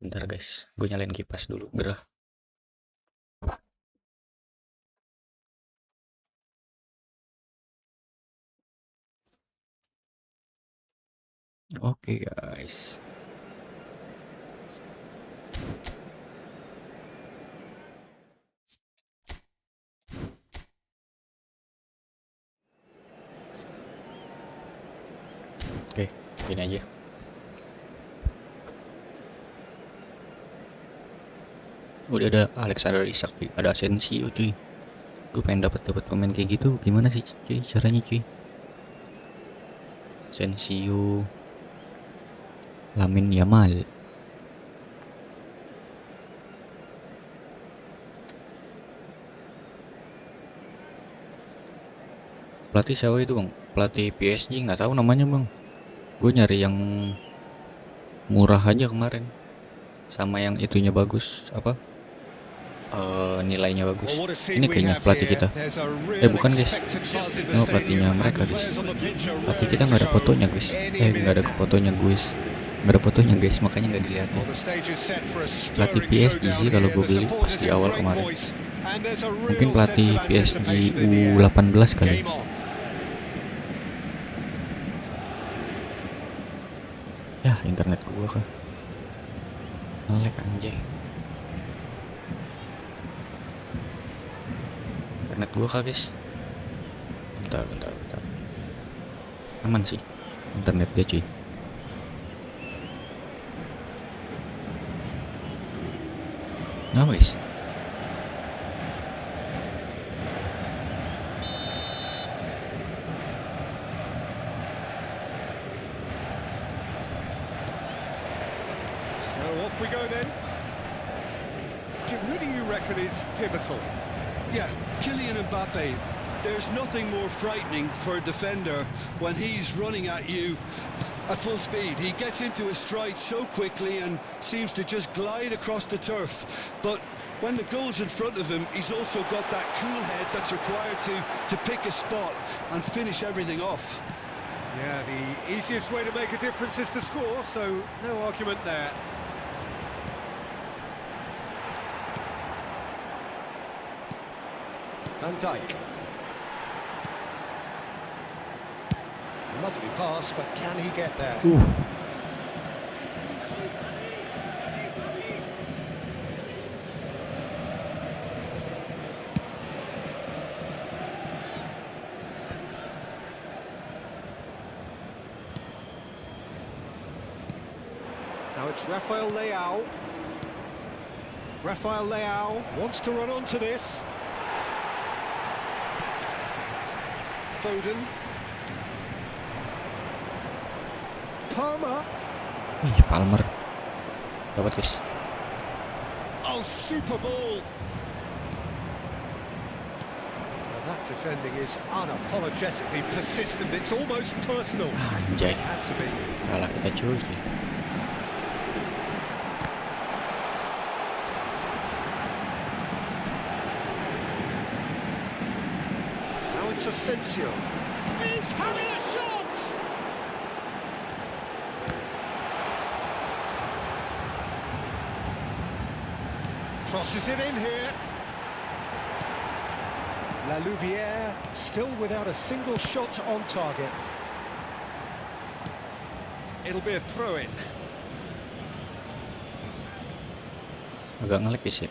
Bentar guys, gue nyalain kipas dulu, gerah. Oke guys. Oke, gini aja. Udah ada Alexander Isak, ada Asensio cuy. Gue pengen dapat pemain kayak gitu. Gimana sih cuy caranya cuy? Asensio, Lamine Yamal. Pelatih siapa itu bang? Pelatih PSG nggak tahu namanya bang. Gue nyari yang murah aja kemarin. Sama yang itunya bagus apa? Nilainya bagus. Ini kayaknya pelatih kita. Bukan guys. Ini pelatihnya mereka guys. Pelatih kita nggak ada fotonya guys. Nggak ada fotonya guys. Nggak ada fotonya guys, makanya nggak dilihatin. Pelatih PSG sih kalau gue beli pas di awal kemarin. Mungkin pelatih PSG U18 kali. Ya internet gue kah nge-lag anjay. Internet gue kah guys? Bentar. Aman sih internet dia cuy. Nah guys, So off we go then. Jim, who do you reckon is pivotal? Yeah, Kylian Mbappe. There's nothing more frightening for a defender when he's running at you at full speed. He gets into a stride so quickly and seems to just glide across the turf. But when the goal's in front of him, he's also got that cool head that's required to pick a spot and finish everything off. Yeah, the easiest way to make a difference is to score, so no argument there. Van Dijk. Lovely pass, but can he get there? Now it's Rafael Leao. Rafael Leao wants to run onto this. Foden. Palmer. Palmer dapat guys. Oh, super ball. Well, that defending is unapologetically persistent. It's almost personal. Anjay, Had to be. kalah kita cuy. It's Asensio. He's having a shot! Crosses it in here. La Louvière still without a single shot on target. It'll be a throw-in. Agak ngelipis ya.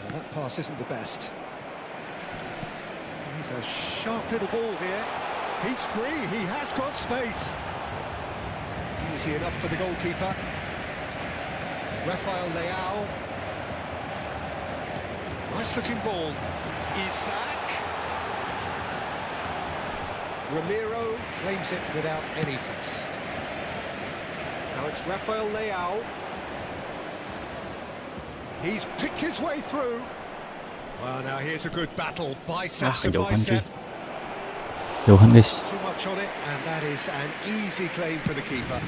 Well, that pass isn't the best. He's a sharp little ball here. He's free, he has got space. Easy enough for the goalkeeper. Rafael Leao. Nice looking ball. Isaac. Ramiro claims it without any fuss. Now it's Rafael Leao. He's picked his way through. Well, now here's a good battle. Bicep to kejauhan cuy. bicep. Jauhan guys. Too much on it, and that is an easy claim for the keeper.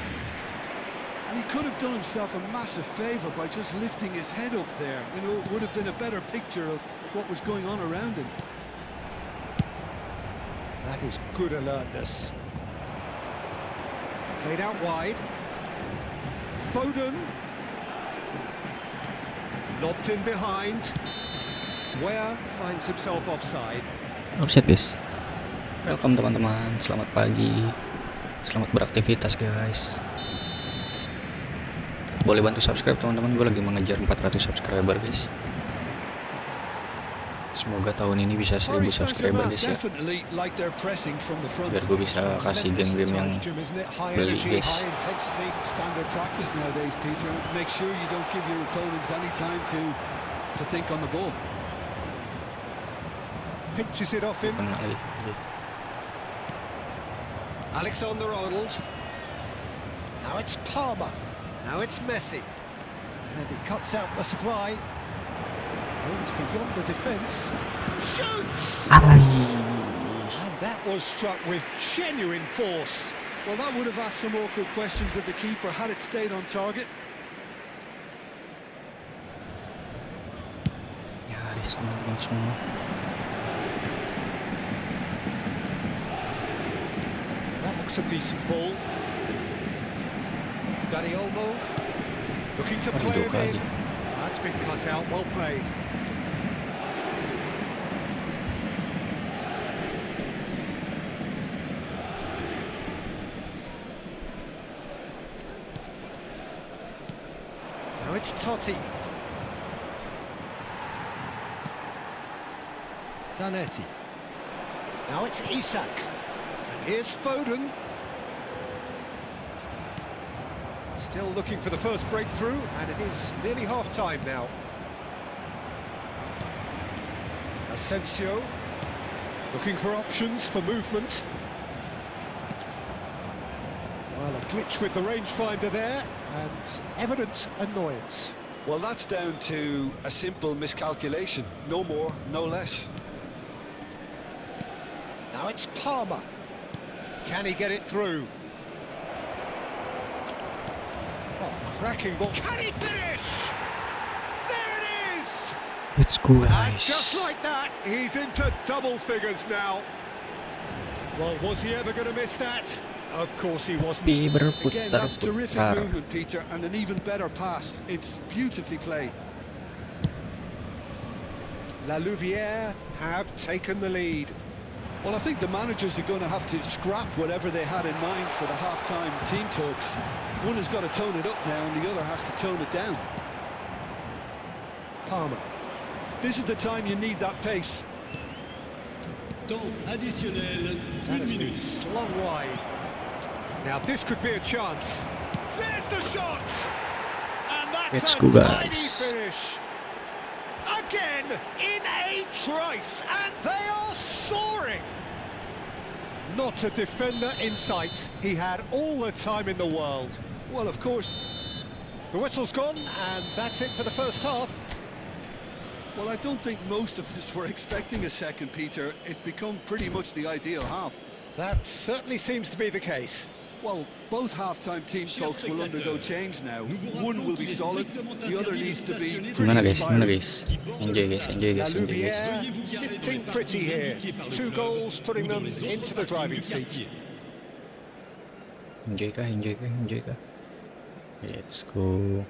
And he could have done himself a massive favour by just lifting his head up there. You know, it would have been a better picture of what was going on around him. That is good alertness. Played out wide. Foden. Lobbed in behind. Ware finds himself offside. Offset guys. Welcome teman-teman, selamat pagi. Selamat beraktivitas guys. Boleh bantu subscribe teman-teman, gue lagi mengejar 400 subscriber guys. Semoga tahun ini bisa 1000 subscriber guys ya. Biar gue bisa kasih game-game yang beli guys. Standard practice nowadays, Peter. Make sure you don't give your opponents any time to think on the ball. Pinches it off him. Kena lagi. Alexander-Arnold. Now it's Palmer. Now it's Messi. And he cuts out the supply. Aims beyond the defence. Shoots! And that was struck with genuine force. Well, that would have asked some awkward questions of the keeper had it stayed on target. Ya guys, teman-teman semua. That looks a decent ball. Dani Olmo looking to play it in. That's been cut out, well played. Now it's Totti. Zanetti. Now it's Isak. And here's Foden. Still looking for the first breakthrough, and it is nearly half-time now. Asensio looking for options for movement. Well, a glitch with the rangefinder there, and evident annoyance. Well, that's down to a simple miscalculation. No more, no less. Now it's Palmer. Can he get it through? Oh, cracking ball. Can he finish? There it is! Let's go And guys. just like that, he's into double figures now. Well, was he ever going to miss that? Of course he wasn't. Again, that's terrific Berputar-putar. movement, Peter, and an even better pass. It's beautifully played. La Louvière have taken the lead. Well, I think the managers are going to have to scrap whatever they had in mind for the half-time team talks. One has got to tone it up now, and the other has to tone it down. Palmer. This is the time you need that pace. Temps additionnel, That 1 has been minute. slung wide. Now this could be a chance. There's the shot! And that's Let's a go, tidy guys. finish. Again, in a trice, and they are soaring. Not a defender in sight. He had all the time in the world. Well, of course. The whistle's gone, and that's it for the first half. Well, I don't think most of us were expecting a second, Peter. It's become pretty much the ideal half. That certainly seems to be the case. Well, both half-time team talks will undergo change now. One will be solid, the other needs to be pretty Gimana inspiring. guys? Enjoy guys, enjoy La guys, enjoy guys. Louvière sitting pretty here. 2 goals putting them into the driving seat. Enjoy kah, enjoy kah, enjoy kah. Let's go.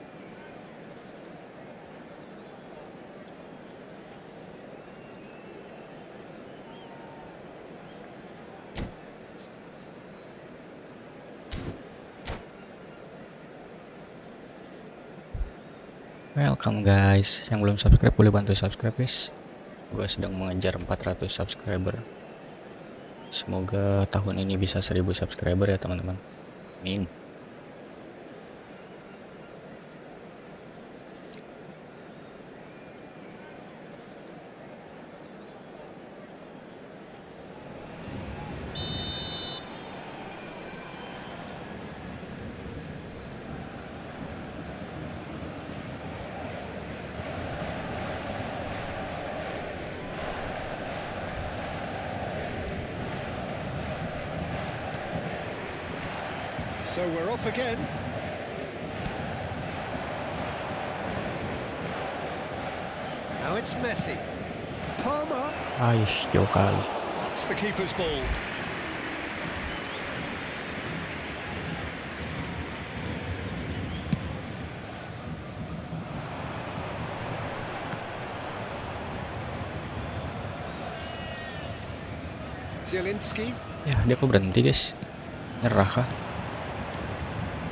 Welcome guys, yang belum subscribe boleh bantu subscribe guys. Gua sedang mengejar 400 subscriber. Semoga tahun ini bisa 1000 subscriber ya teman-teman. Amin. So we're off again. Now it's Messi. Palmer. Aish, jauh kali. That's the keeper's ball. Zielinski. Ya, dia kok berhenti guys? Nyerah kah?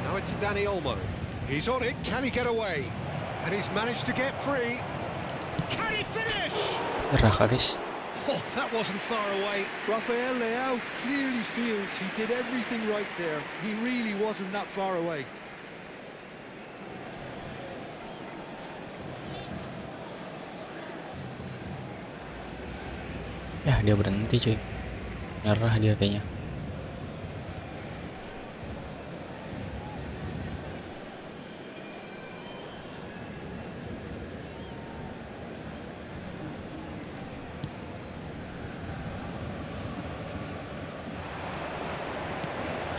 Now it's Dani Olmo. He's on it. Can he get away? And he's managed to get free. Can he finish? Nyerah kah guys? Oh, that wasn't far away. Rafael Leao clearly feels he did everything right there. He really wasn't that far away. Ya, dia berhenti cuy. Nyerah dia kayaknya.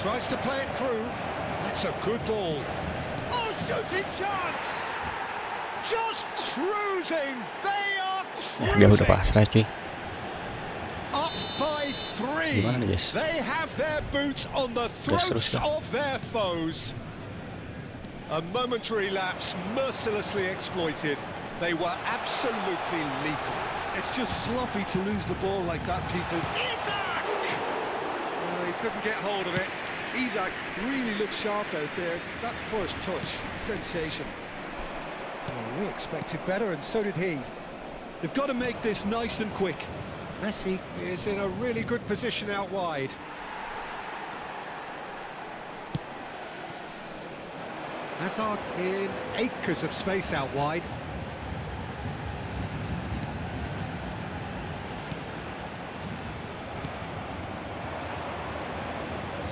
Tries to play it through. That's a good ball. Oh, shooting chance! Just cruising. They are Ya, dia udah cruising. pasrah cuy. Up by 3. Gimana nih, guys? They have their boots on the Gas terus throats kah? of their foes. A momentary lapse mercilessly exploited. They were absolutely lethal. It's just sloppy to lose the ball like that, Peter. Isaac! He couldn't get hold of it. Isaac really looked sharp out there. That first touch, sensation. Oh, we expected better, and so did he. They've got to make this nice and quick. Messi is in a really good position out wide. Hazard in acres of space out wide.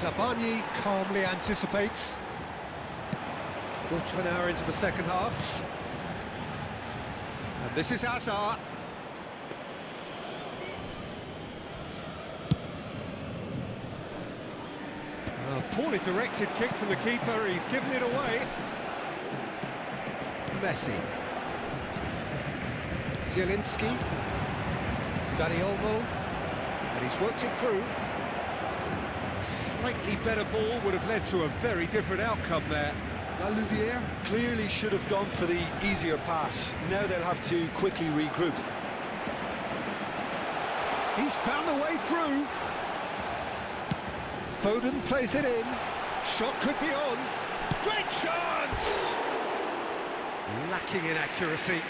Zabani calmly anticipates. Quarter of an hour into the second half. And this is Hazard. A poorly directed kick from the keeper, he's given it away. Messi. Zielinski. Dani Olmo. And he's worked it through. A slightly better ball would have led to a very different outcome there. La Louvière clearly should have gone for the easier pass. Now they'll have to quickly regroup. He's found a way through. Foden plays it in. Shot could be on. Great chance! Lacking in accuracy.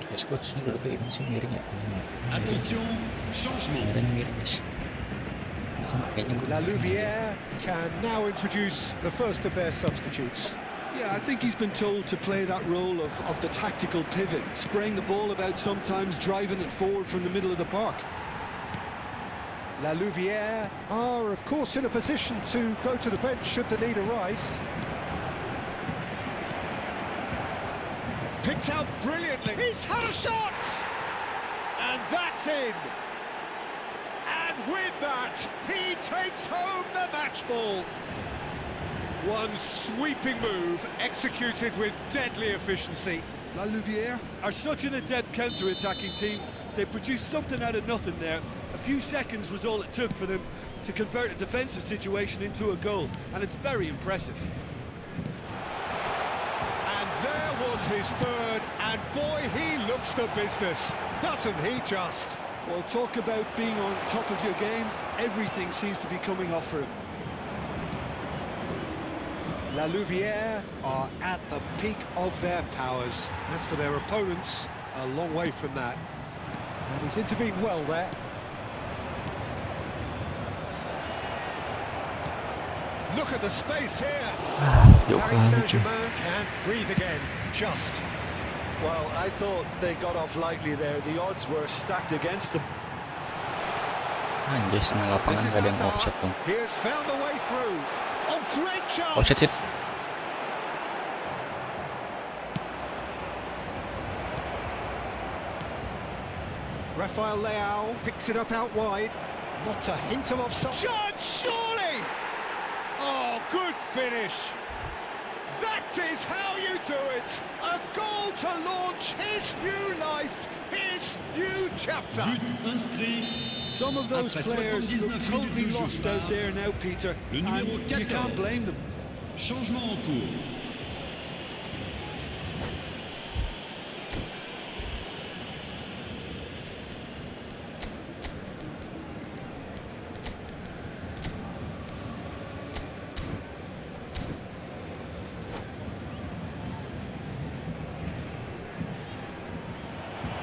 Guys, coachnya duduknya gimana sih, miring ya? Attention, changement. Miring miring guys. Sama kayaknya gue. La Louvière can now introduce the first of their substitutes. Yeah, I think he's been told to play that role of the tactical pivot, spraying the ball about sometimes, driving it forward from the middle of the park. La Louvière are, of course, in a position to go to the bench should the need arise. Picked out brilliantly. He's had a shot! And that's in. And with that, he takes home the match ball. One sweeping move, executed with deadly efficiency. La Louvière are such an adept counter-attacking team. They produced something out of nothing there. A few seconds was all it took for them to convert a defensive situation into a goal, and it's very impressive. And there was his third, and boy, he looks the business, doesn't he just? Well, talk about being on top of your game. Everything seems to be coming off for him. La Louvière are at the peak of their powers. As for their opponents, a long way from that. And he's intervened well there. Look at the space here. Paris Saint-Germain can't breathe again, just. Well, I thought they got off lightly there. The odds were stacked against them. Anjir, setengah lapangan gak ada yang offset dong. He has found a way through. Oh, great chance. Offset sih. Rafael Leao picks it up out wide. Not a hint of offside. Shot, surely! Oh, good finish. That is how you do it. A goal to launch his new life, his new chapter. But inscrit. Some of those players look totally lost out there now, Peter, and you can't blame them. Changement en cours.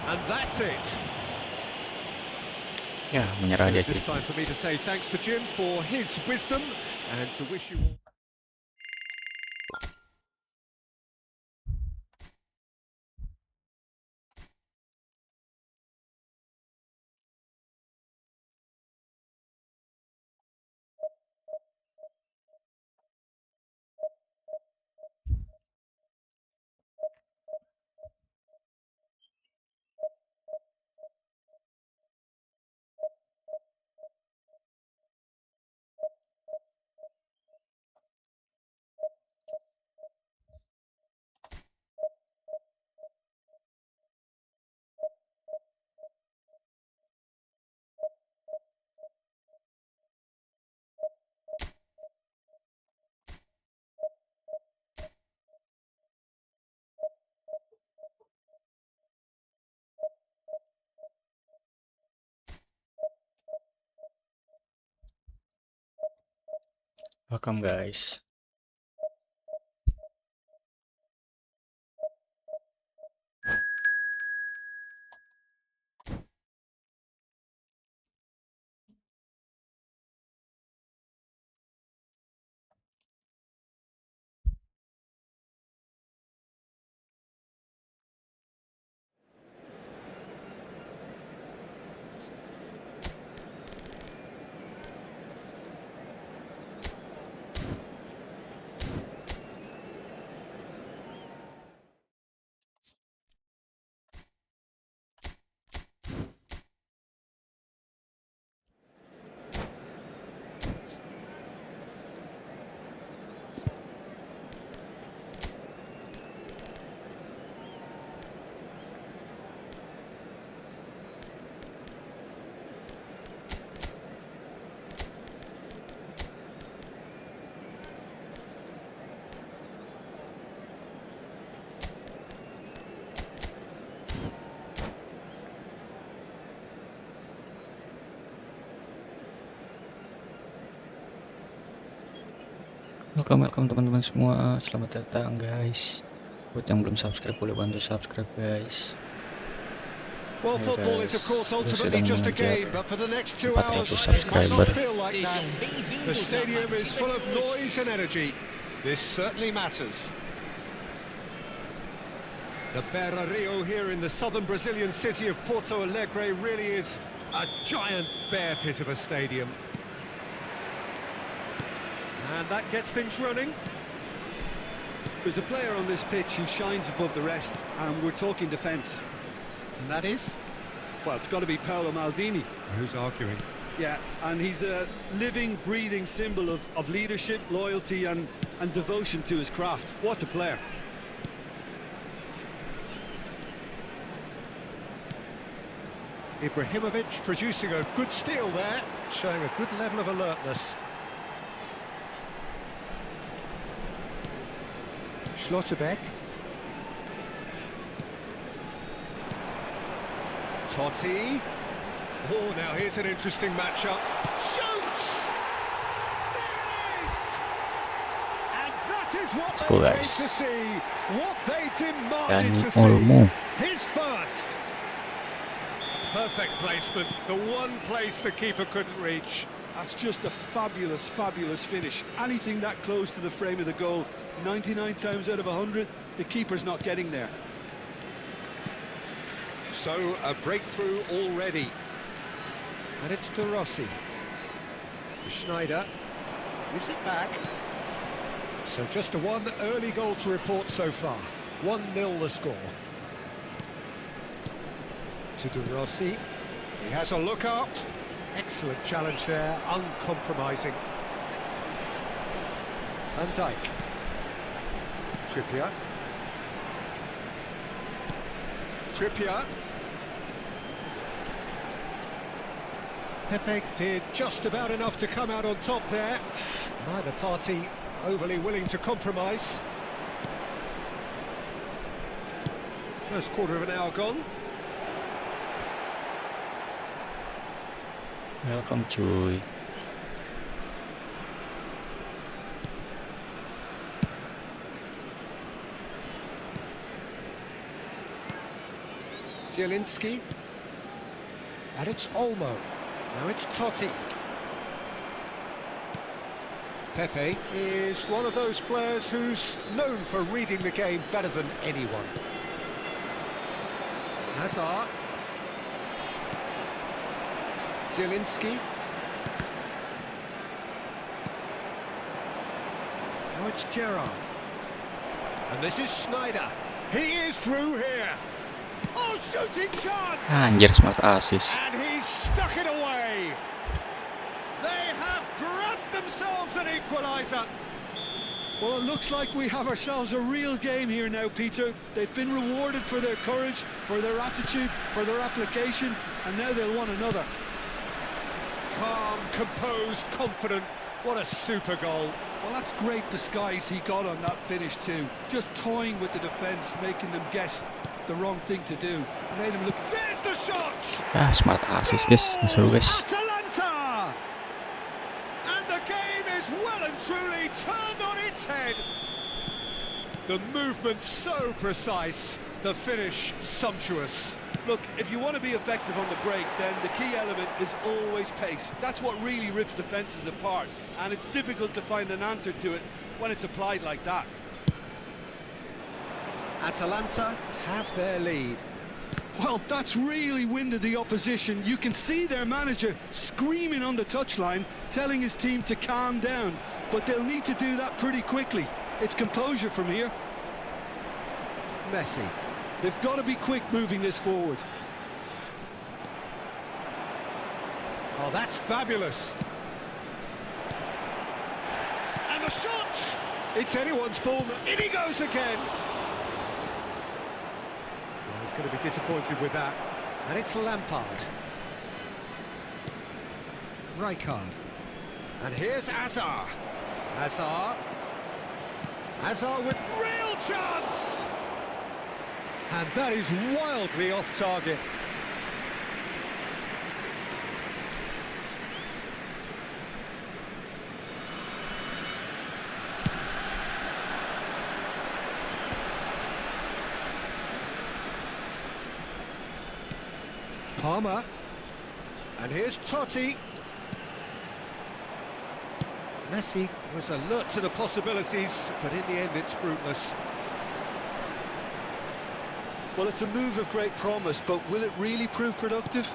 And that's it. Ya, menyerah dia This sih. time for me to say thanks to Jim for his wisdom and to wish you all. Welcome guys. Welcome teman-teman semua, selamat datang guys. Buat yang belum subscribe boleh bantu subscribe guys. Well, Hey football is of guys, course gue ultimately sedang just a mengejar game, but for the next 2 hours 400 it might subscriber. not feel like that. The stadium is full of noise and energy. This certainly matters. The Beira Rio here in the southern Brazilian city of Porto Alegre really is a giant bear pit of a stadium. And that gets things running. There's a player on this pitch who shines above the rest, and we're talking defence. And that is? Well, it's got to be Paolo Maldini. Who's arguing? Yeah, and he's a living, breathing symbol of leadership, loyalty and devotion to his craft. What a player. Ibrahimovic producing a good steal there, showing a good level of alertness. Schlotterbeck. Totti. Oh, now here's an interesting matchup. Shoots! There it is! And that is what Let's they go, came to guys. see, what they demanded Dani to see. Olmo. His first. Perfect placement, the one place the keeper couldn't reach. That's just a fabulous, fabulous finish. Anything that close to the frame of the goal, 99 times out of 100, the keeper's not getting there. So, a breakthrough already. And it's De Rossi. Schneider gives it back. So just a one early goal to report so far. 1-0 the score. To De Rossi. He has a look up. Excellent challenge there, uncompromising. Van Dijk. Trippier. Trippier. Pepe did just about enough to come out on top there. Neither party overly willing to compromise. First quarter of an hour gone. Welcome cuy. Zielinski. And it's Olmo. Now it's Totti. Pepe is one of those players who's known for reading the game better than anyone. Hazard. Zielinski. Now it's Gerrard. And this is Schneider. He is through here. Oh, shooting chance! Anjir, smart assist. And he's stuck it away. They have grabbed themselves an equaliser. Well, it looks like we have ourselves a real game here now, Peter. They've been rewarded for their courage, for their attitude, for their application, and now they'll want another. Calm, composed, confident. What a super goal. Well, that's great disguise he got on that finish too. Just toying with the defence, making them guess the wrong thing to do. Made him look... There's the shot! Ah, smart assist guys. Seru guys. Atalanta! And the game is well and truly turned on its head. The movement so precise, the finish sumptuous. Look, if you want to be effective on the break, then the key element is always pace. That's what really rips defences apart, and it's difficult to find an answer to it when it's applied like that. Atalanta have their lead. Well, that's really winded the opposition. You can see their manager screaming on the touchline, telling his team to calm down, but they'll need to do that pretty quickly. It's composure from here. Messi. They've got to be quick moving this forward. Oh, that's fabulous. And the shot! It's anyone's ball. In he goes again. Well, he's going to be disappointed with that. And it's Lampard. Rijkaard. And here's Hazard. Hazard with real chance! And that is wildly off target. Palmer. And here's Totti. Messi was alert to the possibilities, but in the end it's fruitless. Well, it's a move of great promise, but will it really prove productive?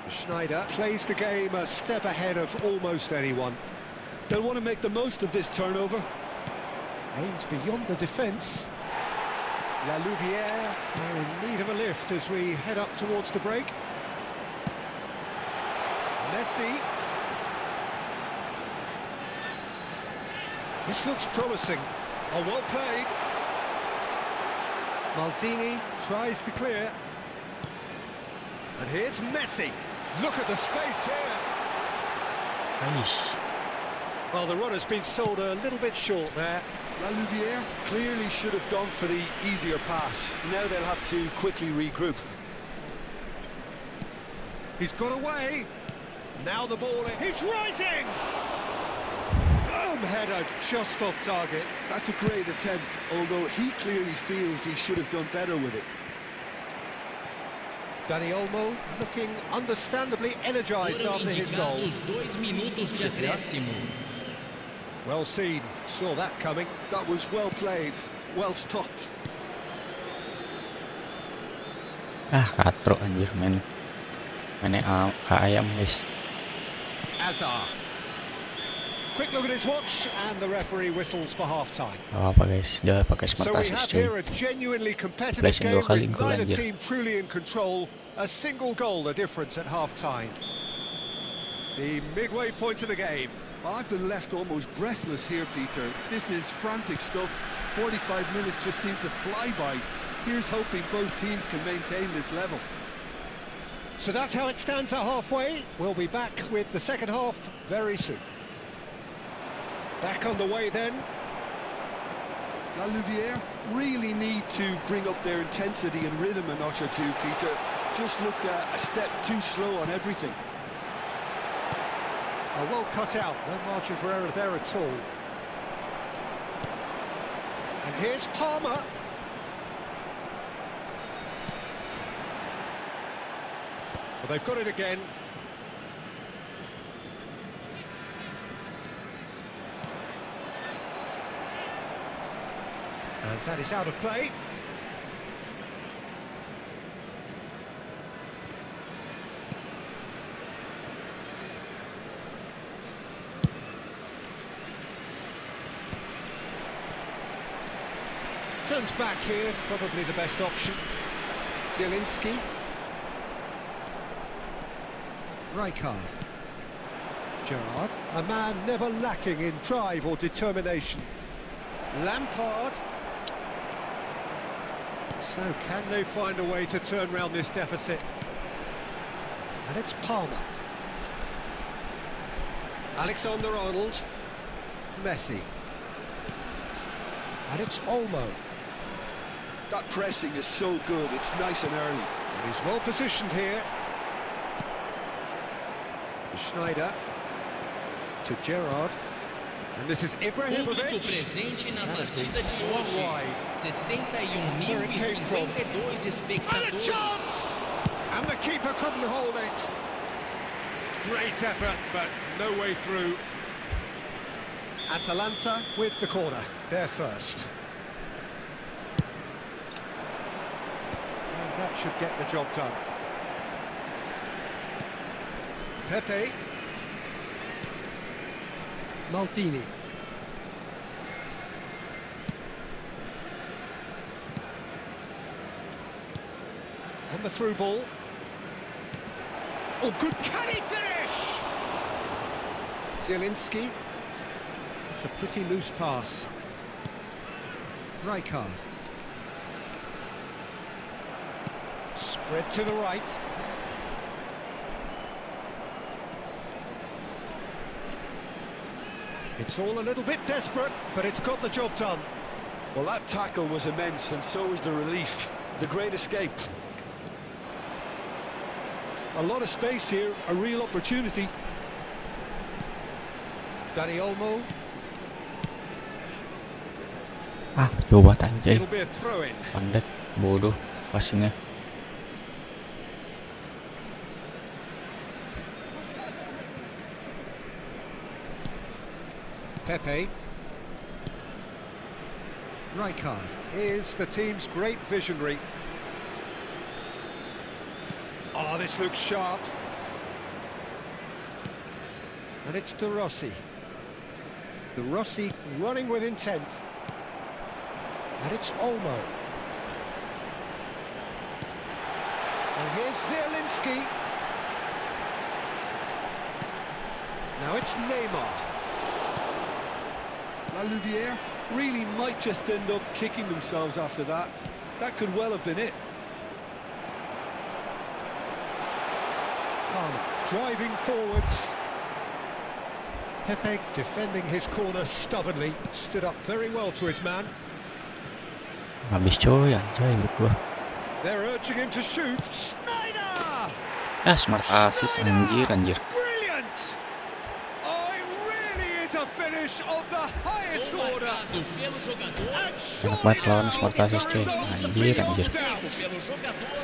Schneider plays the game a step ahead of almost anyone. They'll want to make the most of this turnover. Aims beyond the defence. La Louvière in need of a lift as we head up towards the break. Messi. This looks promising. Oh, well played. Maldini tries to clear. And here's Messi. Look at the space here. Nice. Well, the run has been sold a little bit short there. La Louvière clearly should have gone for the easier pass. Now they'll have to quickly regroup. He's got away. Now the ball in. He's rising! Firm header just off target. That's a great attempt, although he clearly feels he should have done better with it. Dani Olmo looking understandably energised Foram after his goal. indicados 2 minutos de acréscimo. Well seen, saw that coming. That was well played, well stopped. Katro anjir mainnya ayam guys. Azar. Quick look at his watch, and the referee whistles for half-time. Apa guys, udah pakai So smart we assist have cuy. here a genuinely competitive Blessing game dua kali with gol, neither anjir. team truly in control. A single goal the difference at half-time. The midway point of the game. I've been left almost breathless here, Peter. This is frantic stuff. 45 minutes just seem to fly by. Here's hoping both teams can maintain this level. So that's how it stands at halfway. We'll be back with the second half very soon. Back on the way then. La Louvière really need to bring up their intensity and rhythm a notch or two, Peter. Just looked a step too slow on everything. Oh, well cut out, no margin for error there at all. And here's Palmer. Well, they've got it again. And that is out of play. Turns back here, probably the best option. Zielinski. Rijkaard. Gerrard, a man never lacking in drive or determination. Lampard. So can they find a way to turn round this deficit? And it's Palmer. Alexander-Arnold. Messi. And it's Olmo. That pressing is so good, it's nice and early. And he's well positioned here. Schneider to Gerrard, and this is Público Ibrahimovic. presente na That has been partida de swung hoje. wide. 61.052 And a espectadores. chance! And the keeper couldn't hold it. Great effort, but no way through. Atalanta with the corner, they're first. And that should get the job done. Pepe. Maldini. And the through ball. Oh, good, can he finish? Zielinski. It's a pretty loose pass. Rijkaard. Spread to the right. It's all a little bit desperate, but it's got the job done. Well, that tackle was immense, and so was the relief. The great escape. A lot of space here, a real opportunity. Dani Olmo. Coba anjay. It'll be a throw-in. Pandai, bodoh passingnya. Pepe. Rijkaard is the team's great visionary. Oh, this looks sharp. And it's De Rossi. De Rossi running with intent. And it's Olmo. And here's Zielinski. Now it's Neymar. Louvière really might just end up kicking themselves after that. That could well have been it. Driving forwards. Pepe defending his corner stubbornly, stood up very well to his man. Habis coy, anjay buat gua. They're urging him to shoot. Snyder! Smart assist anjir. Brilliant! Oh, it really is a finish of the highest Gol order. marcado pelo jogador. And Enak surely banget lawan now smart the assist coy. results are Anjir. beyond doubt. Pelo jogador.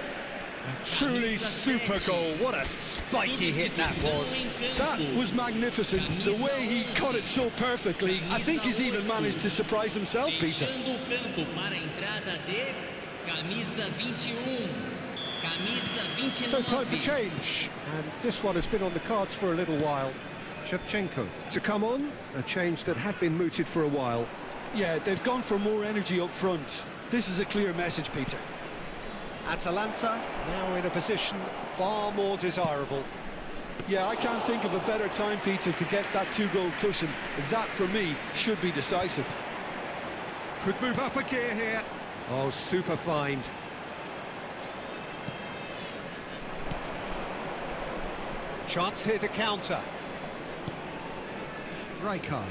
A truly super goal. What a spiky hit that was. That was magnificent. The way he cut it so perfectly. I think he's even managed to surprise himself, Peter. Fechando o campo para a entrada de camisa 21. Camisa 29. So time for change, and this one has been on the cards for a little while. Shevchenko to come on, a change that had been mooted for a while. Yeah, they've gone for more energy up front. This is a clear message, Peter. Atalanta now in a position far more desirable. Yeah, I can't think of a better time, Peter, to get that two-goal cushion. That, for me, should be decisive. Could move up a gear here. Oh, super find. Chance here to counter. Rijkaard.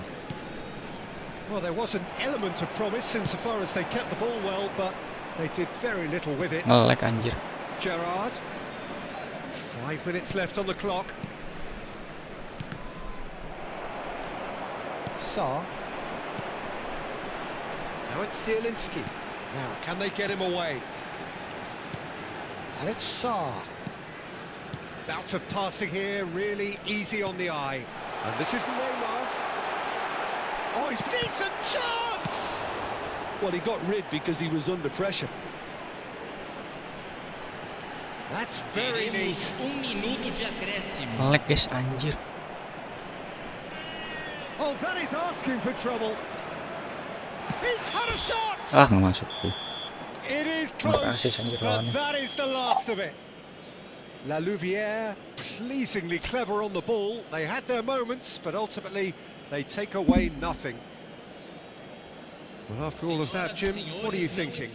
Well, there was an element of promise insofar as they kept the ball well, but they did very little with it. Nge-lag anjir. Gerrard. 5 minutes left on the clock. Sarr. Now it's Zielinski. Now, can they get him away? And it's Sarr. Bout of passing here, really easy on the eye. And this is Neymar. Oh, he's decent chance! Well, he got rid because he was under pressure. That's very neat. Teremos minuto de acréscimo. Nge-lag guys anjir. Oh, that is asking for trouble. He's had a shot! Nggak masuk tuh. It is Smart close, assist anjir but lawannya. that is the last of it. Louvière, pleasingly clever on the ball. They had their moments, but ultimately they take away nothing. Well, after all of that, Jim, what are you thinking?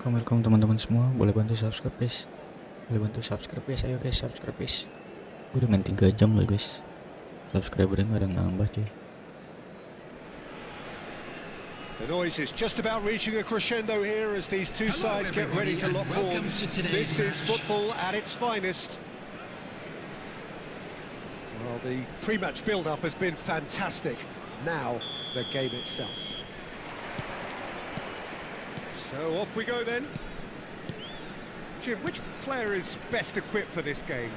Welcome teman-teman semua, boleh bantu subscribe guys. Boleh bantu subscribe guys, ayo guys subscribe guys. Gue udah main 3 jam loh guys. Subscribernya gak ada nambah cuy. The noise is just about reaching a crescendo here as these two sides get ready to lock horns. This is football at its finest. Well, the pre-match build-up has been fantastic. Now, the game itself. So off we go then. Jim, which player is best equipped for this game?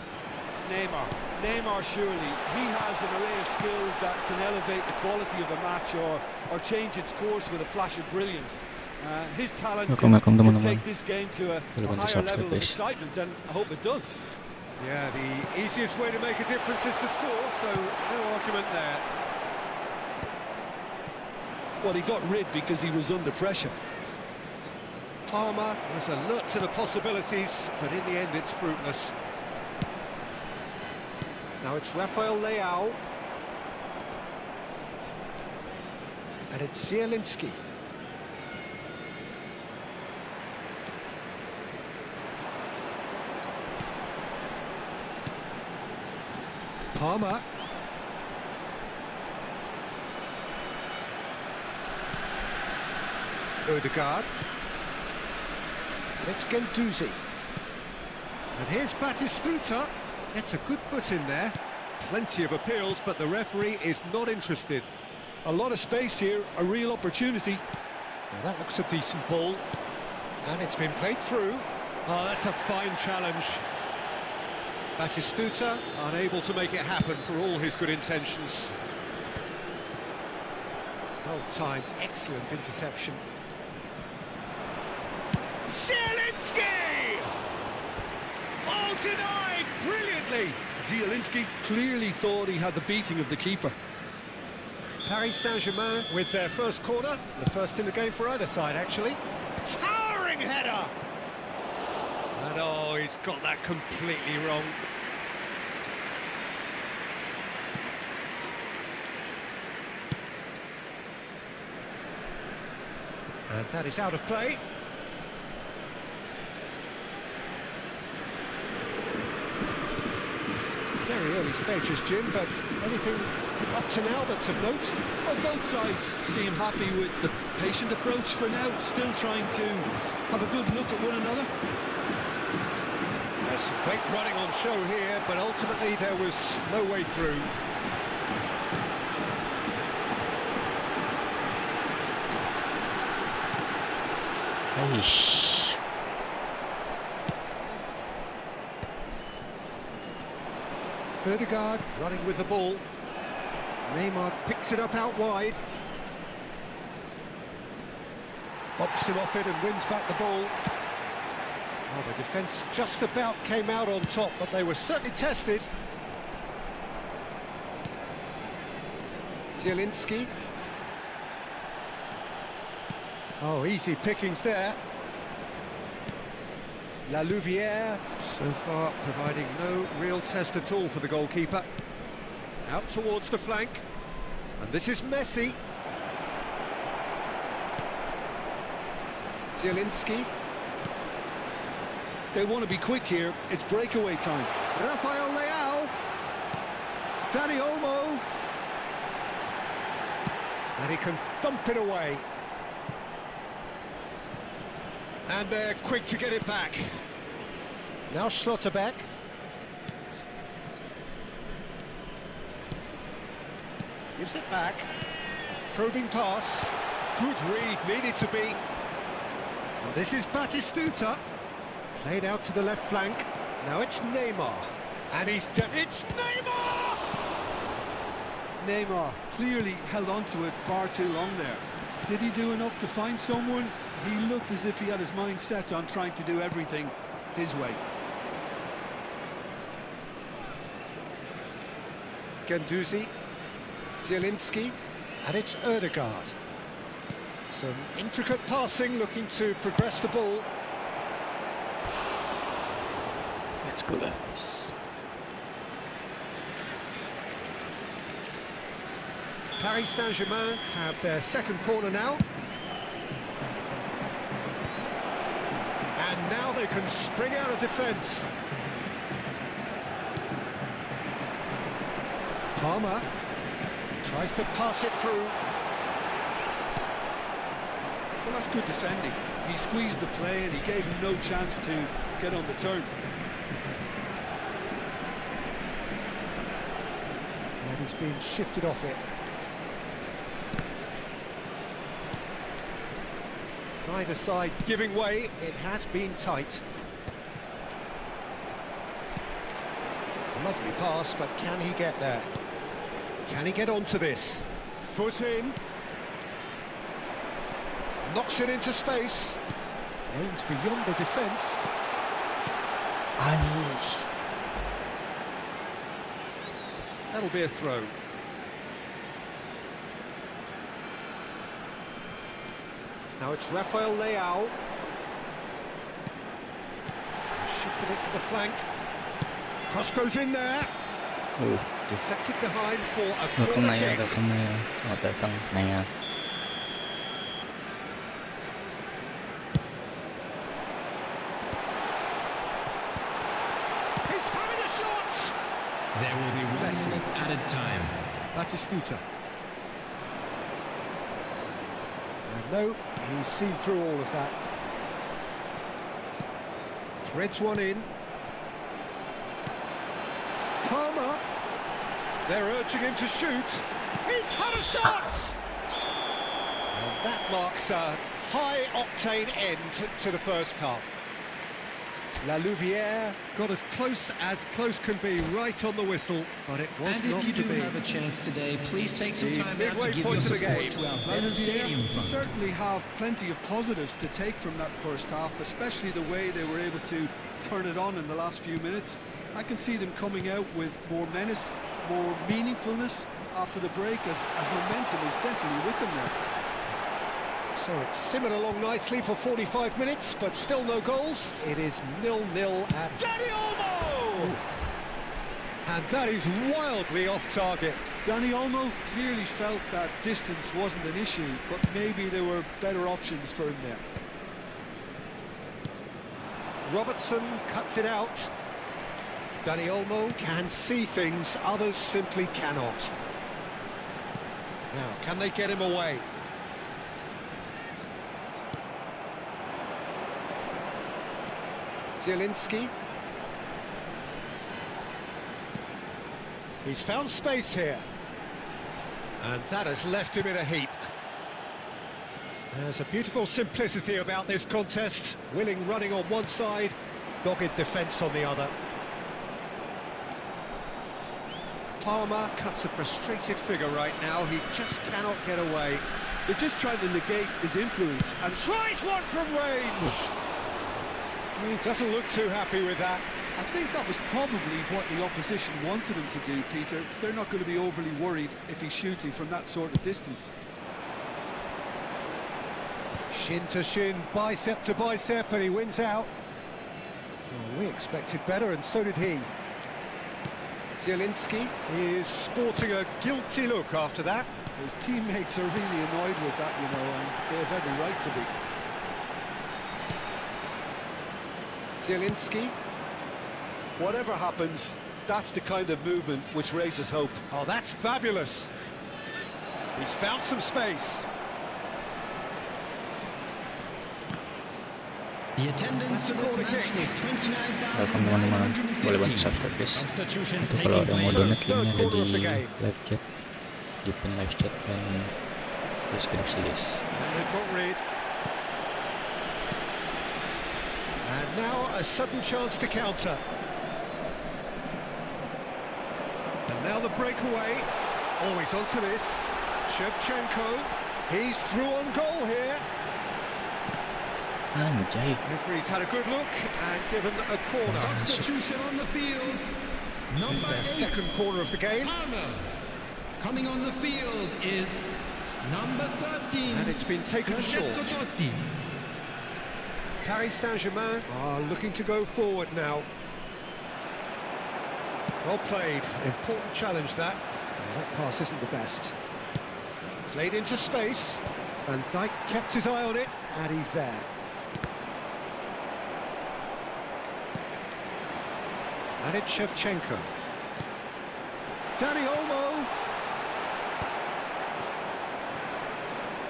Neymar, surely. He has an array of skills that can elevate the quality of a match or change its course with a flash of brilliance. His talent Welcome can teman-teman. take this game to a Boleh bantu higher subscribe, level of guys. excitement, and I hope it does. Yeah, the easiest way to make a difference is to score, so no argument there. Well, he got rid because he was under pressure. Palmer was alert to the possibilities, but in the end it's fruitless. Now it's Rafael Leao. And it's Zielinski. Palmer. Odegaard. And it's Guendouzi. And here's Batistuta. Gets a good foot in there. Plenty of appeals, but the referee is not interested. A lot of space here, a real opportunity. Now that looks a decent ball. And it's been played through. Oh, that's a fine challenge. Batistuta unable to make it happen for all his good intentions. Well timed, excellent interception. Zielinski! Oh, denied brilliantly! Zielinski clearly thought he had the beating of the keeper. Paris Saint-Germain with their first corner, the first in the game for either side, actually. Towering header! And oh, he's got that completely wrong. And that is out of play. Very early stages, Jim, but anything up to now that's of note? Well, both sides seem happy with the patient approach for now, still trying to have a good look at one another. There's some great running on show here, but ultimately there was no way through. Aish. Odegaard running with the ball. Neymar picks it up out wide. Bops him off it and wins back the ball. Oh, the defence just about came out on top, but they were certainly tested. Zielinski. Oh, easy pickings there. La Louvière, so far providing no real test at all for the goalkeeper. Out towards the flank. And this is Messi. Zielinski. They want to be quick here, it's breakaway time. Rafael Leao. Dani Olmo. And he can thump it away. And they're quick to get it back. Now Schlotterbeck. Gives it back. Probing pass. Good read, needed to be. Well, this is Batistuta. Played out to the left flank. Now it's Neymar. And it's Neymar! Neymar clearly held on to it far too long there. Did he do enough to find someone? He looked as if he had his mind set on trying to do everything his way. Guendouzi, Zielinski, and it's Odegaard. Some intricate passing, looking to progress the ball. Let's go, guys. Paris Saint-Germain have their second corner now. And now they can spring out of defence. Palmer tries to pass it through. Well, that's good defending. He squeezed the play and he gave him no chance to get on the turn. And he's been shifted off it. Neither side giving way. It has been tight. Lovely pass, but can he get there? Can he get onto this? Foot in. Knocks it into space. Aims beyond the defence. Anish. That'll be a throw. Now it's Rafael Leao. Shifted it to the flank. Cross goes in there. Deflected behind for a Welcome corner Naya, kick. welcome Naya. Selamat datang Naya. He's having a shot. There will be one Messi. minute added time. Batistuta. And no, he's seen through all of that. Threads one in. Palmer. They're urging him to shoot. He's had a shot! And that marks a high-octane end to the first half. La Louvière got as close can be, right on the whistle, but it was And not if you to do be. have a chance today, please take some The time out midway to give point your of the game. support to our La best stadium Louvière fund. certainly have plenty of positives to take from that first half, especially the way they were able to turn it on in the last few minutes. I can see them coming out with more menace, more meaningfulness after the break, as momentum is definitely with them now. So it's simmered along nicely for 45 minutes, but still no goals. It is 0-0 at Dani Olmo! And that is wildly off target. Dani Olmo clearly felt that distance wasn't an issue, but maybe there were better options for him there. Robertson cuts it out. Dani Olmo can see things others simply cannot. Now, can they get him away? Zielinski. He's found space here. And that has left him in a heap. There's a beautiful simplicity about this contest. Willing running on one side, dogged defence on the other. Palmer cuts a frustrated figure right now. He just cannot get away. They're just trying to negate his influence, and Tries one from range. He doesn't look too happy with that. I think that was probably what the opposition wanted him to do, Peter. They're not going to be overly worried if he's shooting from that sort of distance. Shin to shin, bicep to bicep, and he wins out. Well, we expected better, and so did he. Zielinski is sporting a guilty look after that. His teammates are really annoyed with that, you know, and they have every right to be. Zielinski. Whatever happens, that's the kind of movement which raises hope. Oh, that's fabulous. He's found some space. The attendance for this corner match kick. was Welcome teman-teman. Boleh bantu 29,950. subscribe guys. Substitution Itu kalau ada taking mau place. donate linknya ada Third quarter of di the game. live chat, di pin live chat dan deskripsi guys. And they've got rid. And now a sudden chance to counter. And now the breakaway. Oh, he's onto this. Shevchenko. He's through on goal here. Anjay. Referee's had a good look and given a corner. Substitution on the field. It's Number their 8, second corner of the game. Palmer. Coming on the field is number 13. And it's been taken Francesco short. Totti. Paris Saint-Germain are looking to go forward now. Well played. Important challenge that. Well, that pass isn't the best. Played into space. Van Dijk kept his eye on it, and he's there. And it's Shevchenko. Dani Olmo.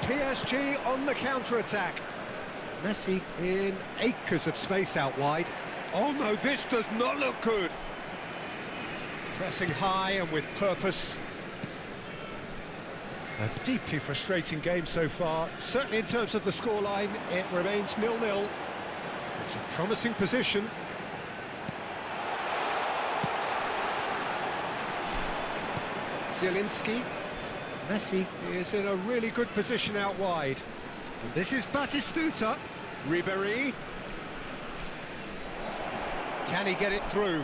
PSG on the counter-attack. Messi in acres of space out wide. Oh no, this does not look good. Pressing high and with purpose. A deeply frustrating game so far. Certainly in terms of the scoreline, it remains 0-0. It's a promising position. Zielinski. Messi is in a really good position out wide. And this is Batistuta. Ribéry. Can he get it through?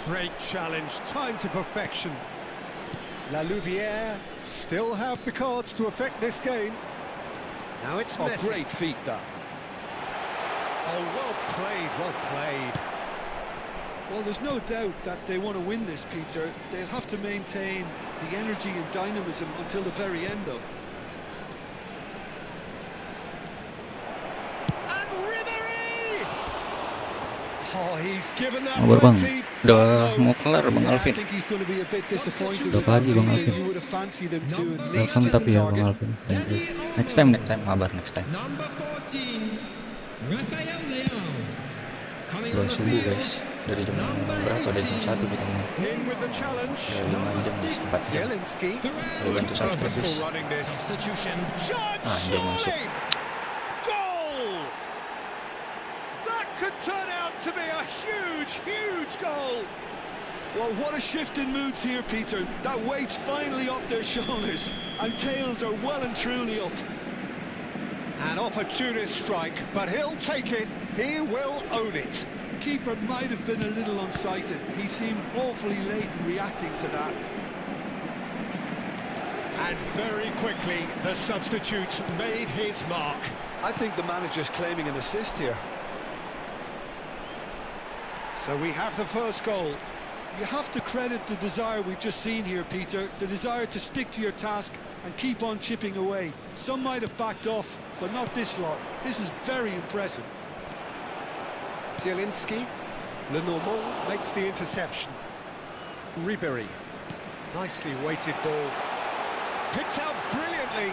Great challenge, time to perfection. La Louvière still have the cards to affect this game. Now it's Messi. Great feat, that. Oh, well played, well played. Well, there's no doubt that they want to win this, Peter. They'll have to maintain the energy and dynamism until the very end, though. And Ribéry! Oh, he's given that Ngobrol bang, plenty. udah mau kelar bang I Alvin. think he's going to be a bit disappointed Udah with that, pagi, Bang Peter. Alvin. You would have fancied him to at least Welcome hit tapi the ya bang target. Alvin. Thank you. Next time kabar next time. Number 14, Rafael Leão. Coming Udah on the subuh field, guys, dari jam berapa? Dari jam 1 kita main. In with the challenge. Ya, 5 jam guys, 4 jam. Zielinski. Ayo bantu subscribe guys. Purposeful running this. substitution. Shot, Ah, dia masuk. surely! Goal! That could turn out to be a huge, huge goal. Well, what a shift in moods here, Peter. That weight's finally off their shoulders, and tails are well and truly up. An opportunist strike, but he'll take it. He will own it. The keeper might have been a little unsighted. He seemed awfully late in reacting to that. And very quickly, the substitute made his mark. I think the manager's claiming an assist here. So we have the first goal. You have to credit the desire we've just seen here, Peter. The desire to stick to your task and keep on chipping away. Some might have backed off, but not this lot. This is very impressive. Zielinski. Lenormand makes the interception. Ribéry. Nicely weighted ball. Picked out brilliantly.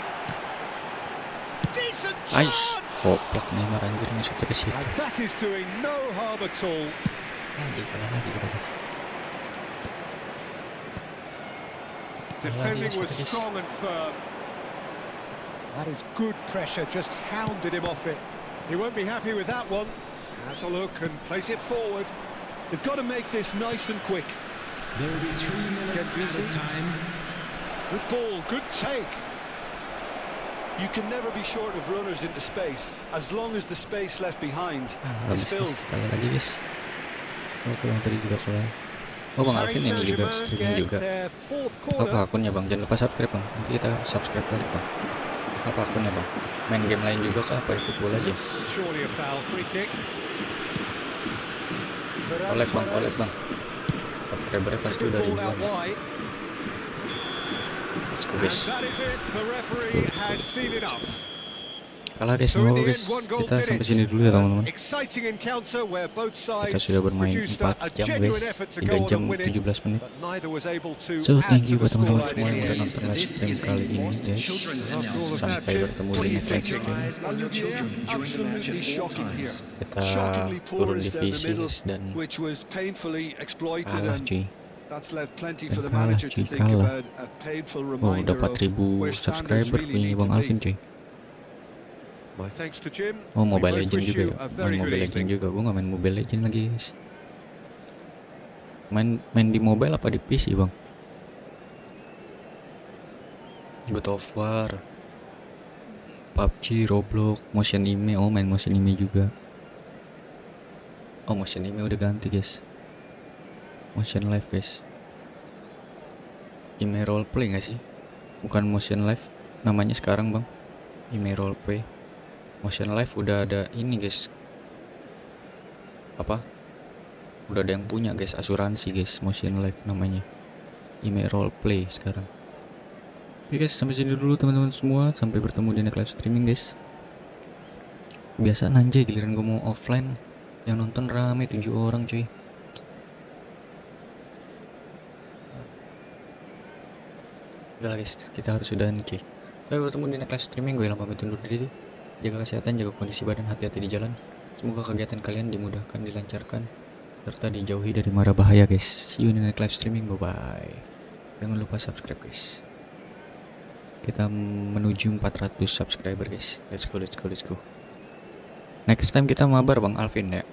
Decent Ais, chance! goblok Neymar anjir masuknya ke situ. And that is doing no harm at all. Anjir kalah lagi kita guys. Defending yes, was it is. strong and firm. That is good pressure, just hounded him off it. He won't be happy with that one. Has a look and plays it forward. They've got to make this nice and quick. There will be 3 minutes Gendouzi. added time. Good ball, good take. You can never be short of runners into space, as long as the space left behind Ah, is habis filled. sekali lagi guys. Oke bang tadi juga kelar. Oh bang Alvin ini juga streaming juga. Apa akunnya bang? Jangan lupa subscribe bang. Nanti kita subscribe balik bang. Apa akunnya bang? Main game lain juga kah? Apa eFootball aja? Surely a foul, free kick. Collab bang. Subscribernya pasti udah ribuan ya. Let's go guys. Kalah guys, nggak apa guys. Kita sampai sini dulu ya teman-teman. Kita sudah bermain 4 jam guys, 3 jam 17 menit. So thank you buat teman-teman semua yang udah nonton live stream kali ini guys. Sampai bertemu di next live stream. La Louvière, absolutely shocking here. Kita Shockingly turun porous down the divisi middle, guys dan which was painfully exploited, kalah and cuy. that's left plenty for the Kalah, manager to cuy, think kalah. about. A painful Oh reminder udah of 4.000 where standards subscriber really punya need Bang to be. Alvin cuy. Oh Mobile Legend juga ya. Main Mobile Legend juga. Gue gak main Mobile Legend lagi guys. Main di mobile apa di PC bang? God of War, PUBG, Roblox, Motion Anime. Oh main Motion Anime juga. Oh Motion Anime udah ganti guys. Motion Live guys. Ime Roleplay gak sih? Bukan Motion Live namanya sekarang bang. Ime Roleplay. Motion Live udah ada ini guys. Apa? Udah ada yang punya guys, asuransi guys. Motion Live namanya. Ime Roleplay sekarang. Oke guys, sampai sini dulu teman-teman semua. Sampai bertemu di next live streaming guys. Biasaan anjay giliran gue mau offline yang nonton rame 7 orang cuy. Udah lah guys, kita harus udahan cuy. Sampai bertemu di next live streaming. Gue Ilham pamit undur diri. Jaga kesehatan, jaga kondisi badan, hati-hati di jalan. Semoga kegiatan kalian dimudahkan, dilancarkan, serta dijauhi dari mara bahaya guys. See you in the next live streaming, bye bye. Jangan lupa subscribe guys. Kita menuju 400 subscriber guys. Let's go. Next time kita mabar Bang Alvin ya.